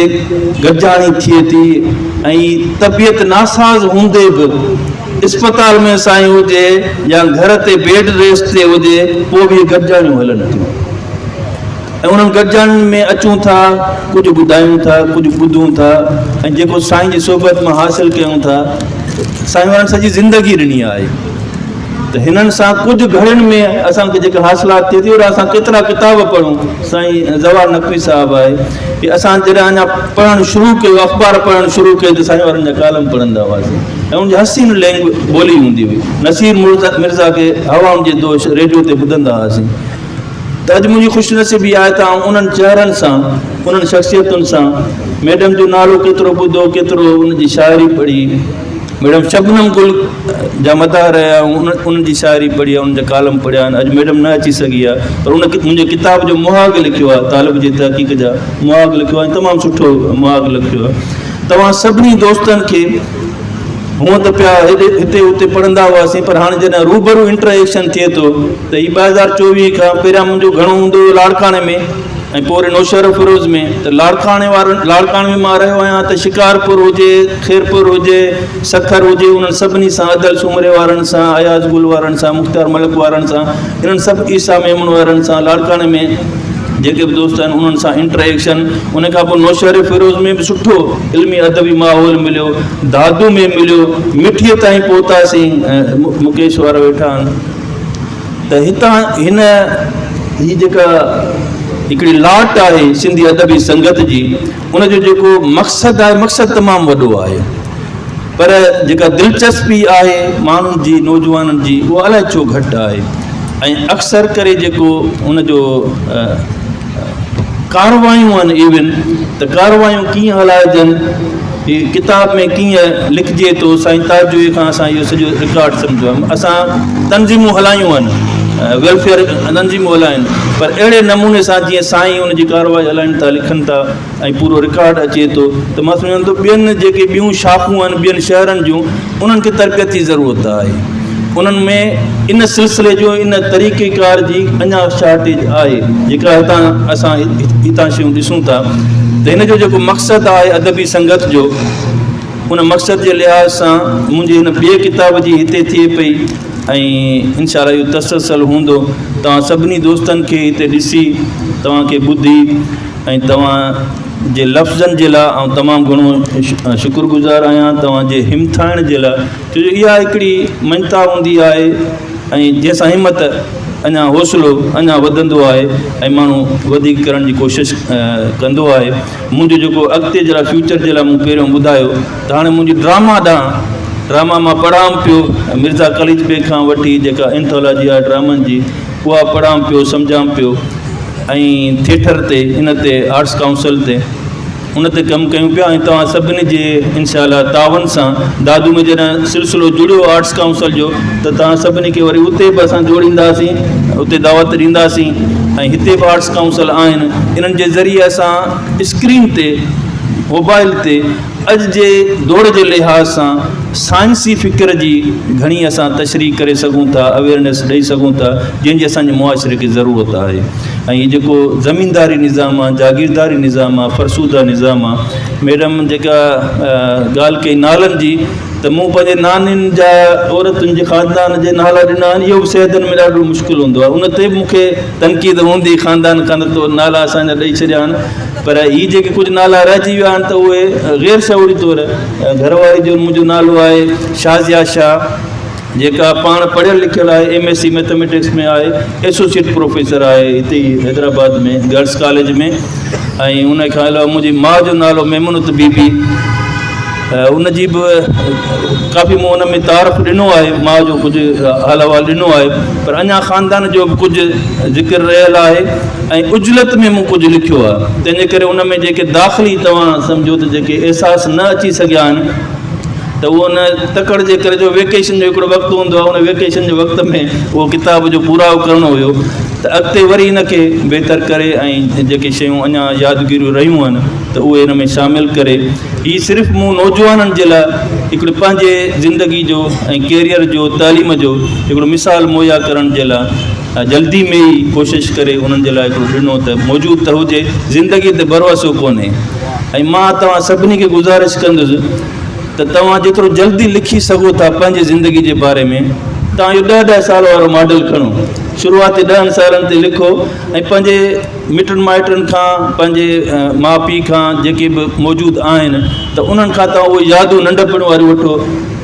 गॾिजाणी थिए थी ऐं तबियत नासाज़ हूंदे बि अस्पताल में साईं हुजे या घर ते बेड रेस्ट ते हुजे, पोइ बि गॾिजाणियूं हलनि थियूं ऐं उन्हनि गॾिजाणियुनि में अचूं था, कुझु ॿुधायूं था, कुझु ॿुधूं था ऐं जेको साईं जी सोहबत मां हासिलु कयूं था, साईं वारनि सॼी ज़िंदगी ॾिनी आहे। त हिननि सां कुझु घड़ियुनि में असांखे जेके हासिलात थिए थी और असां केतिरा किताब पढ़ूं। साईं ज़वार नक़वी साहिबु आहे कि असां जॾहिं अञा पढ़णु शुरू कयो, अख़बार पढ़णु शुरू कयो त साईं वारनि जा कालम पढ़ंदा हुआसीं ऐं उनजी हसीन लैंग्वेज ॿोली हूंदी हुई। नसीर मिर्ज़ा खे हवाउनि जे दोष रेडियो ते ॿुधंदा हुआसीं। त अॼु मुंहिंजी ख़ुशनसीबी आहे त उन्हनि चहिरनि सां, उन्हनि शख़्सियतुनि सां, मैडम जो नालो केतिरो ॿुधो, केतिरो उनजी शाइरी पढ़ी, मैडम शबनम गुल जा मदा रहिया, उन्हनि जी शाइरी पढ़ी आहे, उनजा कालम पढ़िया आहिनि। अॼु मैडम न अची सघी आहे पर उन मुंहिंजे किताब जो मुहाग लिखियो आहे, तालिब जी तहक़ीक़ जा मुहाग लिखियो आहे, तमामु सुठो मुहाग लिखियो आहे। तव्हां सभिनी दोस्तनि खे हूअं त पिया हिते हुते पढ़ंदा हुआसीं, पर हाणे जॾहिं रूबरू इंटरेक्शन थिए थो त हीउ 2024 खां पहिरियां मुंहिंजो घणो हूंदो हुयो लाड़काणे में ऐं पोइ वरी नौशहर फिरोज़ में। त लाड़काणे में मां रहियो आहियां त शिकारपुर हुजे, खैरपुर हुजे, सखर हुजे, उन्हनि सभिनी सां, अदल सूमरे वारनि सां, अयाज़ गुल वारनि सां, मुख़्तार मलिक वारनि सां, इन्हनि सभु ईसा मेमन वारनि सां, लाड़काणे में जेके बि दोस्त आहिनि उन्हनि सां इंटरेक्शन। उन खां पोइ नौशहर फिरोज़ में बि सुठो इल्मी अदबी माहौल मिलियो, दादू में मिलियो, मिठीअ ताईं पहुतासीं, मुकेश वारा वेठा आहिनि। त हितां हीअ जेका हिकिड़ी लाट आहे सिंधी अदबी संगत जी, उनजो जेको मक़सदु आहे, मक़सदु तमामु वॾो आहे, पर जेका दिलचस्पी आहे माण्हुनि जी, नौजवाननि जी, उहा अलाए छो घटि आहे। ऐं अक्सर करे जेको उनजो कारवायूं आहिनि, इवन त कारवायूं कीअं हलाइजनि, हीअ किताब में कीअं लिखिजे थो, साईं ताजजोई खां असां इहो सॼो रिकॉर्ड सम्झो आहे। असां तंज़ीमूं हलायूं आहिनि, वेलफेयर तंज़ीमूं हलाइनि, पर अहिड़े नमूने सां जीअं साईं उनजी कारवाई हलाइनि था, लिखनि था ऐं पूरो रिकॉर्ड अचे थो। त मां सम्झां थो ॿियनि जेके ॿियूं शाख़ूं आहिनि ॿियनि शहरनि जूं, उन्हनि खे तरबियत जी ज़रूरत आहे। उन्हनि में इन सिलसिले जो, इन तरीक़ेकार जी अञा शॉर्टेज आहे, जेका असां हितां शयूं ॾिसूं था। त हिन जो जेको मक़सदु आहे अदबी संगत जो, उन मक़सद जे लिहाज़ सां मुंहिंजी हिन ॿिए किताब जी हिते थिए पई ऐं इंशाअल्लाह इहो तसलसल हूंदो। तव्हां सभिनी दोस्तनि खे हिते ॾिसी, तव्हांखे ॿुधी ऐं तव्हां जे लफ़्ज़नि जे लाइ ऐं तमामु घणो शुक्रगुज़ार आहियां, तव्हांजे हिमथाइण जे लाइ, छो जो इहा हिकिड़ी मञता हूंदी आहे ऐं जंहिंसां हिमत अञा हौसलो अञा वधंदो आहे ऐं माण्हू वधीक करण जी कोशिशि कंदो आहे। मुंहिंजो जेको अॻिते जे लाइ, फ्यूचर जे लाइ मूं पहिरियों ॿुधायो त हाणे मुंहिंजी ड्रामा मां पढ़ां पियो, मिर्ज़ा कलीज बे खां वठी जेका एंथोलॉजी आहे ड्रामनि जी, उहा पढ़ां पियो, सम्झां पियो ऐं थिएटर ते, इन ते आर्ट्स काउंसिल ते, उन ते कमु कयूं पिया। ऐं तव्हां सभिनी जे इंशाअल्लाह तावन सां दादू में जॾहिं सिलसिलो जुड़ियो आर्ट्स काउंसिल जो, त तव्हां सभिनी खे वरी उते बि असां जोड़ींदासीं, उते दावत ॾींदासीं। ऐं हिते बि आर्ट्स काउंसिल आहिनि, इन्हनि जे ज़रिए असां स्क्रीन ते, मोबाइल ते अॼु जे दौर जे लिहाज़ सां साइंसी फ़िक्र जी घणी असां तशरीह करे सघूं था, अवेयरनेस ॾेई सघूं था, जंहिंजी असांजे मुआशिरे खे ज़रूरत आहे। ऐं हीअ जेको ज़मीनदारी निज़ाम आहे, जागीरदारी निज़ाम आहे, फ़रसूदा निज़ाम आहे, मैडम जेका ॻाल्हि कई नालनि जी, त मूं पंहिंजे नानियुनि जा, औरतुनि जे ख़ानदान जे नाला ॾिना आहिनि, इहो बि सिहतनि में ॾाढो मुश्किल हूंदो आहे। उन ते बि मूंखे तनक़ीद हूंदी, ख़ानदान तो नाला असांजा ॾेई छॾिया आहिनि, पर हीअ जेके कुझु नाला रहिजी विया आहिनि त उहे ग़ैर शऊरी तौरु, घरवारी जो मुंहिंजो नालो आहे शाज़िया शाह, जेका पाण पढ़ियल लिखियल आहे, MSc मैथमेटिक्स में आहे, एसोसिएट प्रोफेसर आहे हिते ई हैदराबाद में गर्ल्स कॉलेज में। ऐं उन खां अलावा मुंहिंजी माउ जो नालो मेमनत बीबी, उनजी बि काफ़ी मूं उन में तारीफ़ ॾिनो आहे, माउ जो कुझु हाल अहिवाल ॾिनो आहे, पर अञा ख़ानदान जो बि कुझु ज़िक्र रहियल आहे ऐं उजलत में मूं कुझु लिखियो आहे। तंहिंजे करे उन में जेके दाख़िली तव्हां सम्झो त जेके अहसास न अची सघिया आहिनि, त उहो उन तकड़ जे करे जो वेकेशन जो हिकिड़ो वक़्तु हूंदो आहे, उन वेकेशन जे वक़्त में उहो किताब जो पूराओ करिणो हुयो। त अॻिते वरी हिनखे बहितर करे ऐं जेके शयूं अञा यादगिरियूं रहियूं आहिनि त उहे हिन में शामिलु करे हीअ सिर्फ़ु मूं नौजवाननि जे लाइ हिकिड़े पंहिंजे ज़िंदगी जो ऐं कैरियर जो तालीम जो हिकिड़ो मिसाल मुहैया करण जे लाइ जल्दी में ई कोशिशि करे उन्हनि जे लाइ हिकिड़ो ॾिनो त मौजूदु त हुजे, ज़िंदगी ते भरोसो कोन्हे। ऐं मां तव्हां सभिनी खे गुज़ारिश कंदुसि त तव्हां जेतिरो जल्दी लिखी सघो था पंहिंजे ज़िंदगी जे बारे में, तव्हां इहो 10-10 साल वारो मॉडल खणो, शुरूआती 10 सालनि ते लिखो ऐं पंहिंजे मिटनि माइटनि खां, पंहिंजे माउ पीउ खां जेके बि मौजूदु आहिनि त उन्हनि खां तव्हां उहे यादूं नंढपण वारियूं वठो,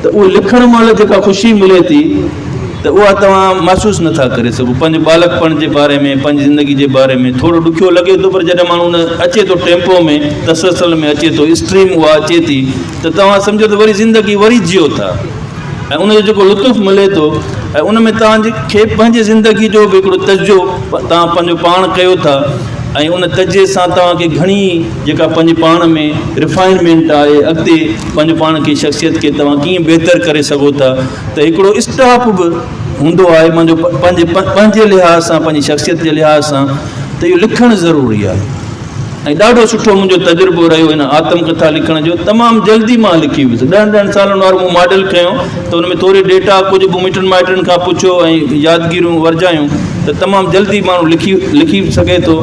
त उहे लिखण महिल जेका ख़ुशी मिले थी त उहा तव्हां महसूसु नथा करे सघो। पंहिंजे बालकपण जे बारे में, पंहिंजी ज़िंदगी जे बारे में थोरो ॾुखियो लॻे थो, पर जॾहिं माण्हू अचे थो टेम्पो में, तसलसल में अचे थो, स्ट्रीम उहा अचे थी, त तव्हां सम्झो त वरी ज़िंदगी वरी जियो था ऐं उनजो जेको लुत्फ़ मिले थो ऐं उन में तव्हांखे पंहिंजे ज़िंदगी जो बि हिकिड़ो तजुर्बो तव्हां पंहिंजो पाण कयो था ऐं उन तजे सां तव्हांखे घणी जेका पंहिंजे पाण में रिफाइनमेंट आहे, अॻिते पंहिंजे पाण खे शख़्सियत खे तव्हां कीअं बहितर करे सघो था, त हिकिड़ो स्टॉप बि हूंदो आहे मुंहिंजो पंहिंजे लिहाज़ सां, पंहिंजी शख़्सियत जे लिहाज़ सां, त इहो लिखणु ज़रूरी आहे। ऐं ॾाढो सुठो मुंहिंजो तजुर्बो रहियो हिन आत्मकथा लिखण जो, तमामु जल्दी मां लिखी वियुसि, 10 सालनि वारो मूं मॉडल खयो त हुन में थोरी डेटा कुझु बि मिटनि माइटनि खां पुछियो ऐं यादगिरियूं वरजायूं त तमामु जल्दी माण्हू लिखी सघे थो।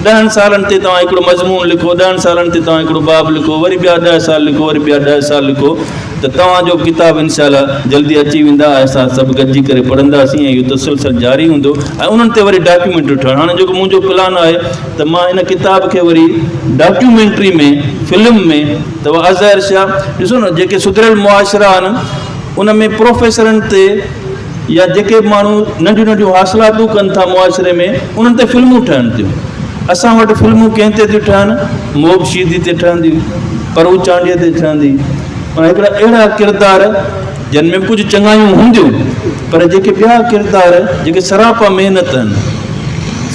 10 सालनि ते तव्हां हिकिड़ो मज़मून लिखो, 10 सालनि ते तव्हां हिकिड़ो बाब लिखो, वरी ॿिया 10 साल लिखो, वरी ॿिया 10 साल लिखो, त तव्हांजो किताबु इनशाअल्लाह जल्दी अची वेंदा, असां सभु गॾिजी करे पढ़ंदासीं ऐं इहो तसलसल जारी हूंदो ऐं उन्हनि ते वरी डॉक्यूमेंट्री ठहणु। हाणे जेको मुंहिंजो प्लान आहे त मां इन किताब खे वरी डॉक्यूमेंट्री में, फिल्म में, त उहा अज़हर शाह ॾिसो न, जेके सुधरियल मुआशिरा आहिनि उन में प्रोफेसरनि ते या जेके माण्हू नंढियूं नंढियूं हासिलातूं कनि था मुआशिरे में, उन्हनि ते फिल्मूं ठहनि थियूं। असां वटि फिल्मूं कंहिं ते थियूं ठहनि, मोब शीदी ते ठहंदियूं, परू चांडीअ ते ठहंदी, ऐं हिकिड़ा अहिड़ा किरदार जिन में कुझु चङायूं हूंदियूं, पर जेके ॿिया किरदार जेके सरापा महिनत आहिनि,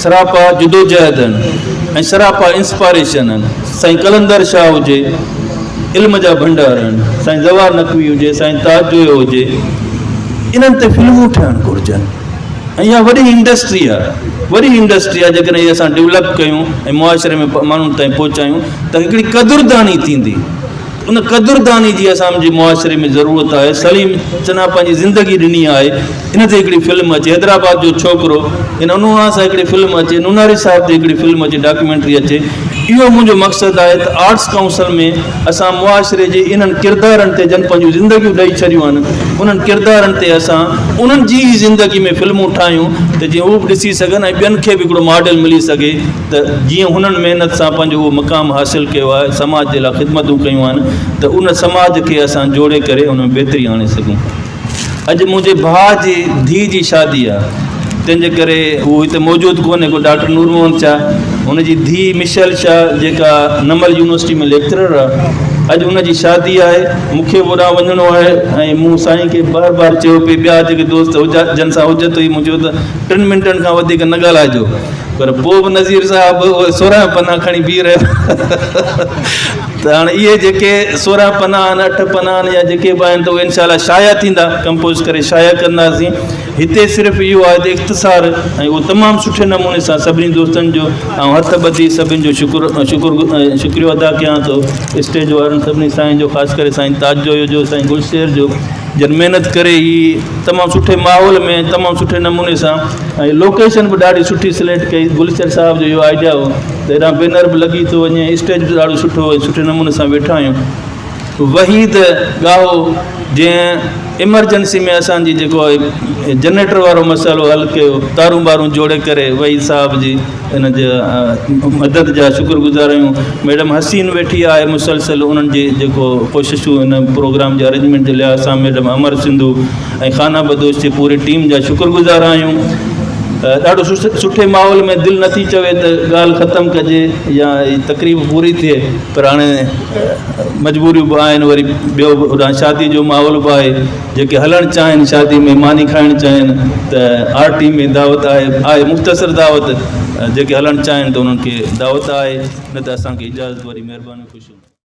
सरापा जुदोजहद आहिनि ऐं सरापा इंस्पायरेशन आहिनि। साईं कलंदर शाह हुजे, इल्म जा भंडार आहिनि, साईं जवाहर नक़वी हुजे, साईं ताज जोयो हुजे, इन्हनि ते फिल्मूं ठहणु घुरिजनि ऐं इहा वॾी इंडस्ट्री आहे। जेकॾहिं इहे असां डेवलप कयूं ऐं मुआशिरे में माण्हुनि ताईं पहुचायूं त हिकिड़ी क़दुरदानी थींदी। उन क़दुरदानी जी असांजे मुआशिरे में ज़रूरत आहे। सलीम चना पंहिंजी ज़िंदगी ॾिनी आहे, इन ते हिकिड़ी फिल्म अचे, हैदराबाद जो छोकिरो, इन उन्हनि सां हिकिड़ी फिल्म अचे, नुनारी साहिब ते हिकिड़ी फिल्म अचे, डॉक्यूमेंट्री अचे। इहो मुंहिंजो मक़सदु आहे त आर्ट्स काउंसिल में असां मुआशिरे जे इन्हनि किरदारनि ते जन पंहिंजूं ज़िंदगियूं ॾेई छॾियूं आहिनि, उन्हनि किरदारनि ते असां उन्हनि जी ज़िंदगी में फिल्मूं ठाहियूं त जीअं उहे बि ॾिसी सघनि ऐं ॿियनि खे बि हिकिड़ो मॉडल मिली सघे त जीअं हुननि महिनत सां पंहिंजो उहो मक़ाम हासिलु कयो आहे, समाज जे लाइ ख़िदमतूं कयूं आहिनि, त उन समाज खे असां जोड़े करे उन में बहितरी आणे सघूं। अॼु मुंहिंजे भाउ जी धीउ जी शादी आहे, तंहिंजे करे उहो हिते मौजूदु कोन्हे, को डॉक्टर नूर मोहन शाह, हुनजी धीउ मिशल शाह जेका नमल यूनिवर्सिटी में लेक्चरर आहे, अॼु हुनजी शादी आहे। मूंखे होॾां वञिणो आहे ऐं मूं साईं खे बार बार चयो पिए, ॿिया जेके दोस्त जन सां हुजत हुई, मुंहिंजो त 3 मिंटनि खां वधीक न ॻाल्हाइजो, पर पोइ बि नज़ीर साहिबु 16 पना खणी बीह रहिया। त हाणे इहे जेके 16 पना आहिनि, 8 पना आहिनि या जेके बि आहिनि, त उहे इनशाला शाया थींदा, कंपोज़ करे शाया कंदासीं। हिते सिर्फ़ु इहो आहे त इख़्तिसार ऐं उहो तमामु सुठे नमूने सां सभिनी दोस्तनि जो ऐं हथ ॿधी सभिनी जो शुक्रियो अदा कयां थो, स्टेज वारनि सभिनी साईं जो, ख़ासि करे साईं ताज जोयो जो, साईं गुलशेर जो, जन महिनत करे ही तमामु सुठे माहौल में तमामु सुठे नमूने सां, ऐं लोकेशन बि ॾाढी सुठी सिलेक्ट कई। गुलशेर साहिब जो इहो आइडिया हो त हेॾां बैनर बि लॻी थो वञे, स्टेज बि ॾाढो सुठो सुठे नमूने सां वेठा आहियूं। वहीद गाहो जंहिं इमरजेंसी में असांजी जेको आहे जनरेटर वारो मसाइलो हल कयो, तारूं बारूं जोड़े करे, वहीद साहिब जी इन जे मदद जा शुक्रगुज़ार आहियूं। मैडम हसीन वेठी आहे मुसलसल, उन्हनि जी जेको कोशिशूं हिन प्रोग्राम जे अरेंजमेंट जे लिहाज़ सां, मैडम अमर सिंधु ऐं खाना बदोश जी पूरी टीम जा शुक्रगुज़ार आहियूं। ॾाढो सुठे माहौल में दिलि नथी चवे त ॻाल्हि ख़तमु कजे या तक़रीब पूरी थिए, पर हाणे मजबूरियूं बि आहिनि, वरी ॿियो होॾां शादी जो माहौल बि आहे, जेके हलणु चाहिनि शादी में, मानी खाइणु चाहिनि त आरटी में दावत आहे मुख़्तसर दावत, जेके हलणु चाहिनि त उन्हनि खे दावत आहे, न त असांखे इजाज़त, वरी महिरबानी, ख़ुशि।